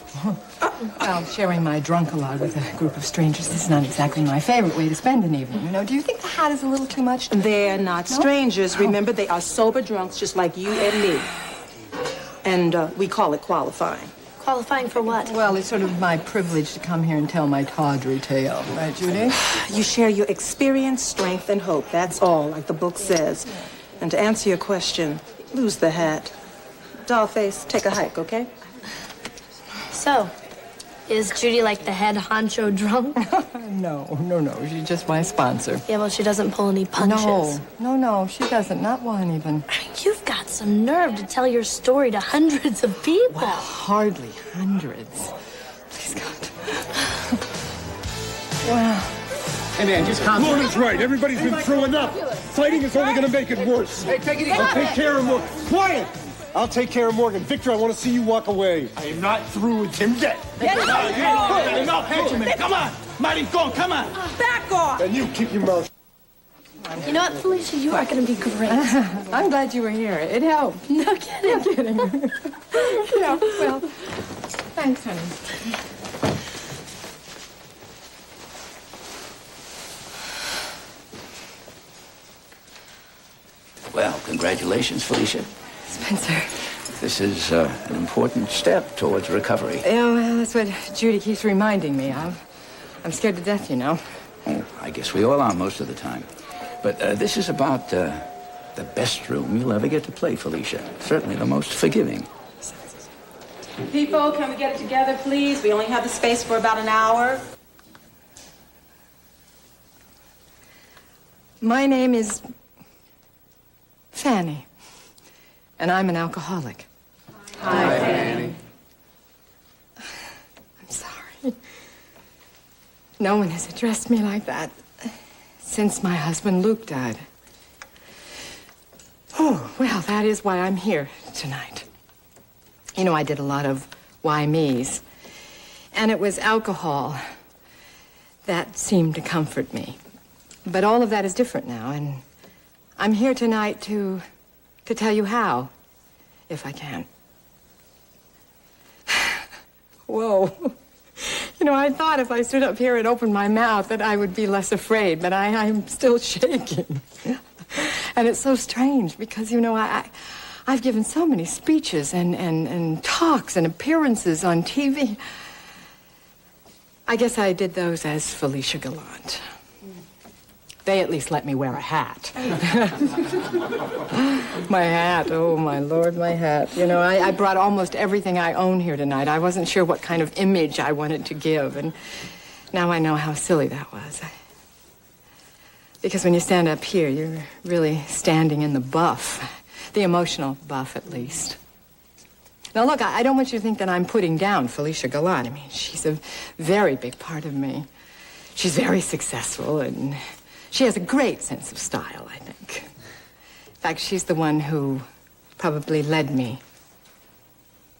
Well, sharing my drunk-a-lot with a group of strangers is not exactly my favorite way to spend an evening. Do you think the hat is a little too much? They're not strangers. Remember, they are sober drunks just like you and me. And we call it qualifying. Qualifying for what? Well, it's sort of my privilege to come here and tell my tawdry tale. Right, Judy? You share your experience, strength, and hope. That's all, like the book says. And to answer your question, lose the hat. Dollface, take a hike, okay? So, is Judy like the head honcho drunk? No. She's just my sponsor. Yeah, well, she doesn't pull any punches. No, she doesn't. Not one, even. I mean, you've got some nerve to tell your story to hundreds of people. Well, hardly hundreds. Please, God. Well. Hey, man, just calm down. Lorna's right. Everybody's been through enough. Fighting is only going to make it worse. Hey, take it easy. I'll take care of Morgan. Quiet! I'll take care of Morgan. Victor, I want to see you walk away. I am not through with him yet. Enough, Benjamin. Come on. Maricon, come on. Back off! And you keep your mouth. You know what, Felicia? You are going to be great. I'm glad you were here. It helped. No kidding. No kidding. Well, thanks, honey. Well, congratulations, Felicia. Spencer. This is an important step towards recovery. Yeah, well, that's what Judy keeps reminding me of. I'm scared to death, Oh, I guess we all are most of the time. But this is about the best room you'll ever get to play, Felicia. Certainly the most forgiving. People, can we get it together, please? We only have the space for about an hour. My name is Fanny, and I'm an alcoholic. Hi, Fanny. I'm sorry. No one has addressed me like that since my husband Luke died. Oh, well, that is why I'm here tonight. I did a lot of why me's, and it was alcohol that seemed to comfort me. But all of that is different now, and I'm here tonight to tell you how, if I can. Whoa. You know, I thought if I stood up here and opened my mouth that I would be less afraid, but I'm still shaking. And it's so strange because, you know, I've given so many speeches and talks and appearances on TV. I guess I did those as Felicia Gallant. They at least let me wear a hat. My hat, oh my Lord, my hat. You know, I brought almost everything I own here tonight. I wasn't sure what kind of image I wanted to give, and now I know how silly that was. Because when you stand up here, you're really standing in the buff, the emotional buff at least. Now look, I don't want you to think that I'm putting down Felicia Gallant. I mean, she's a very big part of me. She's very successful, and she has a great sense of style, I think. In fact, she's the one who probably led me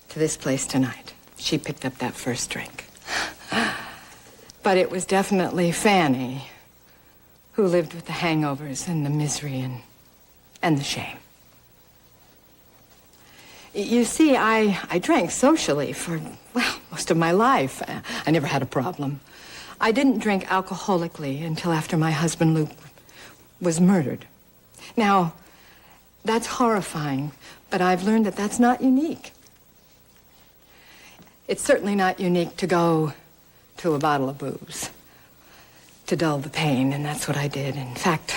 to this place tonight. She picked up that first drink. But it was definitely Fanny who lived with the hangovers and the misery and the shame. You see, I drank socially for, well, most of my life. I never had a problem. I didn't drink alcoholically until after my husband Luke was murdered. Now, that's horrifying, but I've learned that that's not unique. It's certainly not unique to go to a bottle of booze to dull the pain, and that's what I did. In fact,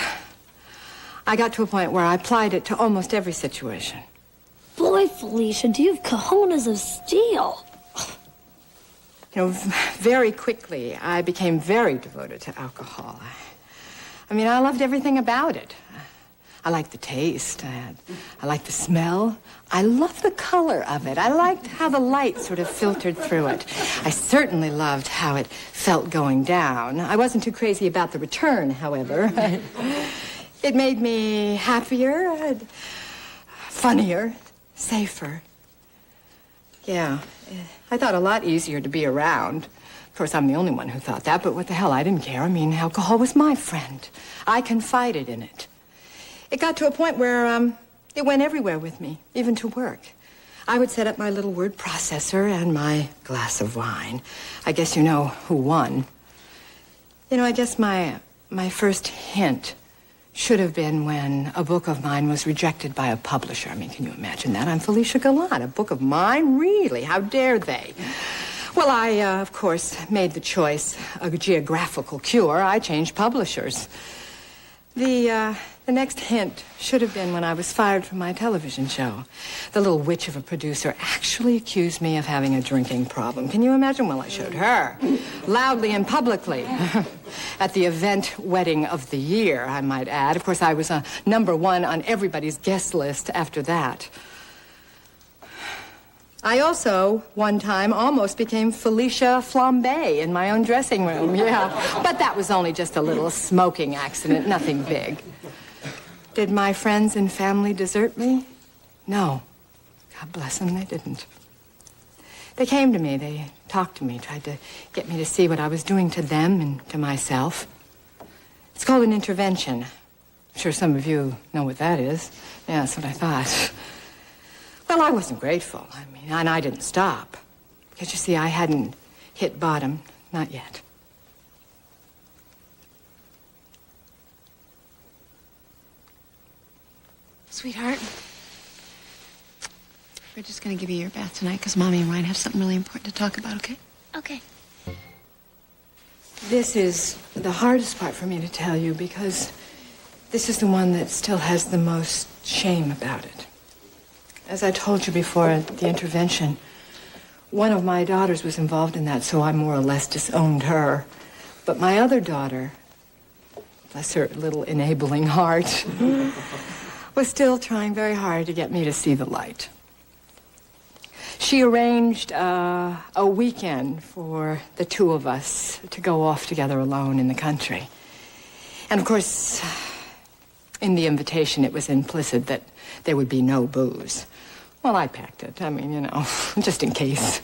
I got to a point where I applied it to almost every situation. Boy, Felicia, do you have cojones of steel? You know, very quickly, I became very devoted to alcohol. I mean, I loved everything about it. I liked the taste. I liked the smell. I loved the color of it. I liked how the light sort of filtered through it. I certainly loved how it felt going down. I wasn't too crazy about the return, however. It made me happier, funnier, safer. Yeah, I thought a lot easier to be around. Of course, I'm the only one who thought that, but what the hell, I didn't care. I mean, alcohol was my friend. I confided in it. It got to a point where it went everywhere with me, even to work. I would set up my little word processor and my glass of wine. I guess you know who won. You know, I guess my first hint should have been when a book of mine was rejected by a publisher. I mean, can you imagine that? I'm Felicia Gallant. A book of mine? Really? How dare they? Well, I, of course, made the choice, a geographical cure. I changed publishers. The next hint should have been when I was fired from my television show. The little witch of a producer actually accused me of having a drinking problem. Can you imagine? Well, I showed her, loudly and publicly, at the event wedding of the year, I might add. Of course, I was #1 on everybody's guest list after that. I also, one time, almost became Felicia Flambe in my own dressing room, yeah. But that was only just a little smoking accident, nothing big. Did my friends and family desert me? No. God bless them, they didn't. They came to me, they talked to me, tried to get me to see what I was doing to them and to myself. It's called an intervention. I'm sure some of you know what that is. Yeah, that's what I thought. Well, I wasn't grateful. I mean, and I didn't stop. Because, you see, I hadn't hit bottom. Not yet. Sweetheart, we're just going to give you your bath tonight because Mommy and Ryan have something really important to talk about, okay? Okay. This is the hardest part for me to tell you because this is the one that still has the most shame about it. As I told you before at the intervention, one of my daughters was involved in that, so I more or less disowned her. But my other daughter, bless her little enabling heart, was still trying very hard to get me to see the light. She arranged a weekend for the two of us to go off together alone in the country. And of course, in the invitation, it was implicit that there would be no booze. Well, I packed it. I mean, you know, just in case.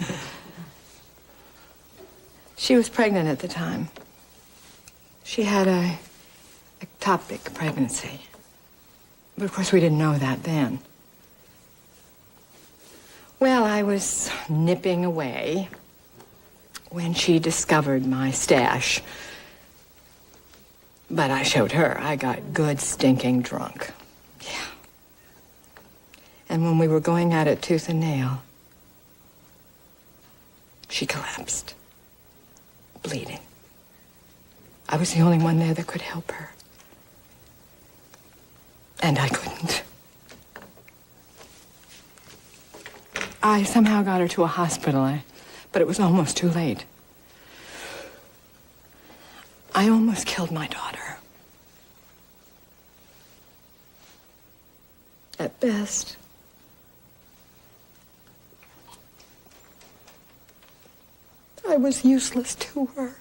She was pregnant at the time. She had ectopic pregnancy. But of course, we didn't know that then. Well, I was nipping away when she discovered my stash. But I showed her. I got good stinking drunk. Yeah. And when we were going at it tooth and nail, she collapsed, bleeding. I was the only one there that could help her. And I couldn't. I somehow got her to a hospital, but it was almost too late. I almost killed my daughter. At best. I was useless to her.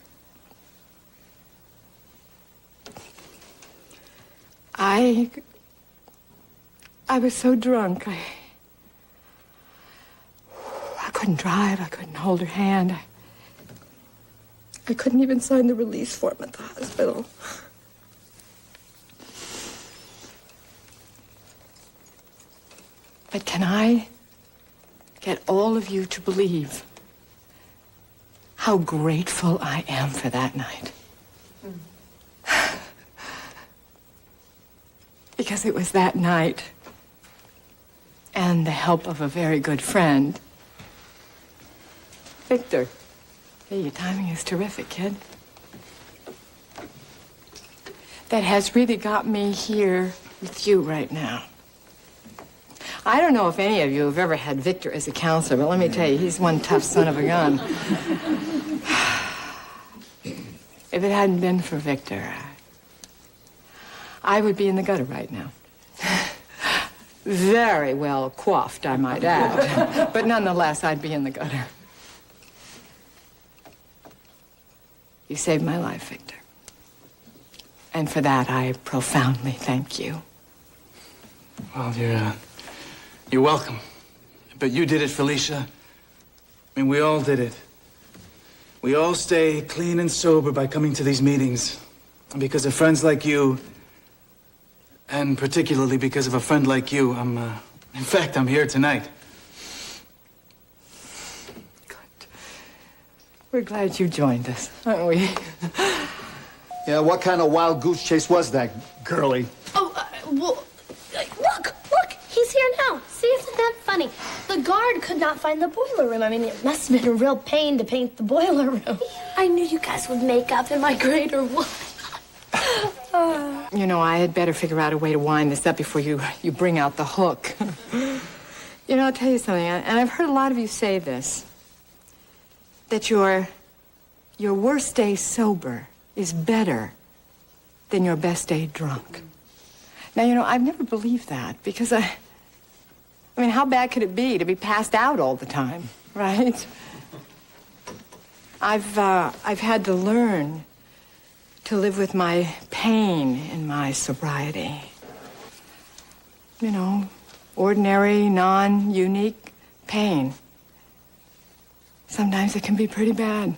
I was so drunk, I couldn't drive, I couldn't hold her hand. I couldn't even sign the release form at the hospital. But can I get all of you to believe how grateful I am for that night? Because it was that night, and the help of a very good friend, Victor. Hey, your timing is terrific, kid. That has really got me here with you right now. I don't know if any of you have ever had Victor as a counselor, but let me tell you, he's one tough son of a gun. If it hadn't been for Victor, I would be in the gutter right now. Very well coiffed, I might add. But nonetheless, I'd be in the gutter. You saved my life, Victor. And for that, I profoundly thank you. Well, you're welcome. But you did it, Felicia. I mean, we all did it. We all stay clean and sober by coming to these meetings. And because of friends like you, and particularly because of a friend like you, in fact, I'm here tonight. We're glad you joined us, aren't we? Yeah, what kind of wild goose chase was that, girlie? Oh, well, look, he's here now. See, isn't that funny? The guard could not find the boiler room. I mean, it must have been a real pain to paint the boiler room. Yeah, I knew you guys would make up in my grade or what. You know, I had better figure out a way to wind this up before you bring out the hook. You know, I'll tell you something, and I've heard a lot of you say this, that your worst day sober is better than your best day drunk. Now, you know, I've never believed that because I mean, how bad could it be to be passed out all the time, right? I've had to learn to live with my pain in my sobriety. You know, ordinary, non-unique pain. Sometimes it can be pretty bad.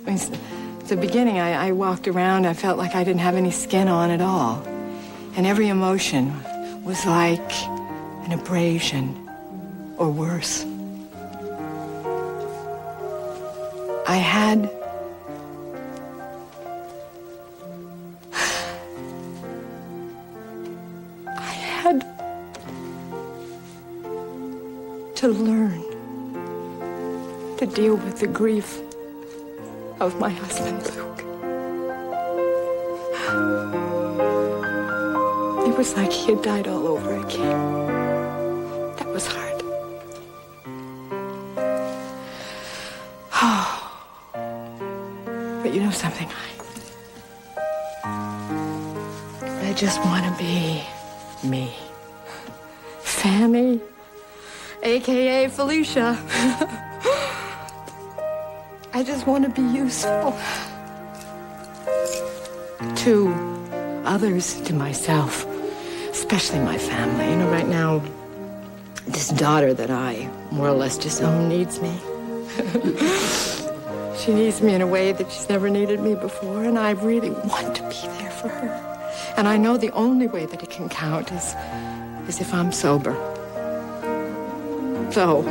I mean, at the beginning, I walked around, I felt like I didn't have any skin on at all. And every emotion was like an abrasion, or worse. I had to learn to deal with the grief of my husband, Luke. It was like he had died all over again. That was hard. Oh. But you know something? I just want to be me. Fanny, a.k.a. Felicia. I just want to be useful. To others, to myself, especially my family. You know, right now, this daughter that I more or less disown needs me. She needs me in a way that she's never needed me before, and I really want to be there for her. And I know the only way that it can count is if I'm sober. So,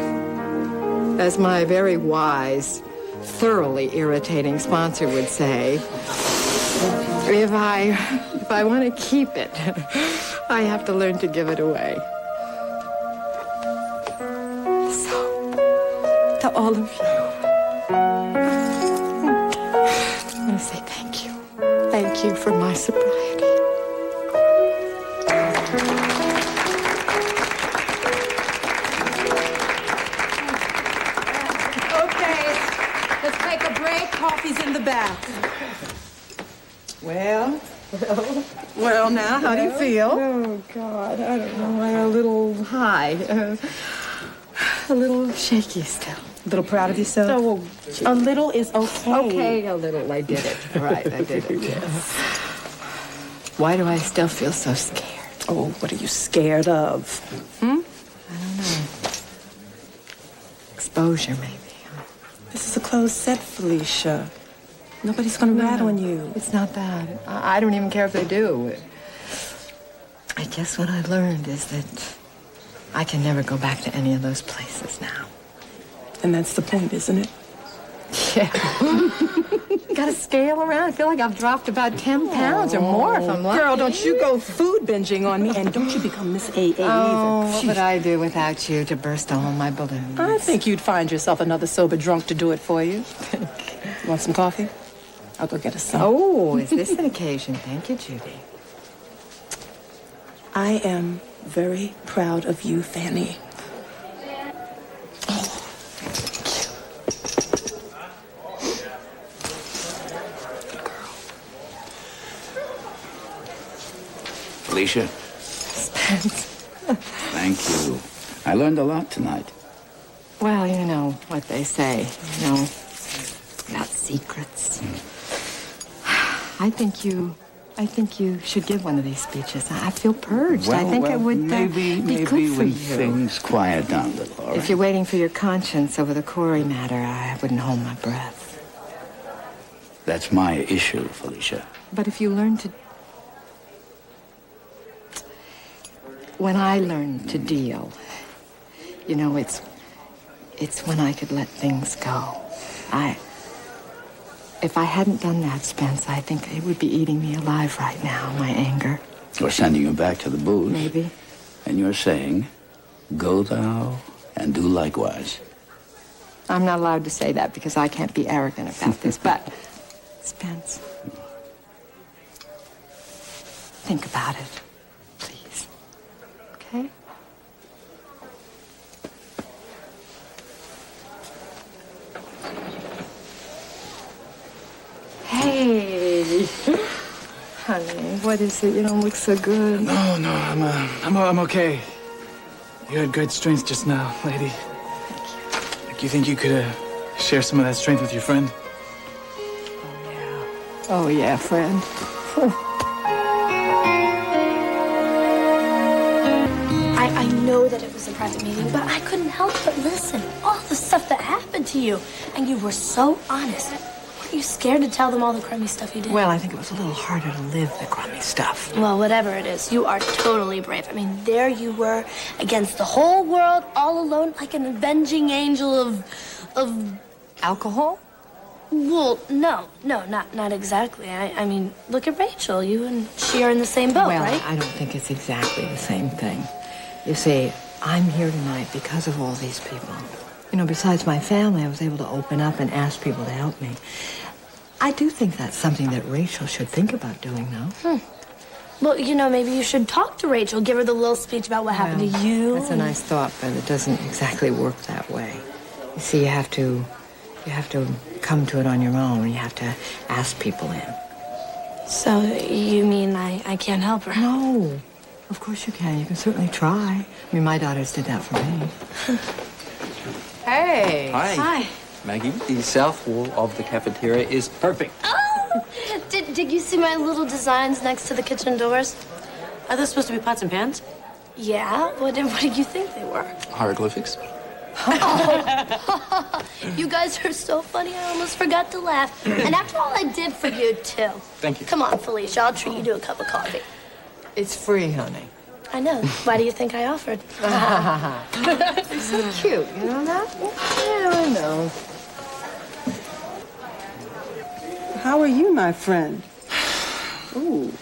as my very wise, thoroughly irritating sponsor would say, if I want to keep it, I have to learn to give it away. So, to all of you, I want to say thank you. Thank you for my sobriety. Let's take a break. Coffee's in the back. Well, now, how do you feel? Oh, God, I don't know. I'm a little high. A little shaky still. A little proud of yourself? Oh, a little is okay. Okay, a little. I did it. Right, I did it, yes. Why do I still feel so scared? Oh, what are you scared of? I don't know. Exposure, maybe. This is a closed set, Felicia. Nobody's gonna rat on you. It's not that. I don't even care if they do. I guess what I learned is that I can never go back to any of those places now. And that's the point, isn't it? Yeah. Gotta scale around. I feel like I've dropped about 10 pounds or more if I'm lucky. Girl, don't you go food binging on me, and don't you become Miss AA either. What would I do without you to burst all my balloons? I think you'd find yourself another sober drunk to do it for you. Want some coffee? I'll go get us some. Oh, is this an occasion? Thank you, Judy. I am very proud of you, Fanny. Felicia. Spence. Thank you. I learned a lot tonight. Well, you know what they say, about secrets. I think you should give one of these speeches. I feel purged. I think it would maybe be good for when you. things quiet down a little, all right? If you're waiting for your conscience over the Corey matter, I wouldn't hold my breath. That's my issue, Felicia. But if you learn to... When I learned to deal, it's when I could let things go. If I hadn't done that, Spence, I think it would be eating me alive right now, my anger. Or sending you back to the booze. Maybe. And you're saying, go thou and do likewise. I'm not allowed to say that because I can't be arrogant about this, but, Spence, think about it, please. Okay? Hey, honey, what is it? You don't look so good. No, I'm okay. You had great strength just now, lady. Thank you. You think you could share some of that strength with your friend? Oh, yeah, friend. I know that it was a private meeting, but I couldn't help but listen. All the stuff that happened to you. And you were so honest. Weren't you scared to tell them all the crummy stuff you did? Well, I think it was a little harder to live the crummy stuff. Well, whatever it is, you are totally brave. I mean, there you were against the whole world, all alone, like an avenging angel of alcohol? Well, no, not exactly. I mean, look at Rachel. You and she are in the same boat, Well, right? I don't think it's exactly the same thing. You see, I'm here tonight because of all these people. You know, besides my family, I was able to open up and ask people to help me. I do think that's something that Rachel should think about doing, though. Well, you know, maybe you should talk to Rachel, give her the little speech about what happened to you. That's a nice thought, but it doesn't exactly work that way. You see, you have to come to it on your own. You have to ask people in. So, you mean I can't help her? No. Of course you can. You can certainly try. I mean, my daughters did that for me. Hey. Hi. Maggie, the south wall of the cafeteria is perfect. Oh! Did you see my little designs next to the kitchen doors? Are those supposed to be pots and pans? Yeah. What did you think they were? Hieroglyphics. You guys are so funny, I almost forgot to laugh. And after all I did for you, too. Thank you. Come on, Felicia, I'll treat you to a cup of coffee. It's free, honey. I know. Why do you think I offered? You're so cute, you know that? Yeah, I know. How are you, my friend? Ooh.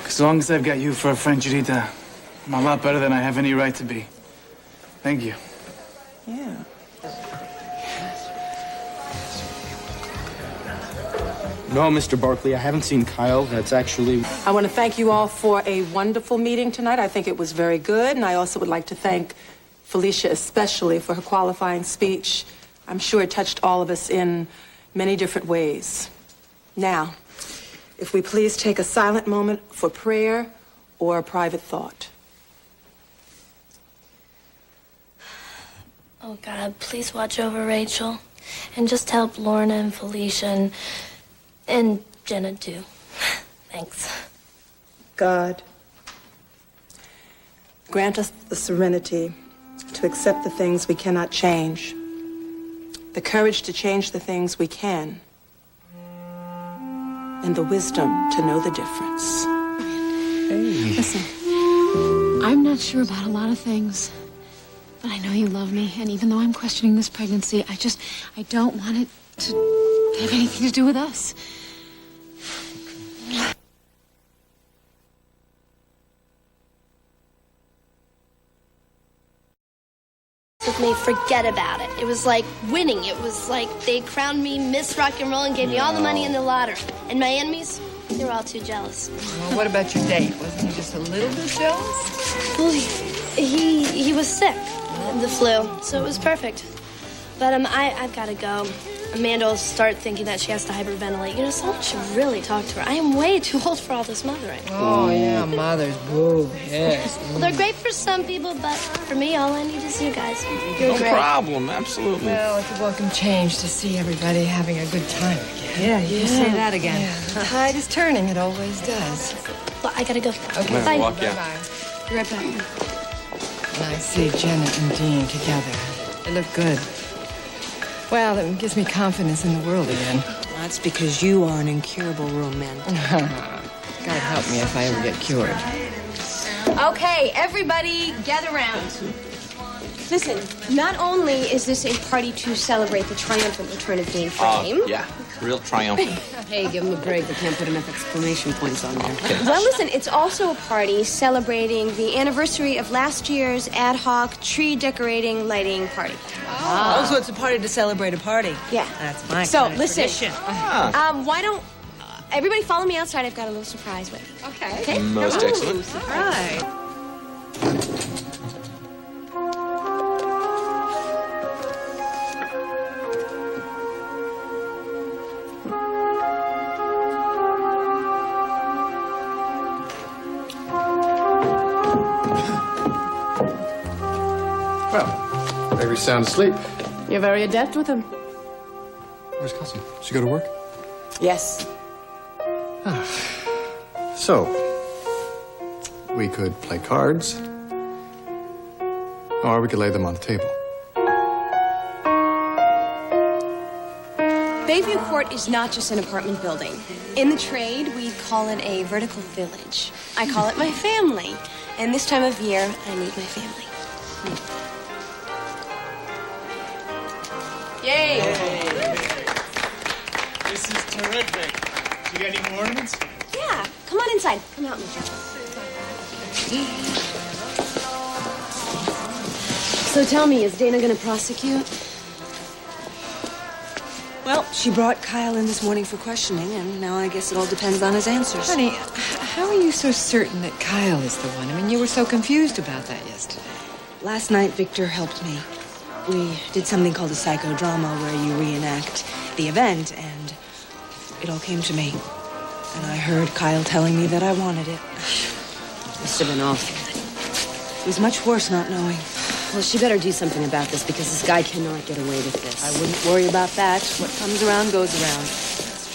As long as I've got you for a friend, Judita, I'm a lot better than I have any right to be. Thank you. Yeah. No, Mr. Barkley, I haven't seen Kyle. That's actually... I want to thank you all for a wonderful meeting tonight. I think it was very good, and I also would like to thank Felicia especially for her qualifying speech. I'm sure it touched all of us in many different ways. Now, if we please take a silent moment for prayer or a private thought. Oh, God, please watch over Rachel. And just help Lorna and Felicia and Jenna, too. Thanks. God, grant us the serenity to accept the things we cannot change, the courage to change the things we can, and the wisdom to know the difference. Hey. Listen, I'm not sure about a lot of things, but I know you love me, and even though I'm questioning this pregnancy, I don't want it to have anything to do with us. With me, forget about it. It was like winning. It was like they crowned me Miss Rock and Roll and gave me all the money in the lottery. And my enemies, they were all too jealous. Well, what about your date? Wasn't he just a little bit jealous? Well, he was sick, the flu, so it was perfect. But I've got to go. Amanda will start thinking that she has to hyperventilate. You know, someone should really talk to her. I am way too old for all this mothering. Oh, yeah, mothers. Boo. Yes. Well, they're great for some people, but for me, all I need is you guys. You're No great. problem, absolutely. Well, it's a welcome change to see everybody having a good time again. Yeah, you can say that again. Yeah, the tide is turning. It always does. Well, I gotta go. Okay, Bye. Walk, yeah. Bye-bye. Be right back. When I see Jenna and Dean together, they look good. Well, it gives me confidence in the world again. That's because you are an incurable romantic. God help me if I ever get cured. Okay, everybody, gather round. Listen, not only is this a party to celebrate the triumphant return of Dean Frame. Yeah, real triumphant. Hey, give him a break. They can't put enough exclamation points on there. Well, listen, it's also a party celebrating the anniversary of last year's ad hoc tree decorating lighting party. Oh, so it's a party to celebrate a party. Yeah. That's my So, kind of listen, tradition. why don't everybody follow me outside? I've got a little surprise waiting. Okay. Most excellent. Surprise. Well, maybe sound asleep. You're very adept with him. Where's Cousin? She go to work? Yes. So, we could play cards, or we could lay them on the table. Bayview Court is not just an apartment building. In the trade, we call it a vertical village. I call it my family. And this time of year, I need my family. Yay! This is terrific. Did you get any more ornaments? Yeah, come on inside. Come help me, Jeff. So tell me, is Dana gonna prosecute? Well, she brought Kyle in this morning for questioning, and now I guess it all depends on his answers. Honey, how are you so certain that Kyle is the one? I mean, you were so confused about that yesterday. Last night, Victor helped me. We did something called a psychodrama where you reenact the event, and it all came to me. And I heard Kyle telling me that I wanted it. Must have been awful. It was much worse not knowing. Well, she better do something about this because this guy cannot get away with this. I wouldn't worry about that. What comes around goes around.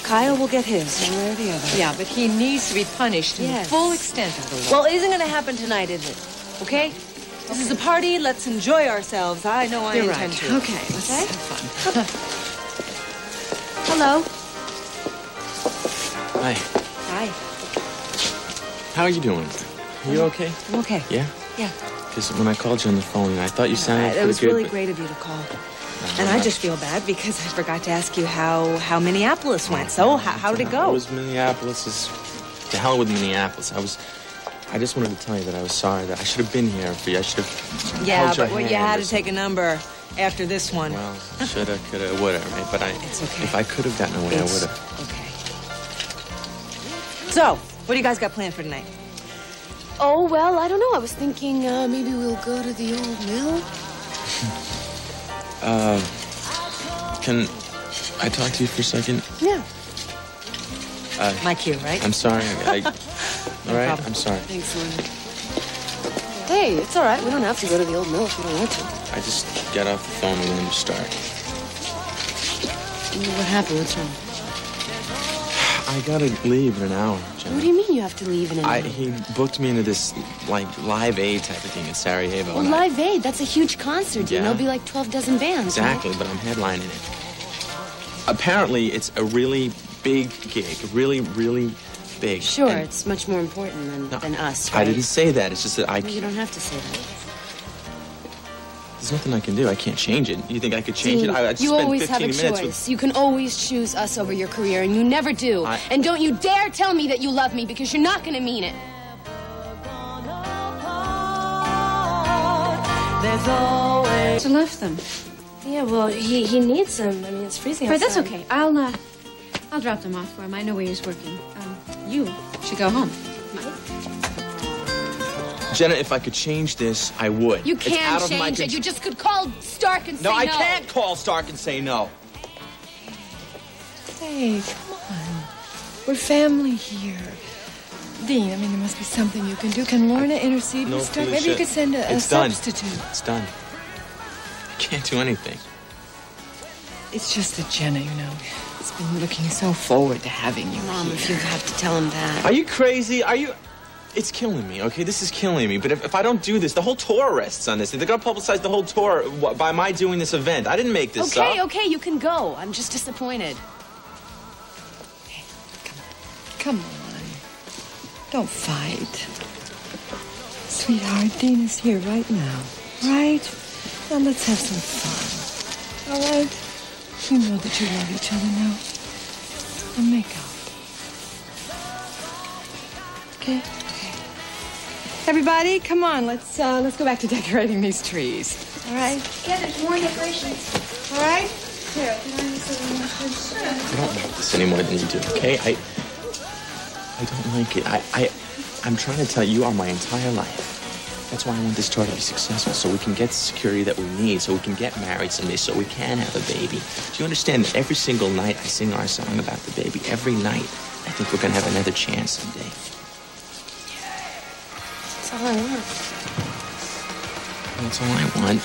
Kyle will get his, one way or the other. Yeah, but he needs to be punished in the full extent of the law. Well, it isn't going to happen tonight, is it? Okay? This is a party. Let's enjoy ourselves. I know I You're intend right. to. Okay, let's have fun. Hello. Hi. Hi. How are you doing? Are you okay? I'm okay. Yeah? Yeah. Because when I called you on the phone, I thought you sounded It pretty was good. really but- great of you to call. And I just feel bad because I forgot to ask you how Minneapolis went. So how did it It go? was Minneapolis. To hell with Minneapolis. I just wanted to tell you that I was sorry that I should have been here for you. I should have Yeah, held your but you hand had or to take a number after this one. Well, shoulda, coulda, woulda, right? But It's okay. if I could have gotten away, It's I would have. okay. So, what do you guys got planned for tonight? Oh, well, I don't know. I was thinking maybe we'll go to the old mill. Can I talk to you for a second? Yeah. My cue, right? I'm sorry. All right, problem. I'm sorry. Thanks, Lorna. Hey, it's all right. We don't have to go to the old mill if we don't want to. I just got off the phone with him to start. What happened? What's wrong? I gotta leave in an hour, Jenna. What do you mean you have to leave in an hour? He booked me into this, like, Live Aid type of thing in Sarajevo. Well, and I- Live Aid, that's a huge concert. Yeah. There'll be like 12 dozen bands. Exactly, but I'm headlining it. Apparently, it's a really big gig. Really, really big. Sure, And it's much more important than us, right? I didn't say that. It's just that Well, you don't have to say that. There's nothing I can do. I can't change it. You think I could change Dean, it? I you spent always have 15 a minutes choice. with... You can always choose us over your career, and you never do. And don't you dare tell me that you love me, because you're not going to mean it. There's always... To lift them. Yeah, well, he needs them. I mean, it's freezing Right, Right, outside. that's okay. I'll drop them off for him. I know where he's working. You should go home. Jenna, if I could change this, I would. You It's can out of my change it. control. You just could call Stark and say No, no. I can't call Stark and say no. Hey, come on. We're family here. Dean, I mean, there must be something you can do. Can Lorna intercede No, with Stark? Felicia. Maybe you could send a It's done. substitute. It's done. I can't do anything. It's just that Jenna, you know, has been looking so forward to having you Mom, here. if you have to tell him that. Are you crazy? Are you... It's killing me, okay? This is killing me. But if I don't do this, the whole tour rests on this. They're going to publicize the whole tour by my doing this event. I didn't make this Okay, up. okay, you can go. I'm just disappointed. Come on. Don't fight. Sweetheart, Dean is here right now. Right? Now let's have some fun. All right? You know that you love each other now. And make up. Okay? Everybody, come on. Let's go back to decorating these trees. All right? Yeah, there's more decorations. All right? Here, can I use I don't like this any more than you do, okay? I don't like it. I'm trying to tell you, you are my entire life. That's why I want this tour to be successful, so we can get the security that we need, so we can get married someday, so we can have a baby. Do you understand that every single night I sing our song about the baby? Every night. I think we're going to have another chance someday. That's all I want. That's all I want.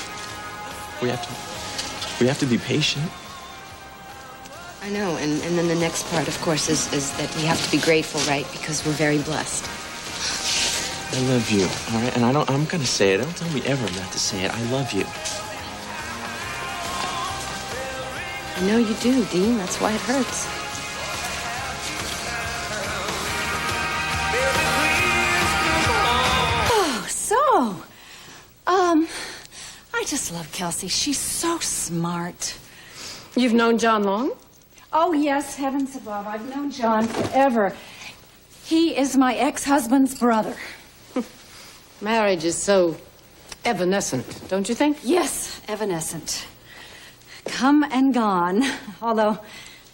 We have to be patient. I know, and then the next part, of course, is that we have to be grateful, right? Because we're very blessed. I love you, all right? And I'm going to say it. Don't tell me ever not to say it. I love you. I know you do, Dean. That's why it hurts. Oh, so, I just love Kelsey. She's so smart. You've known John long? Oh, yes, heavens above. I've known John forever. He is my ex-husband's brother. Marriage is so evanescent, don't you think? Yes, evanescent. Come and gone. Although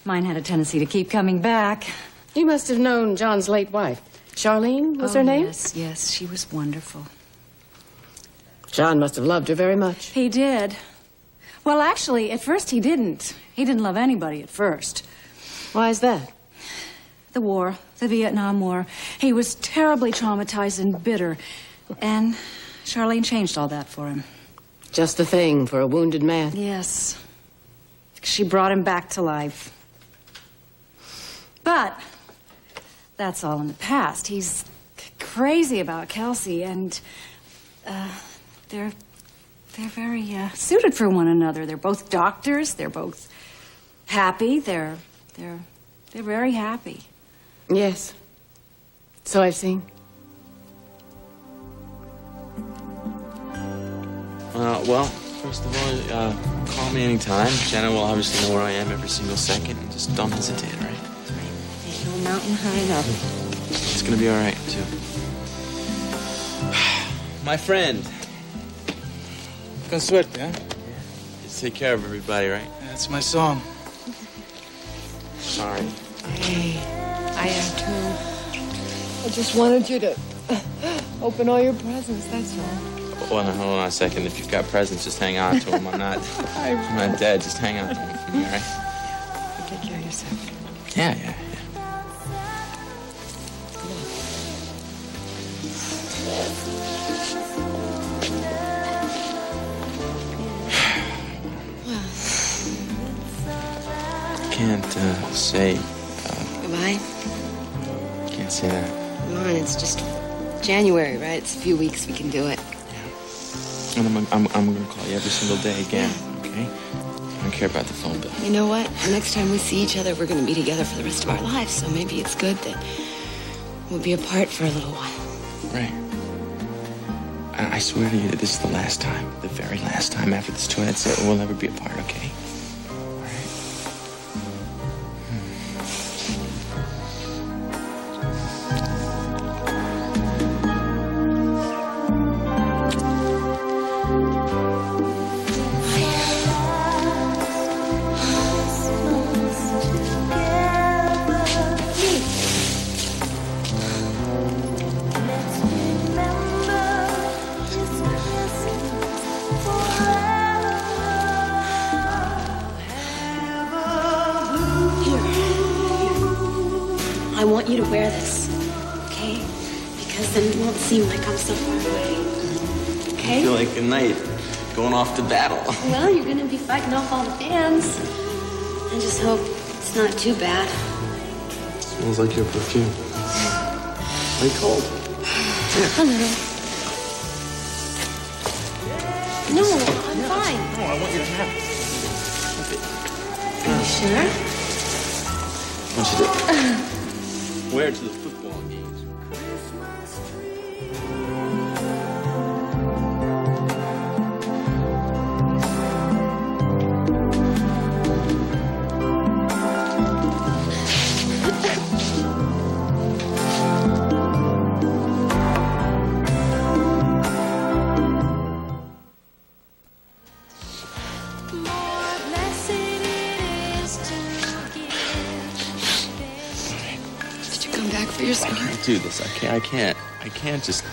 mine had a tendency to keep coming back. You must have known John's late wife. Charlene was her name? Yes, she was wonderful. John must have loved her very much. He did. Well, actually, at first he didn't. He didn't love anybody at first. Why is that? The war, the Vietnam War. He was terribly traumatized and bitter. And Charlene changed all that for him. Just the thing for a wounded man. Yes. She brought him back to life. But that's all in the past. He's crazy about Kelsey, and they're very suited for one another. They're both doctors. They're both happy. They're very happy. Yes. So I've seen. Well, first of all, call me anytime. Jenna will obviously know where I am every single second. And just don't hesitate, all right? Ain't no mountain high enough. It's gonna be all right, too. My friend. Con suerte, huh? Just take care of everybody, right? That's my song. Sorry. Hey, I am too. I just wanted you to open all your presents, that's all. Well, now, hold on a second. If you've got presents, just hang on to them. I'm not dead. Just hang on to them for me, all right? Take care of yourself. Yeah. Can't say. Goodbye. Can't say that. Come on, it's just January, right? It's a few weeks. We can do it. And I'm gonna call you every single day again, okay? I don't care about the phone bill. You know what? The next time we see each other, we're going to be together for the rest of our lives. So maybe it's good that we'll be apart for a little while. Right. I swear to you that this is the last time, the very last time after this tour. That's it. We'll never be apart, okay? All right? I want you to wear this, okay? Because then it won't seem like I'm so far away. I Okay? feel like a knight going off to battle. Well, you're gonna be fighting off all the fans. I just hope it's not too bad. Smells like your perfume. Are you cold? A little. No, I'm fine. No, I want you to have it. Are you sure? I want you to wear it to the football games. For your scar. I can't do this. I can't just.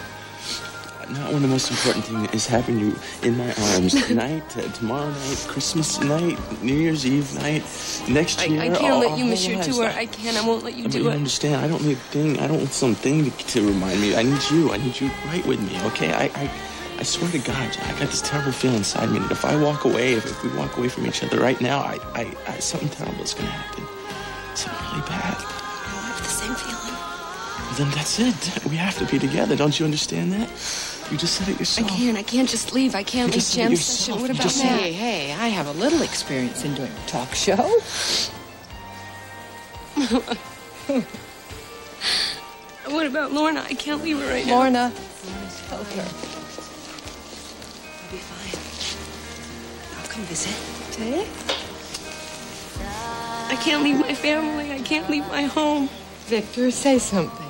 Not when the most important thing is having you in my arms tonight, tomorrow night, Christmas night, New Year's Eve night, next year. I can't let you miss your tour. I won't let you do You it. understand? I don't need a thing. I don't want something to remind me. I need you. I need you right with me. Okay? I swear to God, Jack, I got this terrible feeling inside me that if I walk away, if we walk away from each other right now, I something terrible is gonna happen. Something really bad. I have the same feeling. Then that's it. We have to be together. Don't you understand that? You just said it yourself. I can't just leave. I can't leave jam session. What about Matt? Hey, I have a little experience in doing a talk show. What about Lorna? I can't leave her right now. Lorna, help her. I'll be fine. I'll come visit. Jay? I can't leave my family. I can't leave my home. Victor, say something.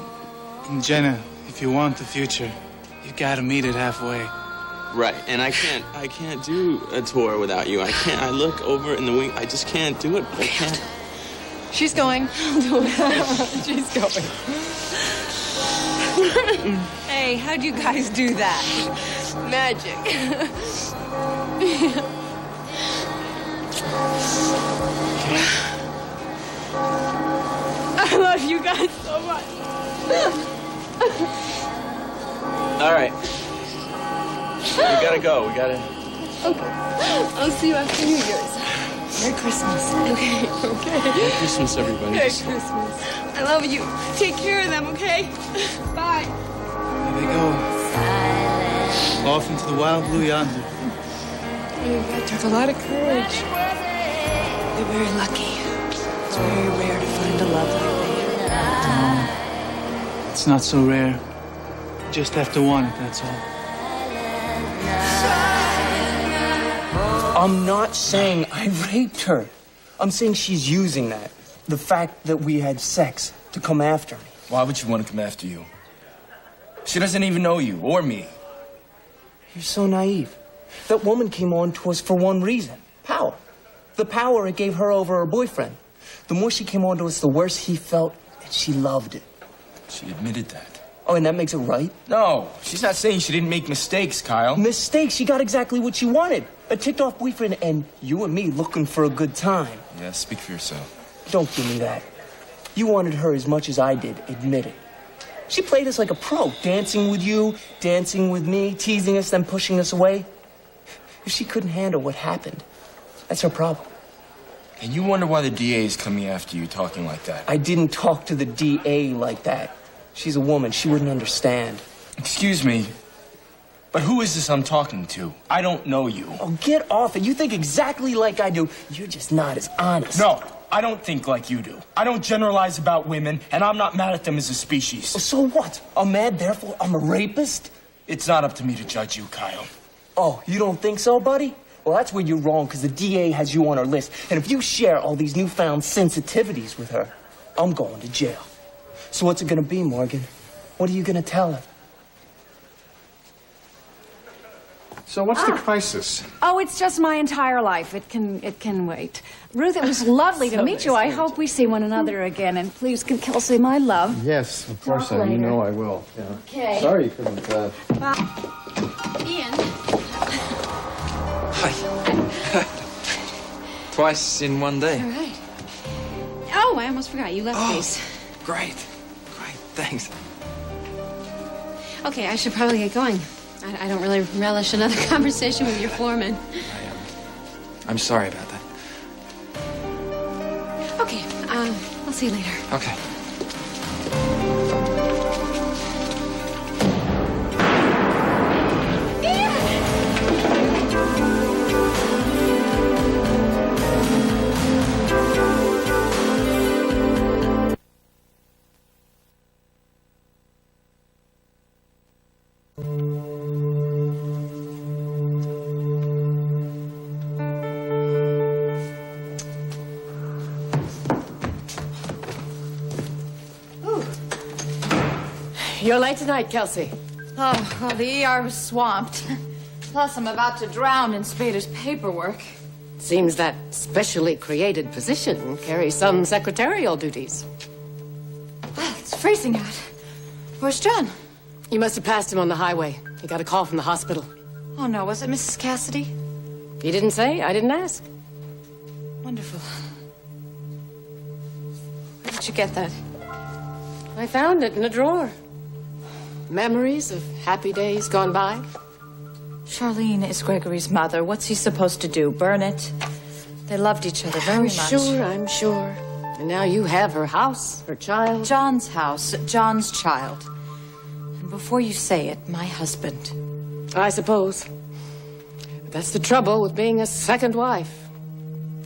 And Jenna, if you want the future, you've got to meet it halfway. Right, and I can't do a tour without you. I look over in the wing. I just can't do it. I can't. She's going. I'll do it. She's going. Hey, how'd you guys do that? Magic. I love you guys so much. All right. We gotta go. We gotta. Okay. I'll see you after New Year's. Merry Christmas. Okay. Merry Christmas, everybody. Merry Christmas. I love you. Take care of them, okay? Bye. There they go. Off into the wild blue yonder. That took a lot of courage. You're very lucky. It's very rare to find a love like that. It's not so rare. You just have to want it, that's all. I'm not saying I raped her. I'm saying she's using that. The fact that we had sex to come after me. Why would she want to come after you? She doesn't even know you or me. You're so naive. That woman came on to us for one reason. Power. The power it gave her over her boyfriend. The more she came on to us, the worse he felt, and she loved it. She admitted that. Oh, and that makes it right? No, she's not saying she didn't make mistakes, Kyle. Mistakes? She got exactly what she wanted. A ticked-off boyfriend and you and me looking for a good time. Yeah, speak for yourself. Don't give me that. You wanted her as much as I did, admit it. She played us like a pro, dancing with you, dancing with me, teasing us, then pushing us away. If she couldn't handle what happened, that's her problem. And you wonder why the DA is coming after you talking like that. I didn't talk to the DA like that. She's a woman. She wouldn't understand. Excuse me, but who is this I'm talking to? I don't know you. Oh, get off it. You think exactly like I do. You're just not as honest. No, I don't think like you do. I don't generalize about women, and I'm not mad at them as a species. So what? I'm mad, therefore I'm a rapist? It's not up to me to judge you, Kyle. Oh, you don't think so, buddy? Well, that's where you're wrong, because the DA has you on her list. And if you share all these newfound sensitivities with her, I'm going to jail. So what's it gonna be, Morgan? What are you gonna tell her? So what's the crisis? Oh, it's just my entire life. It can wait. Ruth, it was lovely to meet you. I hope we see one another again. And please give Kelsey my love. Yes, of course, Talk you later. know I will. Yeah. Okay. Sorry you couldn't. Ian. Hi. Twice in one day. All right. Oh, I almost forgot. You left these. Great. Thanks. Okay, I should probably get going. I don't really relish another conversation with your foreman. I'm sorry about that. Okay, I'll see you later. Okay. You're late tonight, Kelsey. Oh, well, the ER was swamped. Plus, I'm about to drown in Spader's paperwork. Seems that specially created position carries some secretarial duties. Well, it's freezing out. Where's John? You must have passed him on the highway. He got a call from the hospital. Oh, no, was it Mrs. Cassidy? He didn't say. I didn't ask. Wonderful. Where did you get that? I found it in a drawer. Memories of happy days gone by. Charlene is Gregory's mother. What's he supposed to do? Burn it? They loved each other very much. I'm sure. And now you have her house, her child. John's house, John's child. And before you say it, my husband. I suppose. But that's the trouble with being a second wife.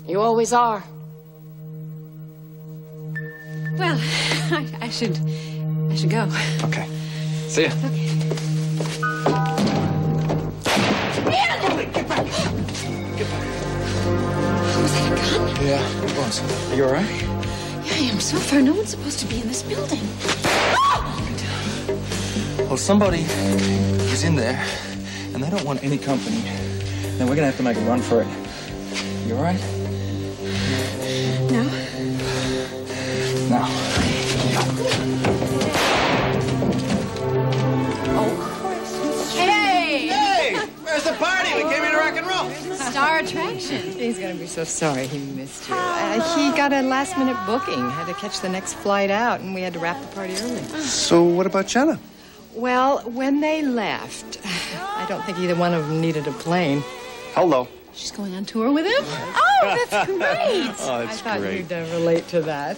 You always are. Well, I should go. Okay. See ya. Okay. Was that a gun? Yeah, it was. Are you all right? Yeah, I am so far. No one's supposed to be in this building. Well, somebody is in there, and they don't want any company. Now we're gonna have to make a run for it. You all right? No. Now. Hey! Where's the party? We came here to rock and roll. Star attraction. He's going to be so sorry he missed you. He got a last-minute booking, had to catch the next flight out, and we had to wrap the party early. So what about Jenna? Well, when they left, I don't think either one of them needed a plane. Hello. She's going on tour with him? Oh, that's great. Oh, that's I thought great. you'd relate to that.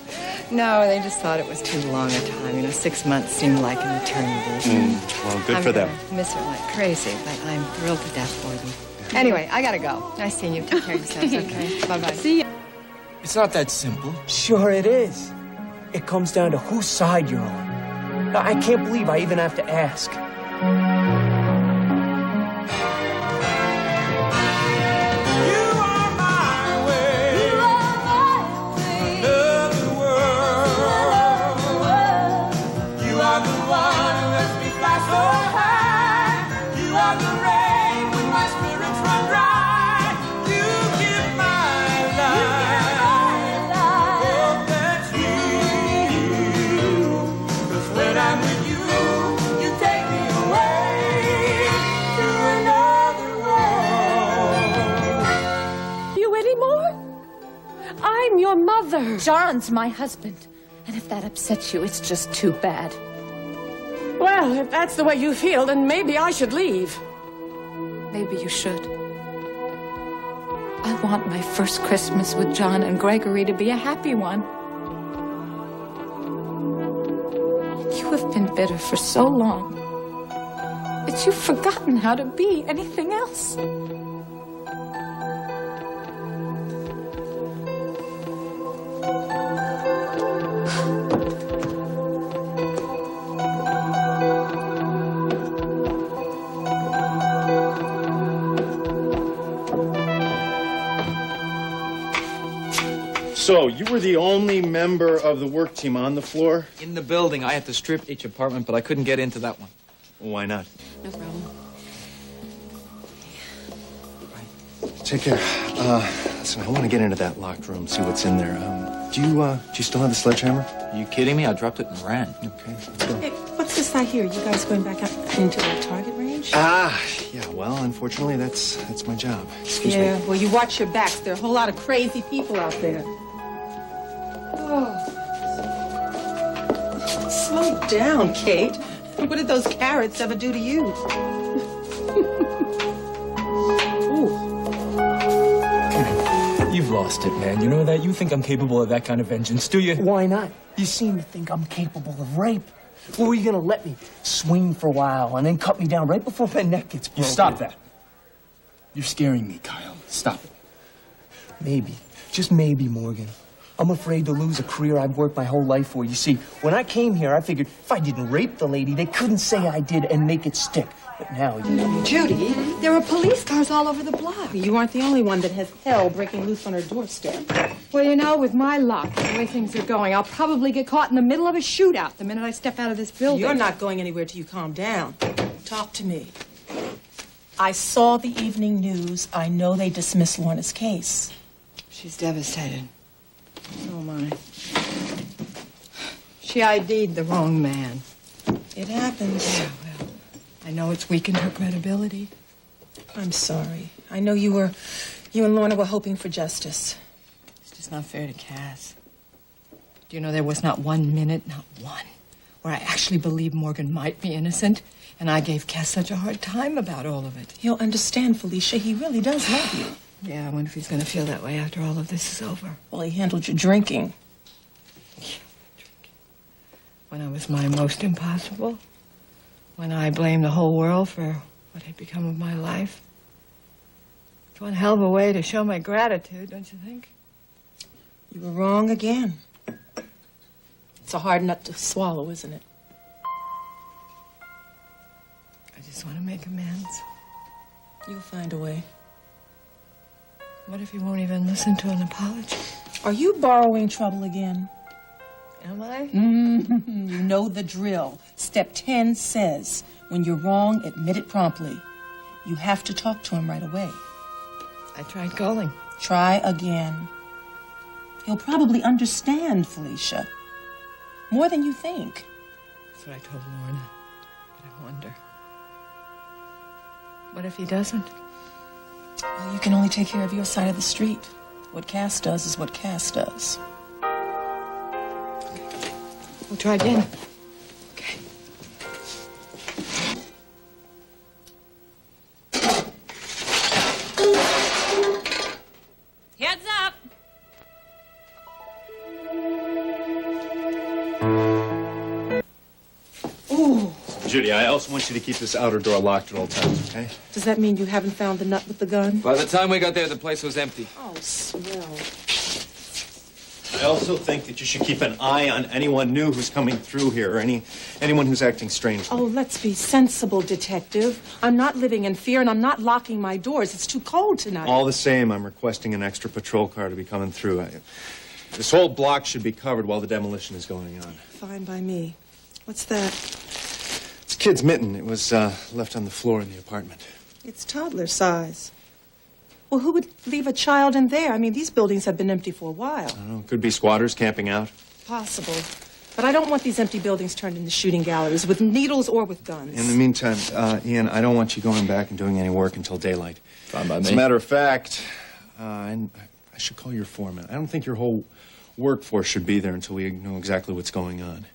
No, they just thought it was too long a time. You know, 6 months seemed like an eternity. Well, good I'm for them. gonna miss her like crazy, but I'm thrilled to death for them. Anyway, I gotta go. Nice seeing you. Take care of yourselves, okay? Bye-bye. See ya. It's not that simple. Sure it is. It comes down to whose side you're on. I can't believe I even have to ask. I'm your mother. John's my husband. And if that upsets you, it's just too bad. Well, if that's the way you feel, then maybe I should leave. Maybe you should. I want my first Christmas with John and Gregory to be a happy one. You have been bitter for so long that you've forgotten how to be anything else. So, you were the only member of the work team on the floor? In the building, I had to strip each apartment, but I couldn't get into that one. Why not? No problem. Take care. Listen, I want to get into that locked room, see what's in there. Do you still have the sledgehammer? Are you kidding me? I dropped it and ran. Okay, let's go. Hey, what's this I hear? You guys going back up into the target range? Yeah, well, unfortunately, that's my job. Excuse me. Well, you watch your backs. There are a whole lot of crazy people out there. Oh. Slow down, Kate. What did those carrots ever do to you? You've lost it, man. You know that? You think I'm capable of that kind of vengeance, do you? Why not? You seem to think I'm capable of rape. Or were you gonna let me swing for a while and then cut me down right before my neck gets broken? You stop that. You're scaring me, Kyle. Stop it. Maybe. Just maybe, Morgan. I'm afraid to lose a career I've worked my whole life for. You see, when I came here, I figured if I didn't rape the lady, they couldn't say I did and make it stick. But now, Judy, there are police cars all over the block. You aren't the only one that has hell breaking loose on her doorstep. Well, you know, with my luck, the way things are going, I'll probably get caught in the middle of a shootout the minute I step out of this building. You're not going anywhere till you calm down. Talk to me. I saw the evening news. I know they dismissed Lorna's case. She's devastated. So am I. She ID'd the wrong man. It happens. Yeah, well, I know it's weakened her credibility. I'm sorry. I know you and Lorna were hoping for justice. It's just not fair to Cass. Do you know there was not 1 minute, not one, where I actually believed Morgan might be innocent, and I gave Cass such a hard time about all of it. You'll understand, Felicia. He really does love you. Yeah, I wonder if he's going to feel that way after all of this is over. Well, he handled your drinking. When I was my most impossible. When I blamed the whole world for what had become of my life. It's one hell of a way to show my gratitude, don't you think? You were wrong again. It's a hard nut to swallow, isn't it? I just want to make amends. You'll find a way. What if you won't even listen to an apology? Are you borrowing trouble again? Am I? You know the drill. Step 10 says, when you're wrong, admit it promptly. You have to talk to him right away. I tried calling. Try again. He'll probably understand, Felicia. More than you think. That's what I told Lorna. But I wonder. What if he doesn't? Well, you can only take care of your side of the street. What Cass does is what Cass does. We'll try again. Okay. Heads Judy, I also want you to keep this outer door locked at all times, okay? Does that mean you haven't found the nut with the gun? By the time we got there, the place was empty. Oh, swell. I also think that you should keep an eye on anyone new who's coming through here, or anyone who's acting strangely. Oh, let's be sensible, Detective. I'm not living in fear, and I'm not locking my doors. It's too cold tonight. All the same, I'm requesting an extra patrol car to be coming through. This whole block should be covered while the demolition is going on. Fine by me. What's that? It's a kid's mitten. It was left on the floor in the apartment. It's toddler size. Well, who would leave a child in there? I mean, these buildings have been empty for a while. I don't know. Could be squatters camping out. Possible. But I don't want these empty buildings turned into shooting galleries with needles or with guns. In the meantime, Ian, I don't want you going back and doing any work until daylight. Fine by me. As a matter of fact, I should call your foreman. I don't think your whole workforce should be there until we know exactly what's going on.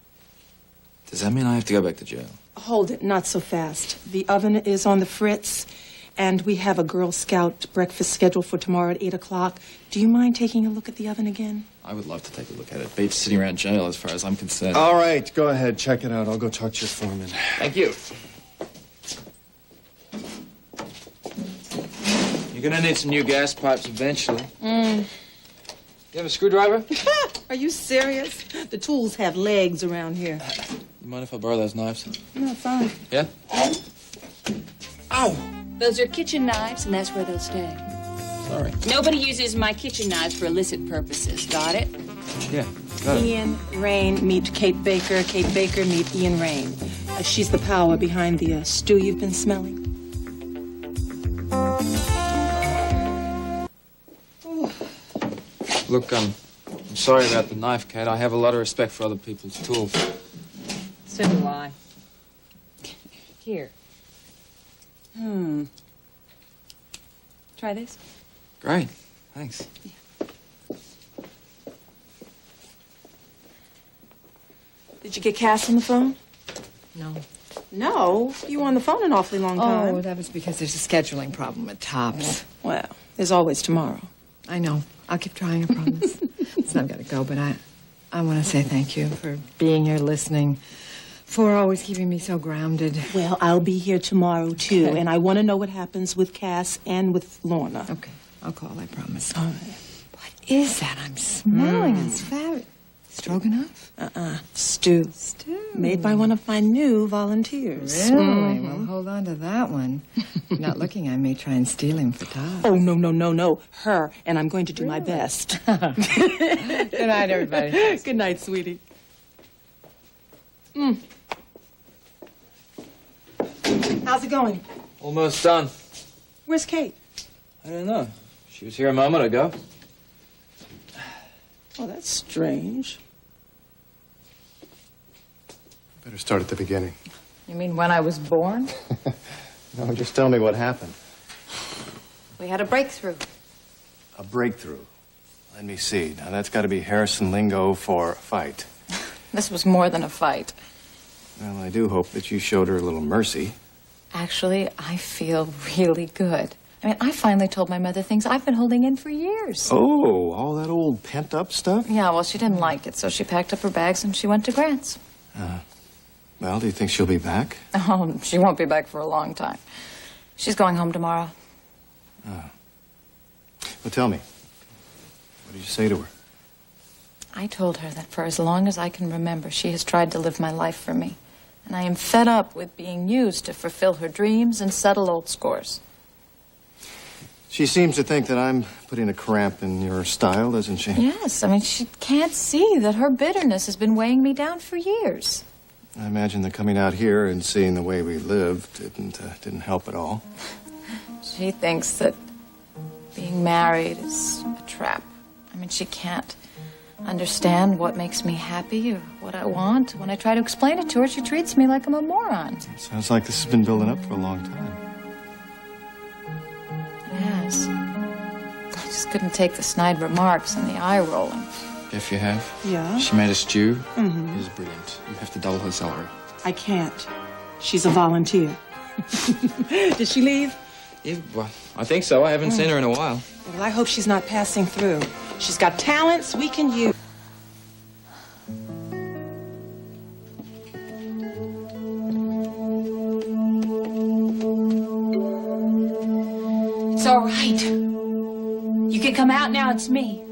Does that mean I have to go back to jail? Hold it, not so fast. The oven is on the fritz, and we have a Girl Scout breakfast scheduled for tomorrow at 8 o'clock. Do you mind taking a look at the oven again? I would love to take a look at it. Beats sitting around jail as far as I'm concerned. All right, go ahead. Check it out. I'll go talk to your foreman. Thank you. You're gonna need some new gas pipes eventually. You have a screwdriver? Are you serious? The tools have legs around here. You mind if I borrow those knives? No, fine. Yeah? Ow! Those are kitchen knives, and that's where they'll stay. Sorry. Nobody uses my kitchen knives for illicit purposes. Got it? Yeah, got it. Ian Rain meet Kate Baker. Kate Baker meet Ian Rain. She's the power behind the stew you've been smelling. Look, I'm sorry about the knife, Kate. I have a lot of respect for other people's tools. So do I. Here. Try this. Great. Thanks. Did you get Cass on the phone? No. No? You were on the phone an awfully long time. Oh, that was because there's a scheduling problem at Tops. Well, there's always tomorrow. I know. I'll keep trying, I promise. So I've got to go, but I want to say thank you for being here, listening, for always keeping me so grounded. Well, I'll be here tomorrow, too, and I want to know what happens with Cass and with Lorna. Okay. I'll call, I promise. All right. What is that I'm smelling? It's fabulous. Stroganoff? Stew. Stew. Made by one of my new volunteers. Really? Well, hold on to that one. You're not looking at me trying to steal him for Todd. Oh, no. Her, and I'm going to do my best. Good night, everybody. Good night, sweetie. How's it going? Almost done. Where's Kate? I don't know. She was here a moment ago. Oh, that's strange. Better start at the beginning. You mean when I was born? No, just tell me what happened. We had a breakthrough. A breakthrough. Let me see. Now, that's got to be Harrison lingo for fight. This was more than a fight. Well, I do hope that you showed her a little mercy. Actually, I feel really good. I mean, I finally told my mother things I've been holding in for years. Oh, all that old pent-up stuff? Yeah, well, she didn't like it, so she packed up her bags and she went to Grant's. Well, do you think she'll be back? Oh, she won't be back for a long time. She's going home tomorrow. Well, tell me. What did you say to her? I told her that for as long as I can remember, she has tried to live my life for me. And I am fed up with being used to fulfill her dreams and settle old scores. She seems to think that I'm putting a cramp in your style, doesn't she? Yes, I mean, she can't see that her bitterness has been weighing me down for years. I imagine that coming out here and seeing the way we lived didn't help at all. She thinks that being married is a trap. I mean, she can't understand what makes me happy or what I want. When I try to explain it to her, she treats me like I'm a moron. Sounds like this has been building up for a long time. Yes. I just couldn't take the snide remarks and the eye rolling. If you have. Yeah? She made a stew. Mm-hmm. It's brilliant. You have to double her salary. I can't. She's a volunteer. Did she leave? Yeah, well, I think so. I haven't seen her in a while. Well, I hope she's not passing through. She's got talents we can use. It's all right. You can come out now. It's me.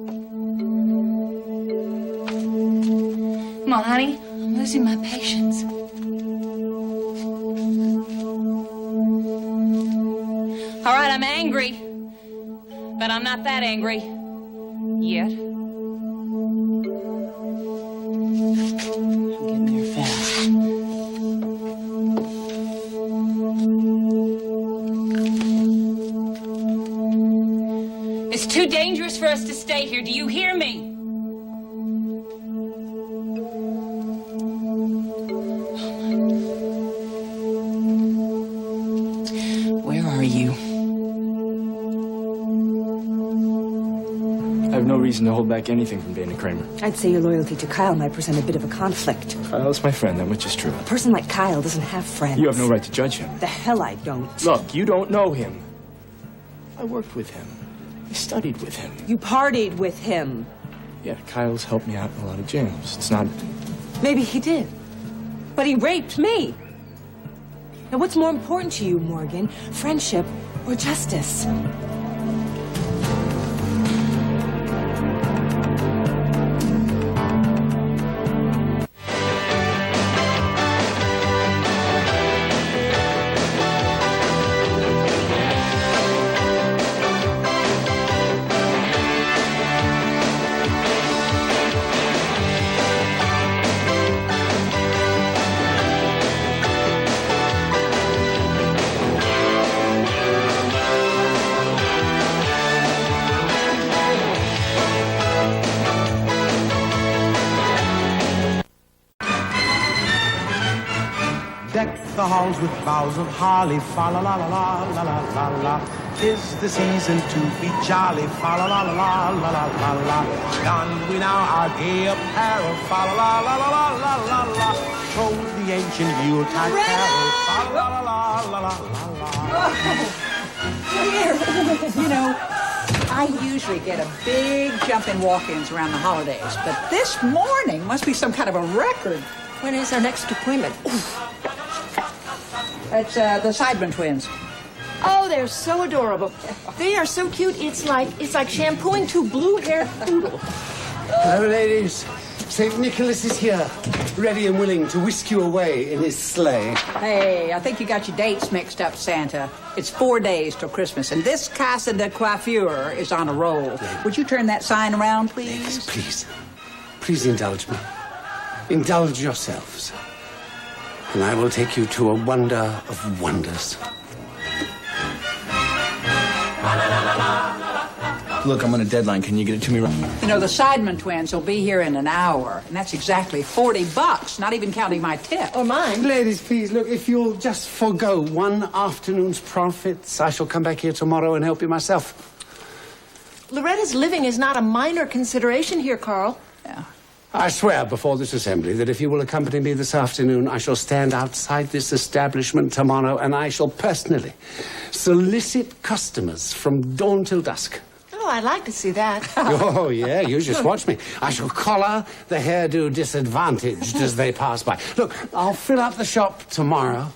Come on, honey. I'm losing my patience. All right, I'm angry. But I'm not that angry. Yet. I'm getting there fast. It's too dangerous for us to stay here. Do you hear me? Where are you? I have no reason to hold back anything from Dana Kramer. I'd say your loyalty to Kyle might present a bit of a conflict. Kyle's my friend, that much is true. A person like Kyle doesn't have friends. You have no right to judge him. The hell I don't. Look, you don't know him. I worked with him. I studied with him. You partied with him. Yeah, Kyle's helped me out in a lot of jams. It's not... Maybe he did. But he raped me. Now, what's more important to you, Morgan? Friendship or justice? Deck the halls with boughs of holly, fa la la la la la la la la. 'Tis the season to be jolly, fa la la la la la la la la. Don we now our gay apparel, fa la la la la la la la la. Show the ancient Yuletide carol, fa la la la la la la la. You know, I usually get a big jump in walk-ins around the holidays, but this morning must be some kind of a record. When is our next appointment? It's the Seidman twins. Oh, they're so adorable. They are so cute. It's like shampooing two blue-haired poodles. Hello, ladies. St. Nicholas is here, ready and willing to whisk you away in his sleigh. Hey, I think you got your dates mixed up, Santa. It's 4 days till Christmas, and this Casa de Coiffure is on a roll. Would you turn that sign around, please? Ladies, please. Please indulge me. Indulge yourselves. And I will take you to a wonder of wonders. Look, I'm on a deadline. Can you get it to me right? You know, the Seidman twins will be here in an hour, and that's exactly $40, not even counting my tip. Or mine. Ladies, please, look, if you'll just forego one afternoon's profits, I shall come back here tomorrow and help you myself. Loretta's living is not a minor consideration here, Carl. Yeah. I swear before this assembly that if you will accompany me this afternoon, I shall stand outside this establishment tomorrow and I shall personally solicit customers from dawn till dusk. Oh, I'd like to see that. Oh, yeah, you just watch me. I shall collar the hairdo disadvantaged as they pass by. Look, I'll fill up the shop tomorrow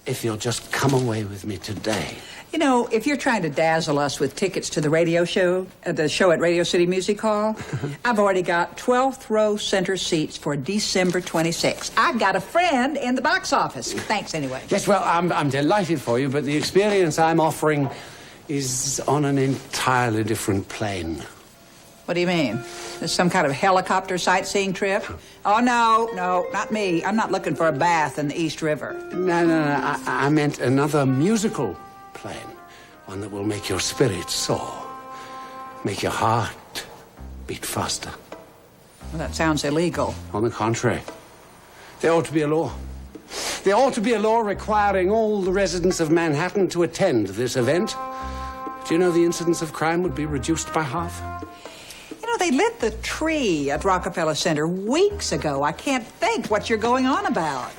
if you'll just come away with me today. You know, if you're trying to dazzle us with tickets to the radio show, the show at Radio City Music Hall, I've already got 12th row center seats for December 26th. I've got a friend in the box office. Thanks anyway. Yes, well, I'm delighted for you, but the experience I'm offering is on an entirely different plane. What do you mean? There's some kind of helicopter sightseeing trip? Oh, no, not me. I'm not looking for a bath in the East River. No, I meant another musical plane. One that will make your spirit soar. Make your heart beat faster. Well, that sounds illegal. On the contrary, there ought to be a law. There ought to be a law requiring all the residents of Manhattan to attend this event. Do you know the incidence of crime would be reduced by half? You know, they lit the tree at Rockefeller Center weeks ago. I can't think what you're going on about.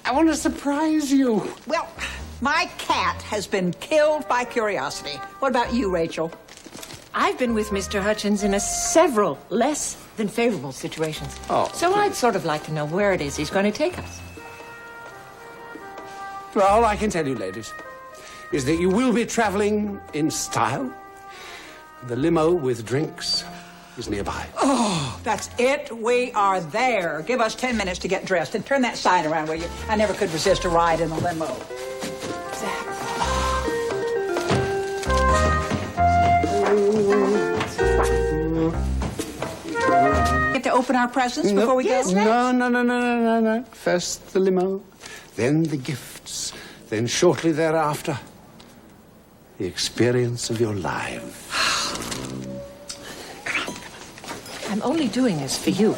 I want to surprise you. Well, my cat has been killed by curiosity. What about you, Rachel? I've been with Mr. Hutchins in several less than favorable situations. Oh. So I'd sort of like to know where it is he's going to take us. Well, I can tell you, ladies. is that you will be traveling in style. The limo with drinks is nearby. Oh, that's it. We are there. Give us 10 minutes to get dressed. And turn that sign around, will you? I never could resist a ride in a limo. Get to open our presents before we go? No. First the limo, then the gifts, then shortly thereafter, the experience of your life. I'm only doing this for you.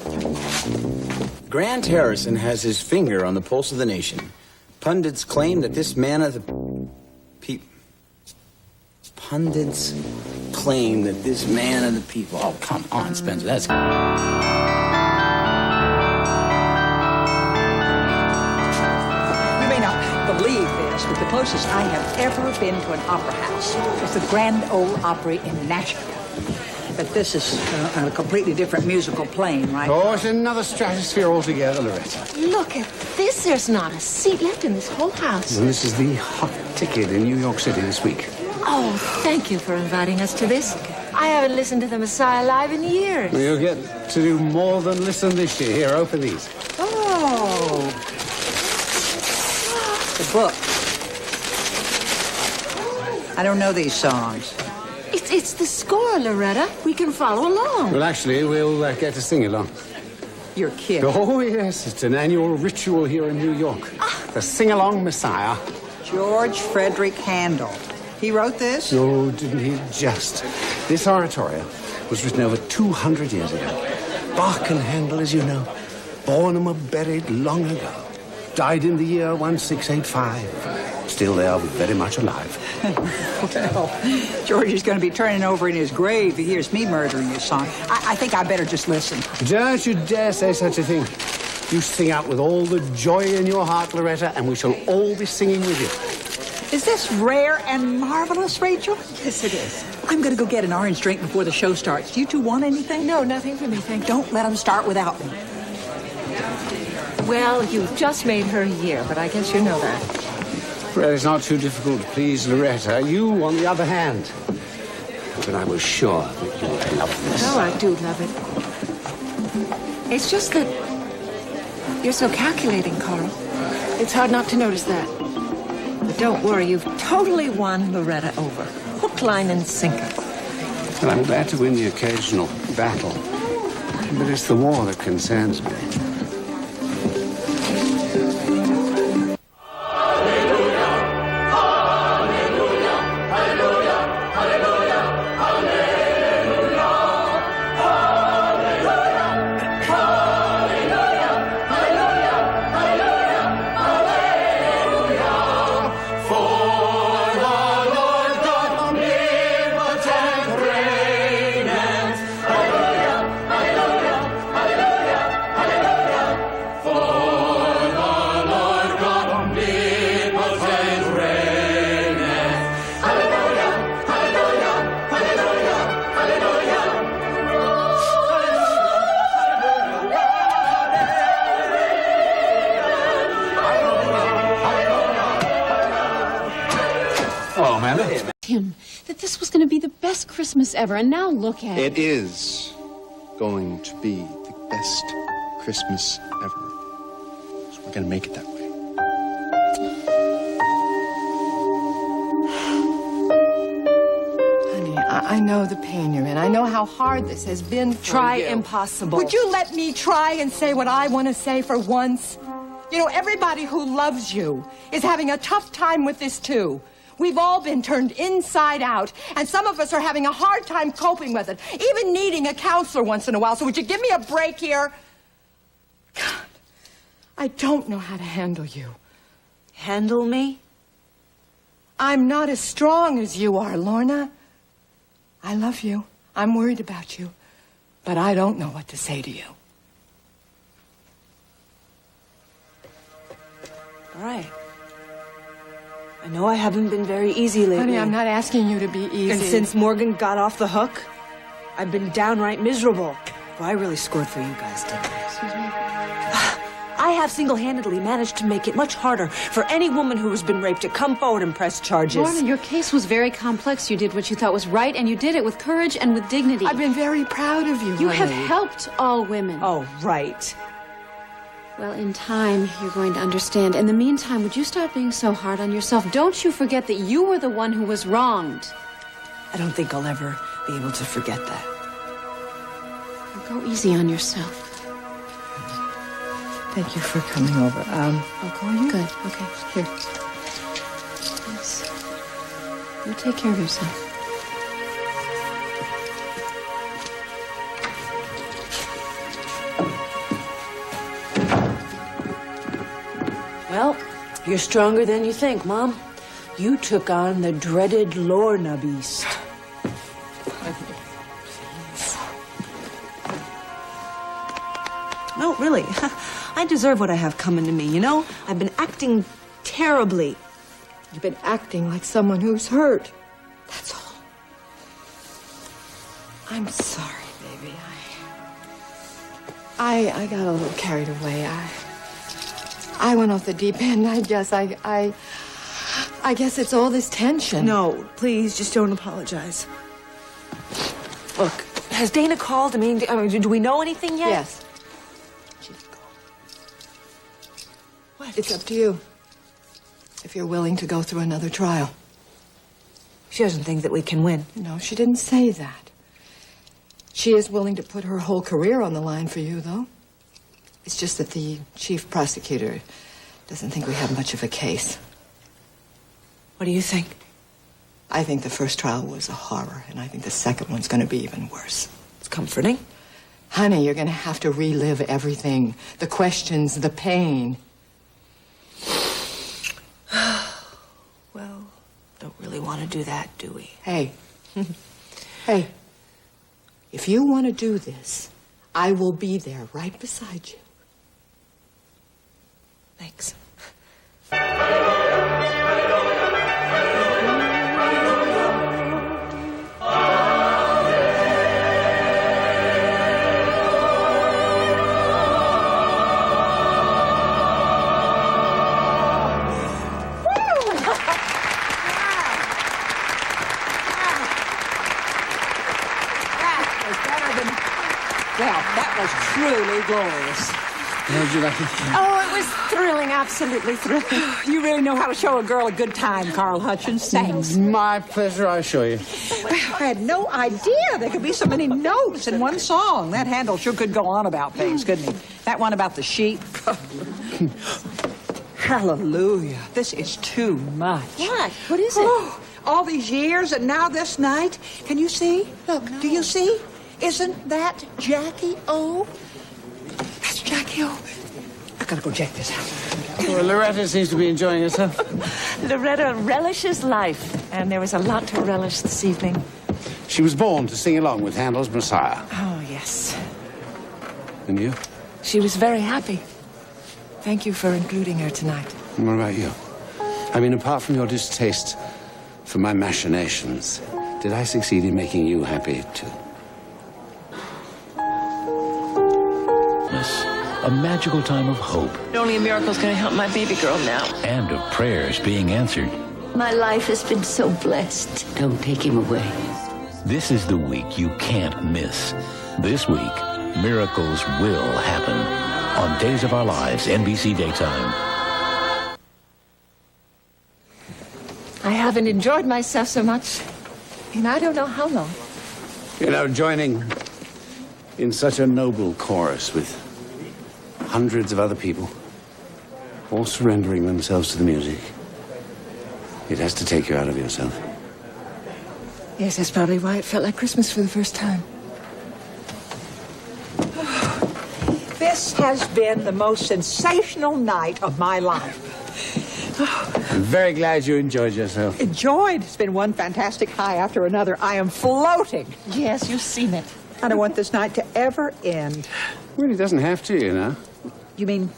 Grant Harrison has his finger on the pulse of the nation. Pundits claim that this man of the Pundits claim that this man of the people... Oh, come on, Spencer, that's... You may not believe this, but the closest I have ever been to an opera house was the Grand Ole Opry in Nashville. But this is on a completely different musical plane, right? Oh, it's another stratosphere altogether, Loretta. Look at this. There's not a seat left in this whole house. And this is the hot ticket in New York City this week. Oh, thank you for inviting us to this. I haven't listened to the Messiah live in years. Well, you'll get to do more than listen this year. Here, open these. Oh. The book. I don't know these songs. It's the score, Loretta. We can follow along. Well, actually, we'll get to sing along. You're kidding. Oh, yes. It's an annual ritual here in New York. The Sing-Along Messiah. George Frederick Handel. He wrote this? Oh, didn't he just? This oratorio was written over 200 years ago. Bach and Handel, as you know, born and were buried long ago. Died in the year 1685. Still, they are very much alive. Well, George is going to be turning over in his grave if he hears me murdering his song. I think I better just listen. Don't you dare say such a thing. You sing out with all the joy in your heart, Loretta, and we shall all be singing with you. Is this rare and marvelous, Rachel? Yes, it is. I'm going to go get an orange drink before the show starts. Do you two want anything? No, nothing for me, thank you. Don't let them start without me. Well, you've just made her year, but I guess you know that. Well, it's not too difficult to please Loretta. You, on the other hand. But I was sure that you would love this. Oh, I do love it. It's just that you're so calculating, Carl. It's hard not to notice that. But don't worry, you've totally won Loretta over. Hook, line, and sinker. Well, I'm glad to win the occasional battle. But it's the war that concerns me. Tim, that this was going to be the best Christmas ever, and now look at it. It is going to be the best Christmas ever. So we're going to make it that way. Honey, I know the pain you're in. I know how hard this has been for Try you. impossible. Would you let me try and say what I want to say for once? You know, everybody who loves you is having a tough time with this, too. We've all been turned inside out, and some of us are having a hard time coping with it, even needing a counselor once in a while. So would you give me a break here? God, I don't know how to handle you. Handle me? I'm not as strong as you are, Lorna. I love you. I'm worried about you. But I don't know what to say to you. All right. I know I haven't been very easy lately. Honey, I'm not asking you to be easy. And since Morgan got off the hook, I've been downright miserable. Well, I really scored for you guys, didn't I? Excuse me? I have single-handedly managed to make it much harder for any woman who has been raped to come forward and press charges. Lorna, your case was very complex. You did what you thought was right, and you did it with courage and with dignity. I've been very proud of you, You have honey. helped all women. Oh, right. Well, in time, you're going to understand. In the meantime, would you stop being so hard on yourself? Don't you forget that you were the one who was wronged. I don't think I'll ever be able to forget that. Go easy on yourself. Thank you for coming over. I'll call you. Good. Okay. Here. Thanks. You take care of yourself. Well, you're stronger than you think, Mom. You took on the dreaded Lorna beast. No, really. I deserve what I have coming to me, you know? I've been acting terribly. You've been acting like someone who's hurt. That's all. I'm sorry, baby. I got a little carried away. I went off the deep end. I guess it's all this tension. No, please, just don't apologize. Look, has Dana called? I mean, do we know anything yet? Yes. What? It's up to you. If you're willing to go through another trial. She doesn't think that we can win. No, she didn't say that. She is willing to put her whole career on the line for you, though. It's just that the chief prosecutor doesn't think we have much of a case. What do you think? I think the first trial was a horror, and I think the second one's going to be even worse. It's comforting. Honey, you're going to have to relive everything. The questions, the pain. Well, don't really want to do that, do we? Hey. Hey. If you want to do this, I will be there right beside you. Thanks. Well, that was truly glorious. How did you like it? Oh, it was thrilling, absolutely thrilling. You really know how to show a girl a good time, Carl Hutchins. Thanks. My pleasure, I assure you. I had no idea there could be so many notes in one song. That Handel sure could go on about things, couldn't he? That one about the sheep. Hallelujah. This is too much. What? What is it? Oh, all these years and now this night. Can you see? Look, do you see? Isn't that Jackie O? That's Jackie O. I gotta go check this out. Well, Loretta seems to be enjoying herself. Loretta relishes life, and there was a lot to relish this evening. She was born to sing along with Handel's Messiah. Oh, yes. And you? She was very happy. Thank you for including her tonight. And what about you? I mean, apart from your distaste for my machinations, did I succeed in making you happy, too? A magical time of hope Only a miracle's gonna help my baby girl now. and of prayers being answered. My life has been so blessed. Don't take him away. This is the week you can't miss. This week, miracles will happen on Days of Our Lives, NBC Daytime. I haven't enjoyed myself so much in I don't know how long. You know, joining in such a noble chorus with hundreds of other people, all surrendering themselves to the music, it has to take you out of yourself. Yes, that's probably why it felt like Christmas for the first time. This has been the most sensational night of my life. I'm very glad you enjoyed yourself. Enjoyed? It's been one fantastic high after another. I am floating. Yes, you've seen it. I don't want this night to ever end. Well, it doesn't have to, you know. You mean?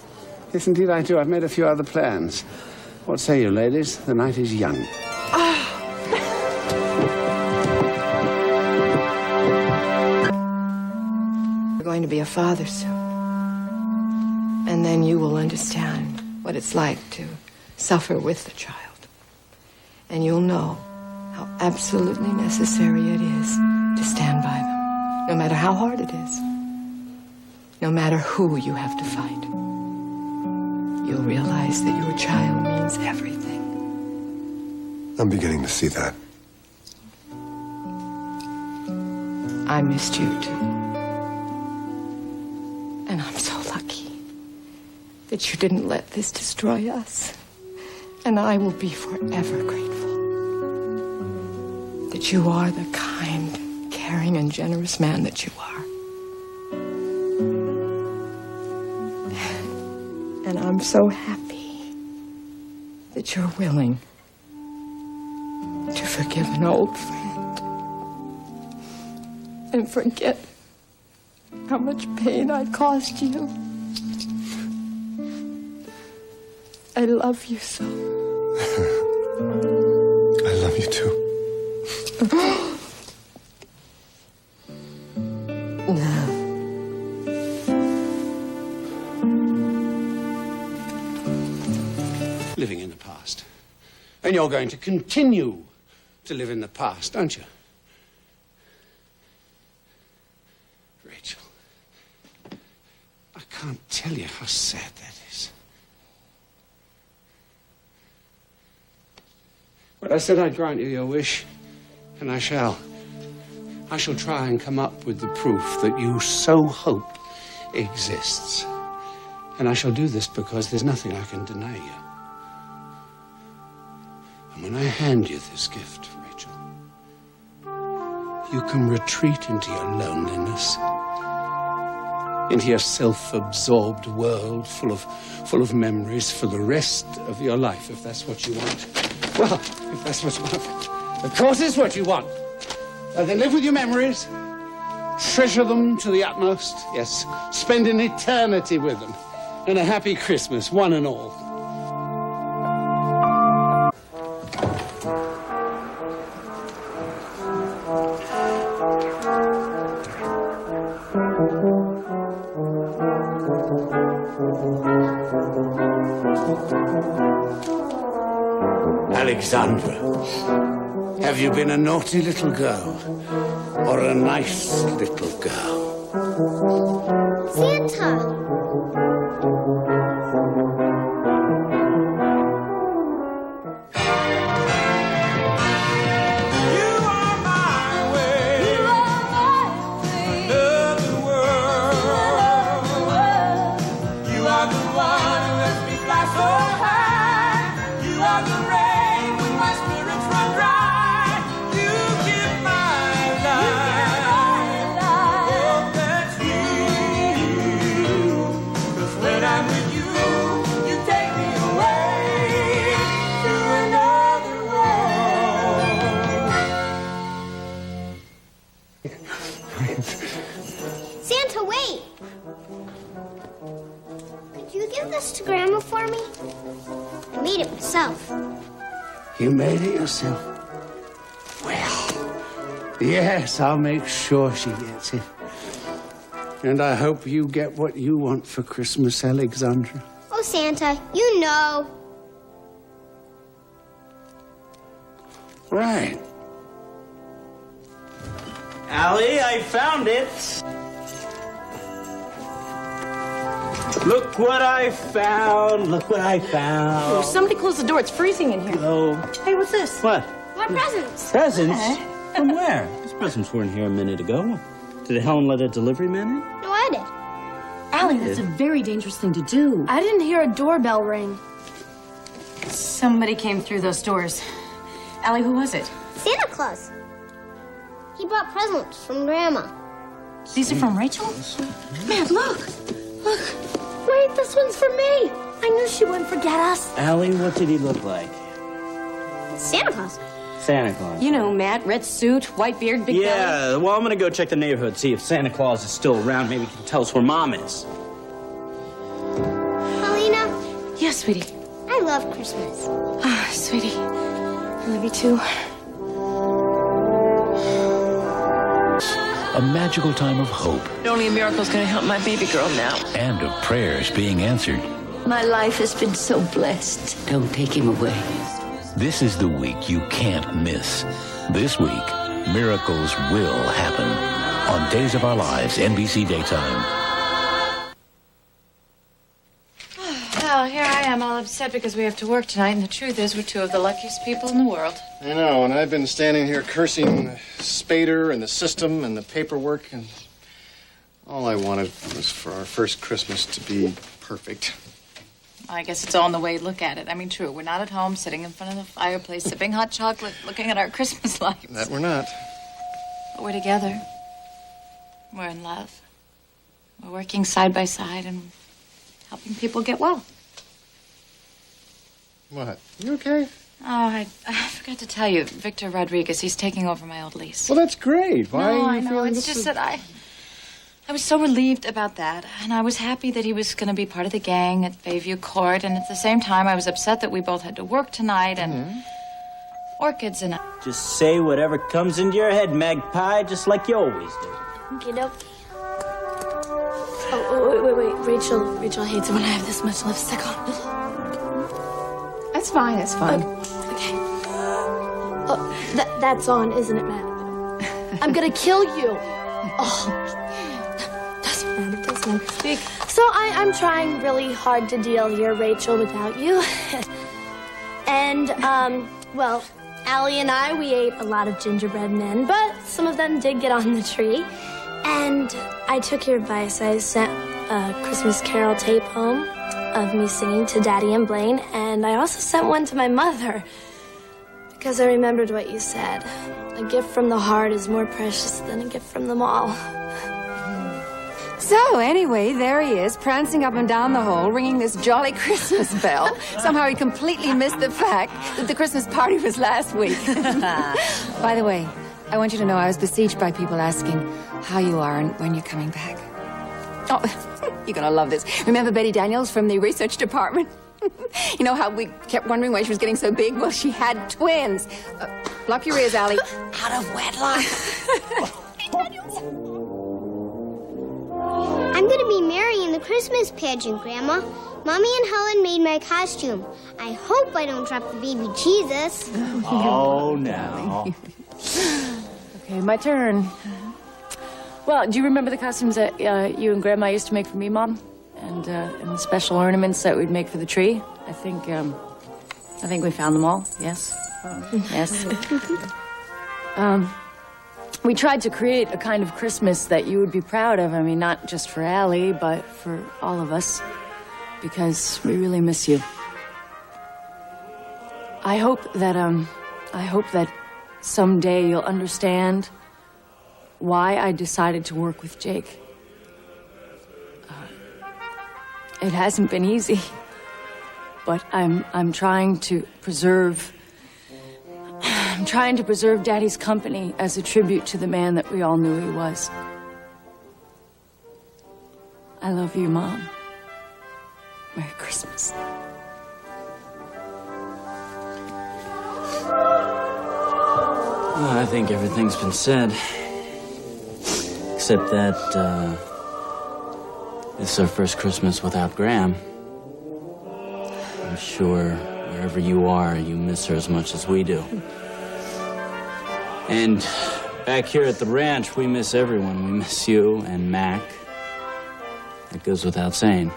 Yes, indeed I do. I've made a few other plans. What say you, ladies? The night is young. You're going to be a father soon. And And then you will understand what it's like to suffer with the child. And you'll know how absolutely necessary it is to stand by them, no matter how hard it is, no matter who you have to fight. You'll realize that your child means everything. I'm beginning to see that. I missed you too. And I'm so lucky that you didn't let this destroy us. And I will be forever grateful that you are the kind, caring, and generous man that you are. And I'm so happy that you're willing to forgive an old friend and forget how much pain I caused you. I love you so. I love you too. Living in the past. And you're going to continue to live in the past, aren't you? Rachel, I can't tell you how sad that is. But I said I'd grant you your wish, and I shall. I shall try and come up with the proof that you so hope exists. And I shall do this because there's nothing I can deny you. And when I hand you this gift, Rachel, you can retreat into your loneliness, into your self-absorbed world full of memories for the rest of your life, if that's what you want. Well, if that's what you want. Of course it's what you want. Then live with your memories, treasure them to the utmost, yes, spend an eternity with them, and a happy Christmas, one and all. Alexandra, have you been a naughty little girl or a nice little girl? Santa! Santa, wait! Could you give this to Grandma for me? I made it myself. You made it yourself? Well, yes, I'll make sure she gets it. And I hope you get what you want for Christmas, Alexandra. Oh, Santa, you know. Right. Allie, I found it. Look what I found. Look what I found. Oh, somebody close the door. It's freezing in here. Hello. Hey, what's this? What? My presents. Presents? Hey. From where? These presents weren't here a minute ago. Did Helen let a delivery man in? No, I did. Allie, that's a very dangerous thing to do. I didn't hear a doorbell ring. Somebody came through those doors. Allie, who was it? Santa Claus. He brought presents from Grandma. These are from Rachel? Man, look. Look. Wait, this one's for me. I knew she wouldn't forget us. Allie, what did he look like? Santa Claus. Santa Claus. You know, Matt, red suit, white beard, big belly. Yeah, well, I'm gonna go check the neighborhood, see if Santa Claus is still around. Maybe he can tell us where Mom is. Paulina? Yes, sweetie. I love Christmas. Ah, sweetie. I love you too. A magical time of hope Only a miracle's gonna help my baby girl now. and of prayers being answered. My life has been so blessed. Don't take him away. This is the week you can't miss. This week, miracles will happen on Days of Our Lives, NBC Daytime. Well, here I am all upset because we have to work tonight, and the truth is we're two of the luckiest people in the world. I know, and I've been standing here cursing Spader and the system and the paperwork, and all I wanted was for our first Christmas to be perfect. I guess it's all in the way you look at it. I mean, true, we're not at home sitting in front of the fireplace, sipping hot chocolate, looking at our Christmas lights. That we're not. But we're together. We're in love. We're working side by side and helping people get well. What? You okay? Oh, I forgot to tell you, Victor Rodriguez, he's taking over my old lease. Well, that's great. Why No, are I you know. feeling It's this just way? that I was so relieved about that, and I was happy that he was going to be part of the gang at Bayview Court, and at the same time, I was upset that we both had to work tonight, and orchids and... Just say whatever comes into your head, Magpie, just like you always do. Get up. Oh, wait. Rachel hates it when I have this much lipstick on. That's fine, that's fine. Okay. Oh, that's on, isn't it, Matt? I'm gonna kill you. Oh, doesn't matter. Speak. So I'm trying really hard to deal here, Rachel, without you. And, well, Allie and I, we ate a lot of gingerbread men, but some of them did get on the tree. And I took your advice. I sent a Christmas Carol tape home of me singing to Daddy and Blaine, and I also sent one to my mother because I remembered what you said. A gift from the heart is more precious than a gift from the mall. So, anyway, there he is, prancing up and down the hall, ringing this jolly Christmas bell. Somehow he completely missed the fact that the Christmas party was last week. By the way, I want you to know I was besieged by people asking how you are and when you're coming back. Oh, you're gonna love this. Remember Betty Daniels from the research department? You know how we kept wondering why she was getting so big? Well, she had twins. Block your ears, Allie. Out of wedlock. I'm gonna be Mary in the Christmas pageant, Grandma. Mommy and Helen made my costume. I hope I don't drop the baby Jesus. Oh, now. Okay, my turn. Well, do you remember the costumes that you and Grandma used to make for me, Mom? And the special ornaments that we'd make for the tree? I think we found them all. Yes. Yes. We tried to create a kind of Christmas that you would be proud of. I mean, not just for Allie, but for all of us, because we really miss you. I hope that someday you'll understand why I decided to work with Jake. It hasn't been easy, but I'm trying to preserve Daddy's company as a tribute to the man that we all knew he was. I love you, Mom. Merry Christmas. Well, I think everything's been said. Except that, this is our first Christmas without Graham. I'm sure wherever you are, you miss her as much as we do. And back here at the ranch, we miss everyone. We miss you and Mac. That goes without saying.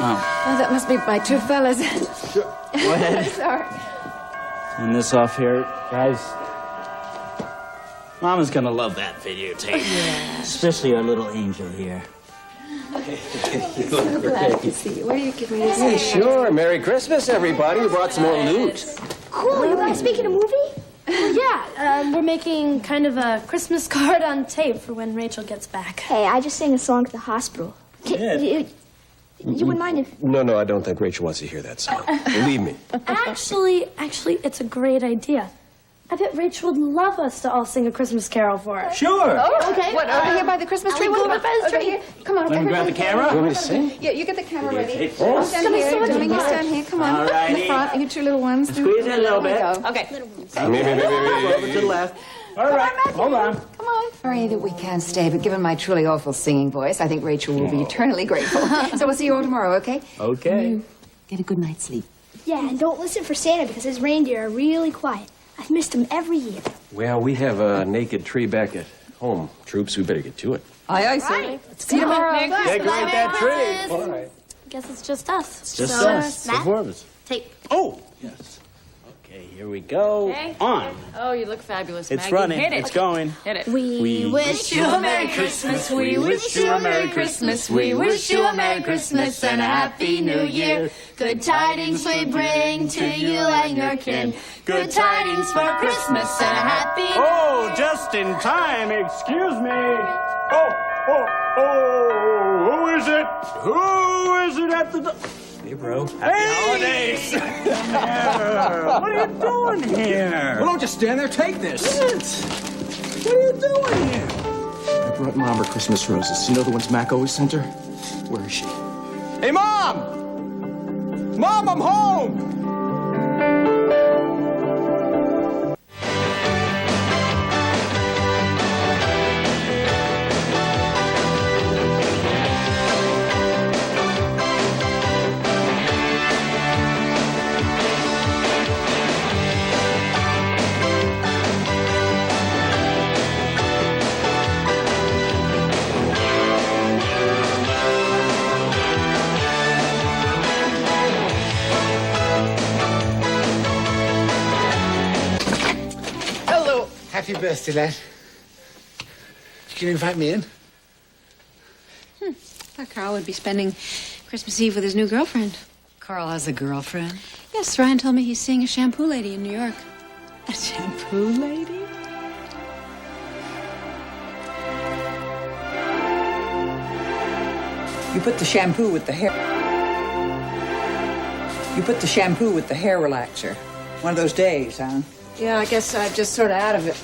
Oh, that must be my two fellas. Sure. Go ahead. Sorry. Turn this off here, guys. Mama's gonna love that videotape. Yeah. Especially our little angel here. So glad to see you. What do you give me this? Hey, sure. Merry Christmas, everybody. We brought some more loot. Cool, you guys making a movie? Yeah, we're making kind of a Christmas card on tape for when Rachel gets back. Hey, I just sang a song at the hospital. You wouldn't mind if... No, I don't think Rachel wants to hear that song. Believe me. Actually, it's a great idea. I bet Rachel would love us to all sing a Christmas carol for her. Sure. Oh, okay. What, over here by the Christmas tree? Over by the tree. Here. Come on. Let me grab the camera. You want me to sing? Yeah, you get the camera ready. Take I'll this. stand here. so Doing you much stand here. Come on. All righty. In the front. You two little ones. Squeeze in a little bit. Okay. Over to the left. All right, hold on. Come on. Sorry that we can't stay, but given my truly awful singing voice, I think Rachel will be eternally grateful. So we'll see you all tomorrow, okay? Okay. Get a good night's sleep. Yeah, and don't listen for Santa because his reindeer are really quiet. I've missed him every year. Well, we have a naked tree back at home. Troops, we better get to it. Aye, aye, sir. Right. See you tomorrow. Decorate that tree. All right. Guess it's just us. It's just So, us. The Matt, four of us. Take. Oh, yes. Okay, here we go. Okay. On. Oh, you look fabulous, It's Maggie. running. Hit it. It's going. Hit it. We wish you a Merry Christmas. We wish you a Merry Christmas. We wish you a Merry Christmas and a Happy New Year. Good tidings we bring to you and your kin. Good tidings for Christmas and a Happy New Year. Oh, just in time. Excuse me. Oh, who is it? Who is it at the door? Hey, bro. Happy holidays! What are you doing here? Well, don't just stand there. Take this. What are you doing here? I brought Mom her Christmas roses. You know the ones Mac always sent her? Where is she? Hey, Mom! Mom, I'm home! Hello. Happy birthday, lad. Can you invite me in? Thought Carl would be spending Christmas Eve with his new girlfriend. Carl has a girlfriend. Yes, Ryan told me he's seeing a shampoo lady in New York. A shampoo lady? You put the shampoo with the hair. You put the shampoo with the hair relaxer. One of those days, huh? Yeah, I guess I'm just sort of out of it.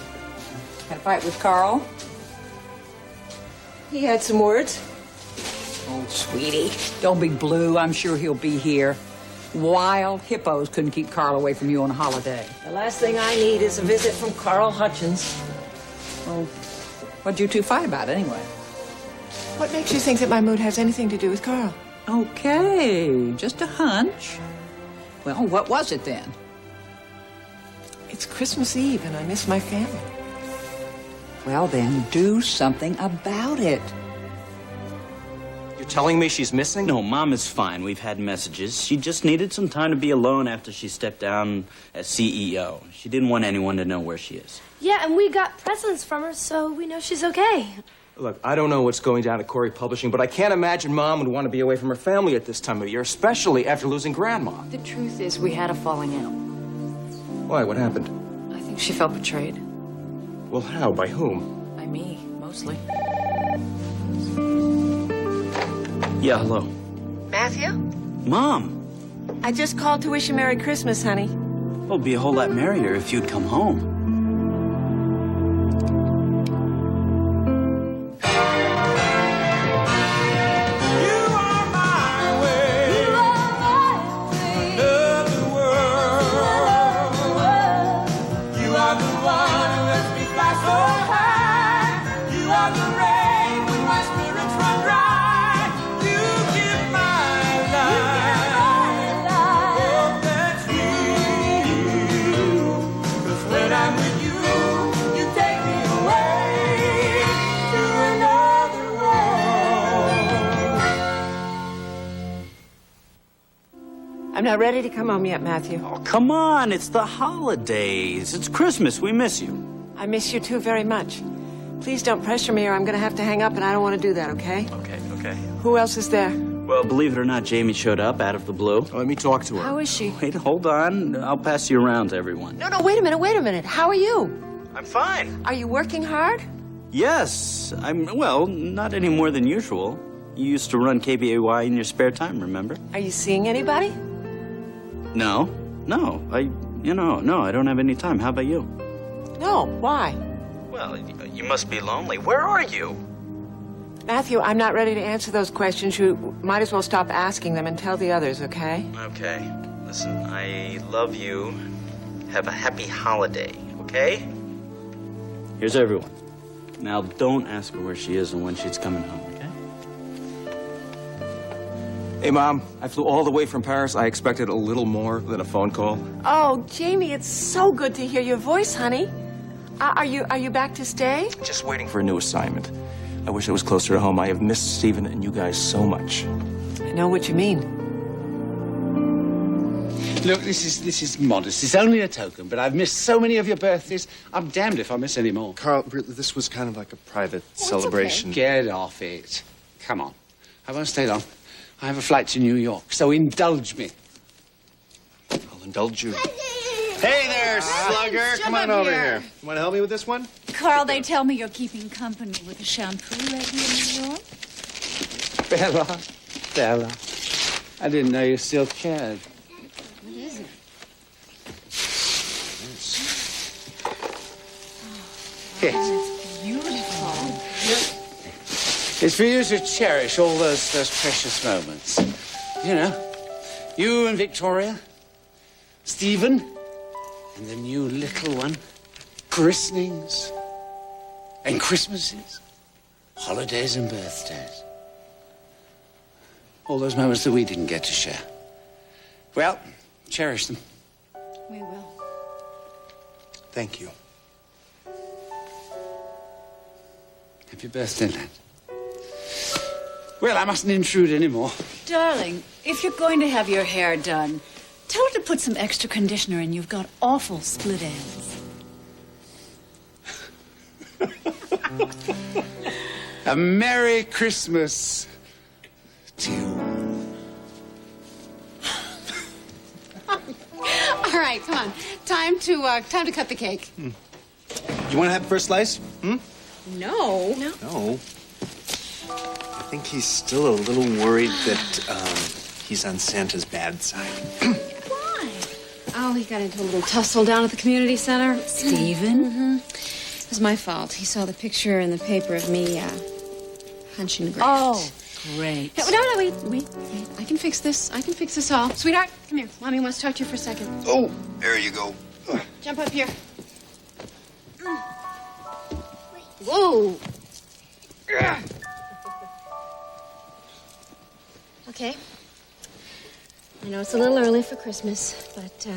Had a fight with Carl? He had some words. Oh, sweetie, don't be blue. I'm sure he'll be here. Wild hippos couldn't keep Carl away from you on a holiday. The last thing I need is a visit from Carl Hutchins. Well, what'd you two fight about anyway? What makes you think that my mood has anything to do with Carl? Okay, just a hunch. Well, what was it then? It's Christmas Eve and I miss my family. Well, then do something about it. You're telling me she's missing? No, Mom is fine. We've had messages. She just needed some time to be alone after she stepped down as CEO. She didn't want anyone to know where she is. Yeah, and we got presents from her, so we know she's okay. Look, I don't know what's going down at Corey Publishing, but I can't imagine Mom would want to be away from her family at this time of year, especially after losing Grandma. The truth is, we had a falling out. Why? What happened? I think she felt betrayed. Well, how? By whom? By me, mostly. Yeah, hello. Matthew? Mom! I just called to wish you Merry Christmas, honey. Well, it'd be a whole lot merrier if you'd come home. I'm not ready to come home yet, Matthew. Oh, come on. It's the holidays. It's Christmas. We miss you. I miss you too very much. Please don't pressure me or I'm going to have to hang up, and I don't want to do that, okay? Okay. Who else is there? Well, believe it or not, Jamie showed up out of the blue. Let me talk to her. How is she? Wait, hold on. I'll pass you around to everyone. No, wait a minute. How are you? I'm fine. Are you working hard? Yes. Well, not any more than usual. You used to run KBAY in your spare time, remember? Are you seeing anybody? No. I don't have any time. How about you? No, why? Well, you must be lonely. Where are you? Matthew, I'm not ready to answer those questions. You might as well stop asking them and tell the others, okay? Okay. Listen, I love you. Have a happy holiday, okay? Here's everyone. Now, don't ask her where she is and when she's coming home, okay? Hey, Mom, I flew all the way from Paris. I expected a little more than a phone call. Oh, Jamie, it's so good to hear your voice, honey. Are you back to stay? Just waiting for a new assignment. I wish I was closer to home. I have missed Stephen and you guys so much. I know what you mean. Look, this is modest. It's only a token, but I've missed so many of your birthdays. I'm damned if I miss any more. Carl, really, this was kind of like a private celebration. Okay. Get off it. Come on. I won't stay long. I have a flight to New York, so indulge me. I'll indulge you. Hey there, slugger. Come on over here. You want to help me with this one? Carl, they tell me you're keeping company with the shampoo lady in New York. Bella. I didn't know you still cared. What is it? Yes. It's beautiful. It's for you to cherish all those precious moments. You know, you and Victoria, Stephen, and the new little one, christenings, and Christmases, holidays and birthdays. All those moments that we didn't get to share. Well, cherish them. We will. Thank you. Happy birthday, lad. Well, I mustn't intrude anymore. Darling, if you're going to have your hair done, tell her to put some extra conditioner in. You've got awful split ends. A Merry Christmas to you. All right, come on. Time to cut the cake. You want to have the first slice? No. No. I think he's still a little worried that he's on Santa's bad side. Why? Oh, he got into a little tussle down at the community center. Stephen? Mm-hmm. It was my fault. He saw the picture in the paper of me hunching the grass. Oh, great. No, wait. I can fix this. I can fix this all. Sweetheart, come here. Mommy wants to talk to you for a second. Oh, there you go. Jump up here. Whoa. Okay. I know it's a little early for Christmas, but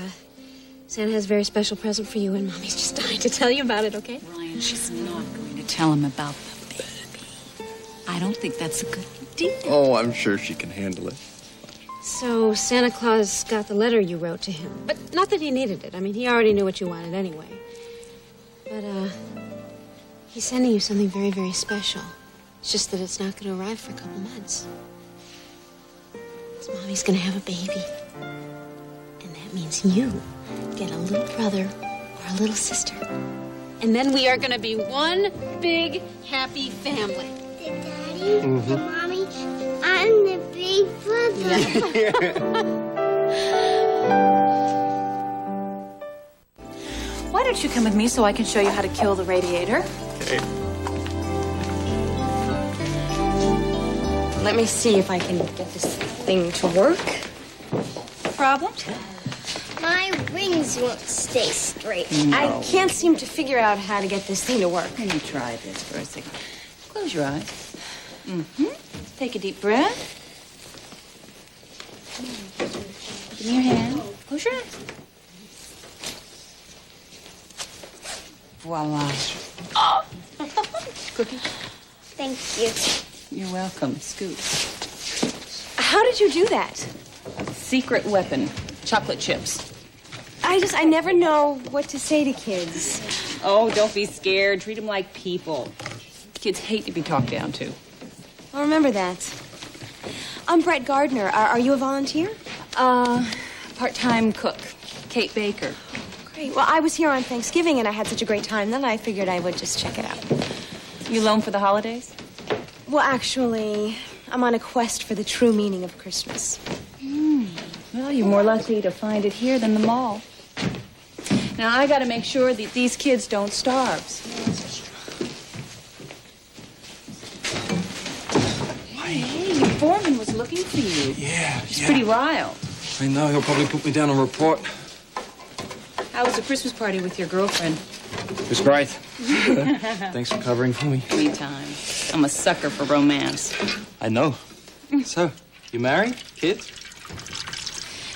Santa has a very special present for you, and Mommy's just dying to tell you about it, okay? Ryan, she's not going to tell him about the baby. I don't think that's a good idea. Oh, I'm sure she can handle it. So Santa Claus got the letter you wrote to him. But not that he needed it. I mean, he already knew what you wanted anyway. But, he's sending you something very, very special. It's just that it's not going to arrive for a couple months. His Mommy's going to have a baby. And that means you get a little brother or a little sister. And then we are going to be one big, happy family. The daddy, the mommy, I'm the big brother. Why don't you come with me so I can show you how to kill the radiator? Okay. Let me see if I can get this thing to work. Problem? My rings won't stay straight. I can't seem to figure out how to get this thing to work. Let me try this for a second. Close your eyes. Take a deep breath. Give me your hand. Close your eyes. Voila. Oh. Cookie? Thank you. You're welcome. Scoot. How did you do that? Secret weapon. Chocolate chips. I never know what to say to kids. Oh, don't be scared. Treat them like people. Kids hate to be talked down to. I'll remember that. I'm Brett Gardner. Are you a volunteer? Part-time cook. Kate Baker. Great. Well, I was here on Thanksgiving and I had such a great time. Then I figured I would just check it out. You alone for the holidays? Well, actually, I'm on a quest for the true meaning of Christmas. Well, you're more likely to find it here than the mall. Now, I got to make sure that these kids don't starve. Hey, your foreman was looking for you. Yeah, He's pretty riled. I know, he'll probably put me down on report. How was the Christmas party with your girlfriend? It was great. Thanks for covering for me. Anytime. I'm a sucker for romance. I know. So, you married? Kids?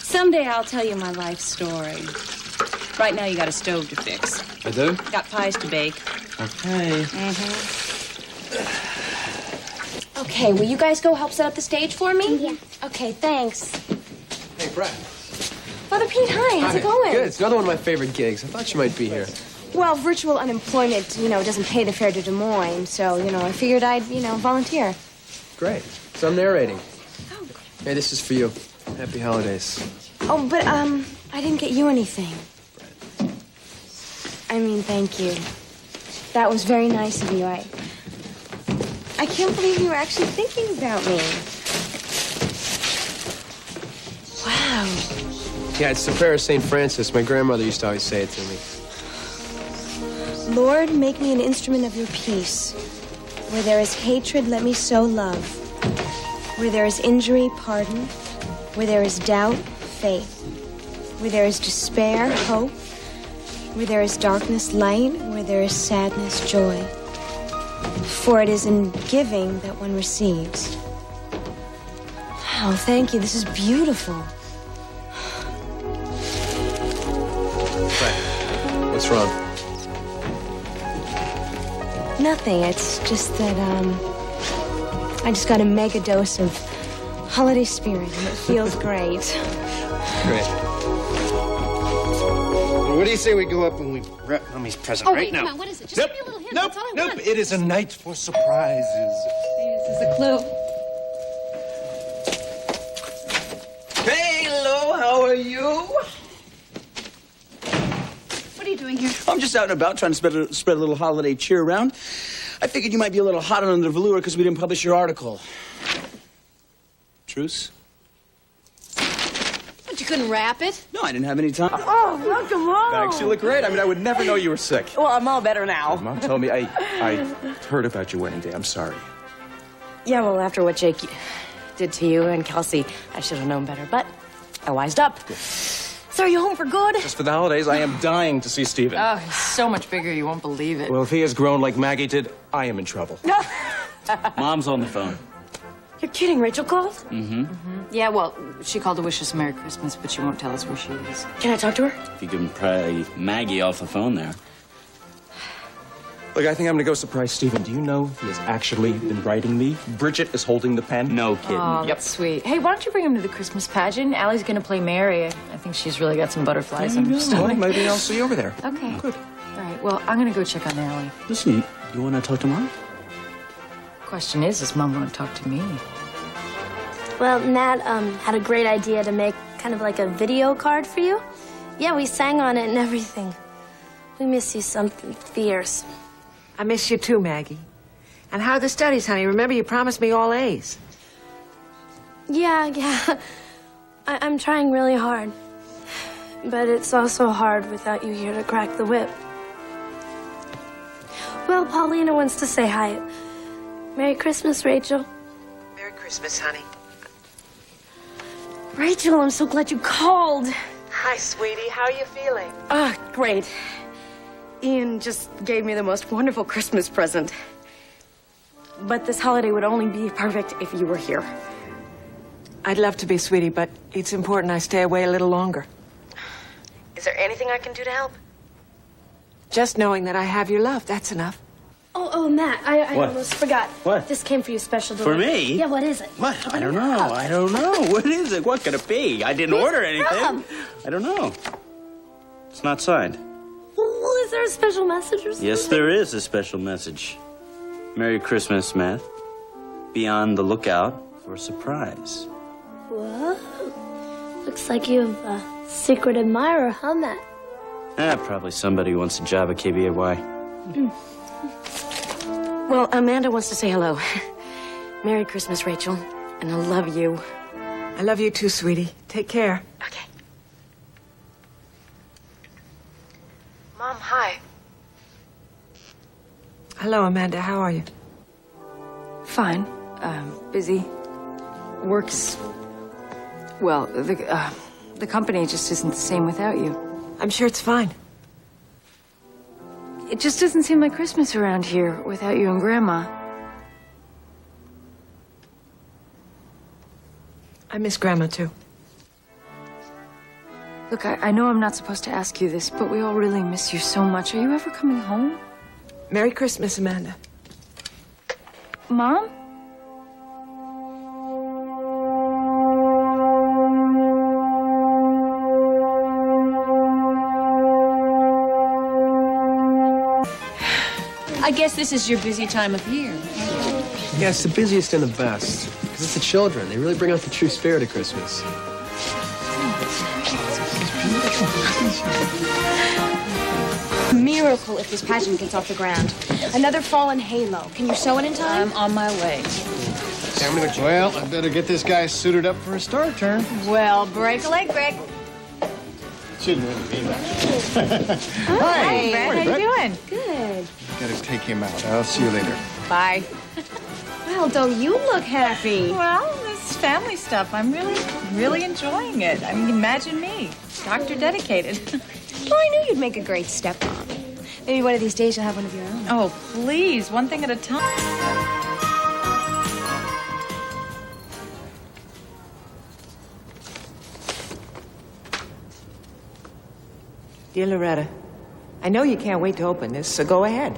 Someday I'll tell you my life story. Right now you got a stove to fix. I do? Got pies to bake. Okay. Okay, will you guys go help set up the stage for me? Yeah. Okay, thanks. Hey, Brett. Father Pete, hi, how's it going? Good. It's another one of my favorite gigs. I thought you might be here. Well, virtual unemployment, doesn't pay the fare to Des Moines, so, I figured I'd, volunteer. Great. So I'm narrating. Oh. Hey, this is for you. Happy holidays. Oh, but, I didn't get you anything. I mean, thank you. That was very nice of you. I can't believe you were actually thinking about me. Wow. Yeah, it's the prayer of St. Francis. My grandmother used to always say it to me. Lord, make me an instrument of your peace. Where there is hatred, let me sow love. Where there is injury, pardon. Where there is doubt, faith. Where there is despair, hope. Where there is darkness, light. Where there is sadness, joy. For it is in giving that one receives. Wow, thank you. This is beautiful. What's wrong? Nothing. It's just that, I just got a mega dose of holiday spirit, and it feels great. Great. What do you say we go up and we wrap Mommy's present right now? Come on, what is it? Just Nope. give me a little hint. Nope. That's all I Nope. want. It is a night for surprises. This is a clue. Hello, how are you? What are you doing here? I'm just out and about trying to spread a little holiday cheer around. I figured you might be a little hot under the velour because we didn't publish your article. Truce? But you couldn't wrap it. No, I didn't have any time. Oh, welcome home. Thanks. You look great. I mean, I would never know you were sick. Well, I'm all better now. Mom told me I heard about your wedding day. I'm sorry. Yeah, well, after what Jake did to you and Kelsey, I should have known better, but I wised up. So are you home for good? Just for the holidays, I am dying to see Stephen. Oh, he's so much bigger, you won't believe it. Well, if he has grown like Maggie did, I am in trouble. Mom's on the phone. You're kidding, Rachel called? Mm-hmm. Yeah, well, she called to wish us a Merry Christmas, but she won't tell us where she is. Can I talk to her? If you can pry Maggie off the phone there. Look, I think I'm gonna go surprise Stephen. Do you know he has actually been writing me? Bridget is holding the pen. No kidding. Oh, that's sweet. Hey, why don't you bring him to the Christmas pageant? Allie's gonna play Mary. I think she's really got some butterflies in her Well, stomach. maybe I'll see you over there. Okay. Good. All right, well, I'm gonna go check on Allie. Listen, you want to talk to Mom? Question is, does Mom want to talk to me? Well, Nat had a great idea to make kind of like a video card for you. Yeah, we sang on it and everything. We miss you something fierce. I miss you too, Maggie. And how are the studies, honey? Remember, you promised me all A's. Yeah. I'm trying really hard. But it's also hard without you here to crack the whip. Well, Paulina wants to say hi. Merry Christmas, Rachel. Merry Christmas, honey. Rachel, I'm so glad you called. Hi, sweetie. How are you feeling? Great. Ian just gave me the most wonderful Christmas present. But this holiday would only be perfect if you were here. I'd love to be, sweetie, but it's important I stay away a little longer. Is there anything I can do to help? Just knowing that I have your love, that's enough. Oh, Matt, I What? almost forgot. What? This came for you special For delivery. me? Yeah, what is it? What? I don't know. I don't know. What is it? What could it be? I didn't Who's order it anything. from? I don't know. It's not signed. Well, is there a special message or something? Yes, there is a special message. Merry Christmas, Matt. Be on the lookout for a surprise. Whoa. Looks like you have a secret admirer, huh, Matt? Probably somebody who wants a job at KBAY. Well, Amanda wants to say hello. Merry Christmas, Rachel. And I love you. I love you too, sweetie. Take care. Okay. Mom, hi. Hello, Amanda. How are you? Fine. Busy. Works. Well, the company just isn't the same without you. I'm sure it's fine. It just doesn't seem like Christmas around here without you and Grandma. I miss Grandma, too. Look, I know I'm not supposed to ask you this, but we all really miss you so much. Are you ever coming home? Merry Christmas, Amanda. Mom? I guess this is your busy time of year. Yeah, it's the busiest and the best. Because it's the children. They really bring out the true spirit of Christmas. Miracle if this pageant gets off the ground. Another fallen halo. Can you sew it in time? I'm on my way. Well, I better get this guy suited up for a star turn. Well, break a leg, Greg. Shouldn't really be that. Hi, Brett. Morning, How you Brett. doing? Good. Gotta take him out. I'll see you later. Bye. Well, don't you look happy? Well, this family stuff, I'm really enjoying it. I mean, imagine me, doctor dedicated. Well, I knew you'd make a great stepmom. Maybe one of these days you'll have one of your own. Oh, please, one thing at a time. Dear Loretta, I know you can't wait to open this, so go ahead.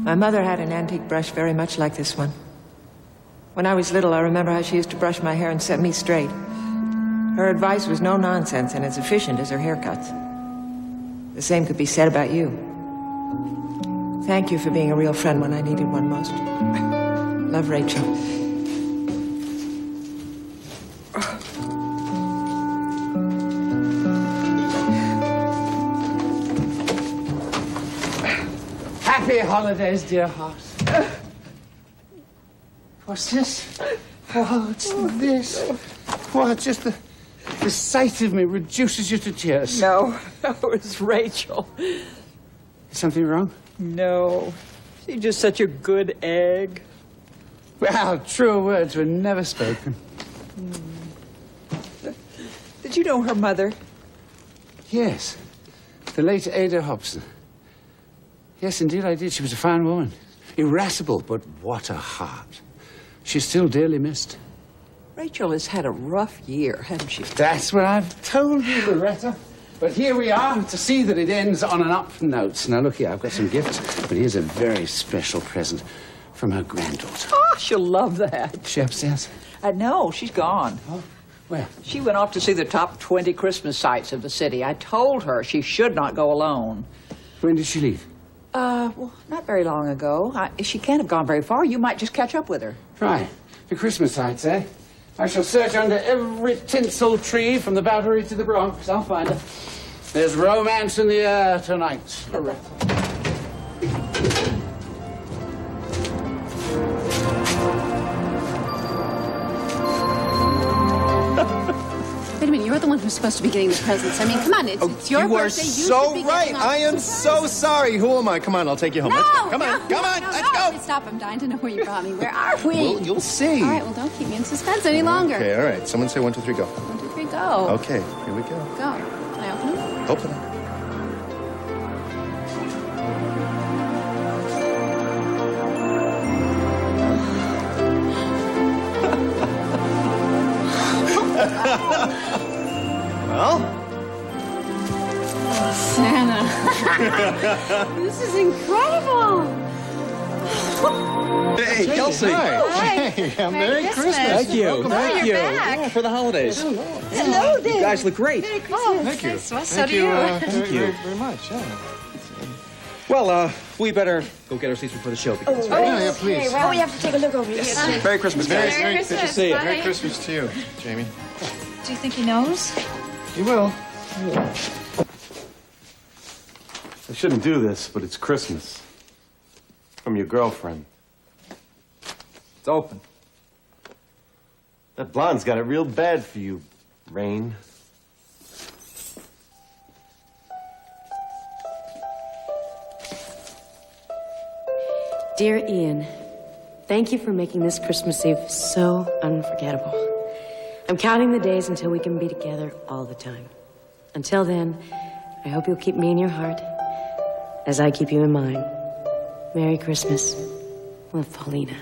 My mother had an antique brush very much like this one. When I was little, I remember how she used to brush my hair and set me straight. Her advice was no nonsense and as efficient as her haircuts. The same could be said about you. Thank you for being a real friend when I needed one most. Love, Rachel. Happy holidays, dear heart. What's this? What's this? What? Just the sight of me reduces you to tears. No, it's Rachel. Is something wrong? No. She's just such a good egg. Well, truer words were never spoken. Did you know her mother? Yes. The late Ada Hobson. Yes, indeed I did. She was a fine woman. Irascible, but what a heart. She's still dearly missed. Rachel has had a rough year, hasn't she? That's what I've told you, Loretta. But here we are to see that it ends on an up note. Now, look here, I've got some gifts, but here's a very special present from her granddaughter. Oh, she'll love that. Is she upstairs? No, she's gone. Oh, where? She went off to see the top 20 Christmas sites of the city. I told her she should not go alone. When did she leave? Well, not very long ago. She can't have gone very far. You might just catch up with her. Right. The Christmas sights, eh? I shall search under every tinsel tree from the Bowery to the Bronx. I'll find her. There's romance in the air tonight. Wait a minute, you're the one who's supposed to be getting the presents. I mean, come on, it's your You are birthday. You so should be right. getting all I the am surprises. so sorry. Who am I? Come on, I'll take you home. Let's go. Come on, let's go. Wait, stop, I'm dying to know where you brought me. Where are we? Well, you'll see. All right, well, don't keep me in suspense any longer. Okay, all right. Someone say 1, 2, 3, go. 1, 2, 3, go. Okay, here we go. Go. Can I open them? Open it. Well? Santa. This is incredible. Hey, Kelsey. Hi. Hey, Merry Christmas. Thank you. Welcome Thank back. you. You're back. Yeah, for the holidays. Hello there. You guys look great. Oh, Thank you. thanks. Well, so Thank do you. Thank you. Very much, yeah. Well, we better go get our seats before the show begins. Yeah, please. Well, we have to take a look over here. Merry Christmas, guys. Merry Good to Christmas. see you. Bye. Merry Christmas to you, Jamie. Do you think he knows? You will. I shouldn't do this, but it's Christmas. From your girlfriend. It's open. That blonde's got it real bad for you, Rain. Dear Ian, Thank you for making this Christmas Eve so unforgettable. I'm counting the days until we can be together all the time. Until then, I hope you'll keep me in your heart as I keep you in mine. Merry Christmas. Love, Paulina.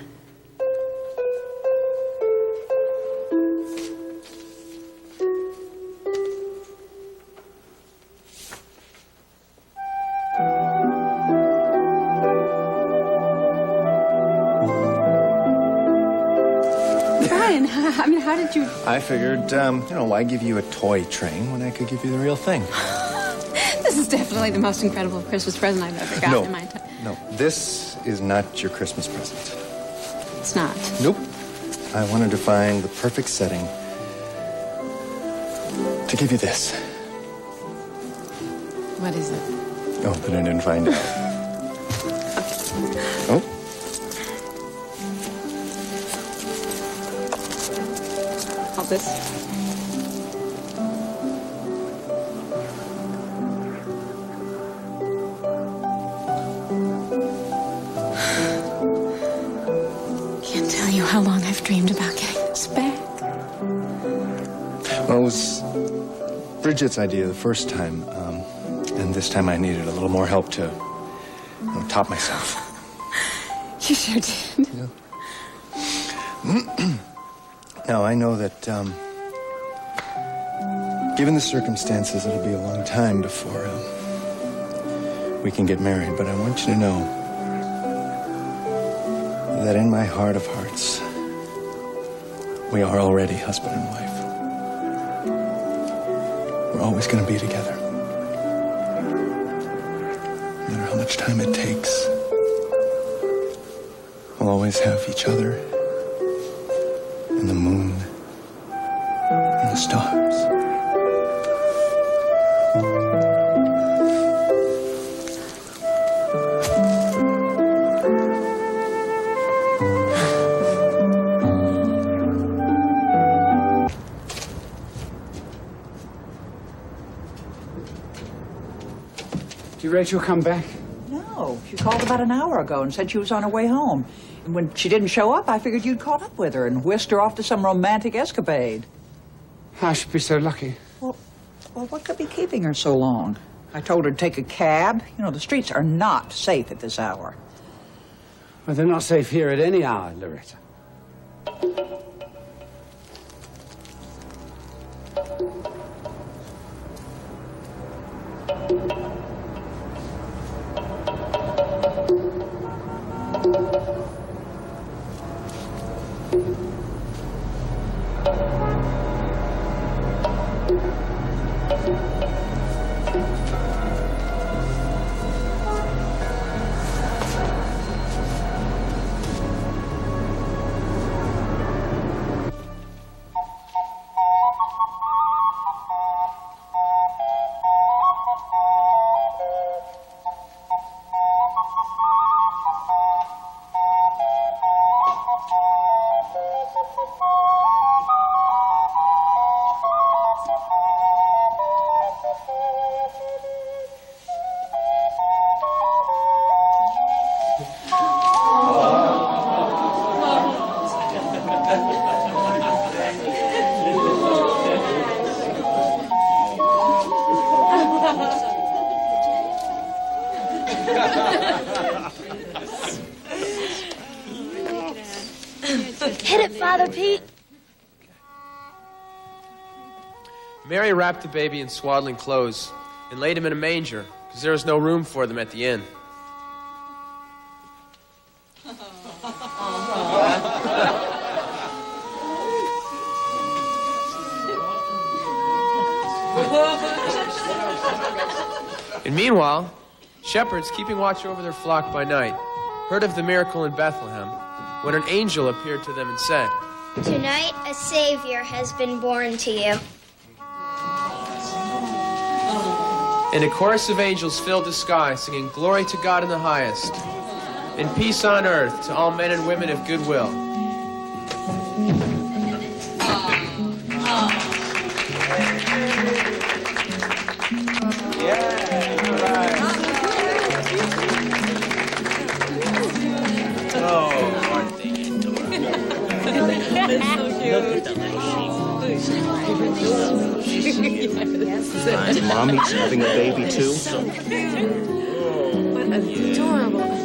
I mean, how did you... I figured, why give you a toy train when I could give you the real thing? This is definitely the most incredible Christmas present I've ever gotten in my entire... No, this is not your Christmas present. It's not. Nope. I wanted to find the perfect setting to give you this. What is it? Oh, but I didn't find out. Oh. All this? Can't tell you how long I've dreamed about getting this back. Well, it was Bridget's idea the first time, and this time I needed a little more help to top myself. You sure did. Yeah. Now, I know that, given the circumstances, it'll be a long time before we can get married, but I want you to know that in my heart of hearts, we are already husband and wife. We're always going to be together. No matter how much time it takes, we'll always have each other and the moon and the stars. Did Rachel come back? No, she called about an hour ago and said she was on her way home. And when she didn't show up, I figured you'd caught up with her and whisked her off to some romantic escapade. I should be so lucky. Well, what could be keeping her so long? I told her to take a cab. You know, the streets are not safe at this hour. Well, they're not safe here at any hour, Loretta. Hit it, Father Pete. Mary wrapped the baby in swaddling clothes and laid him in a manger because there was no room for them at the inn. And meanwhile, shepherds keeping watch over their flock by night heard of the miracle in Bethlehem when an angel appeared to them and said, Tonight, a Savior has been born to you. And a chorus of angels filled the sky, singing, Glory to God in the highest, and peace on earth to all men and women of good will. Oh, Martha. Mommy's having a baby, too? What adorable.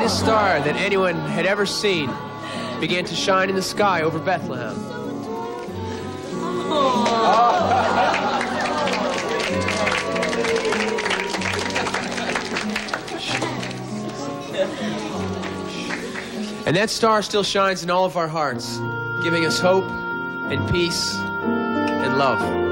brightest star that anyone had ever seen began to shine in the sky over Bethlehem. And that star still shines in all of our hearts, giving us hope and peace and love.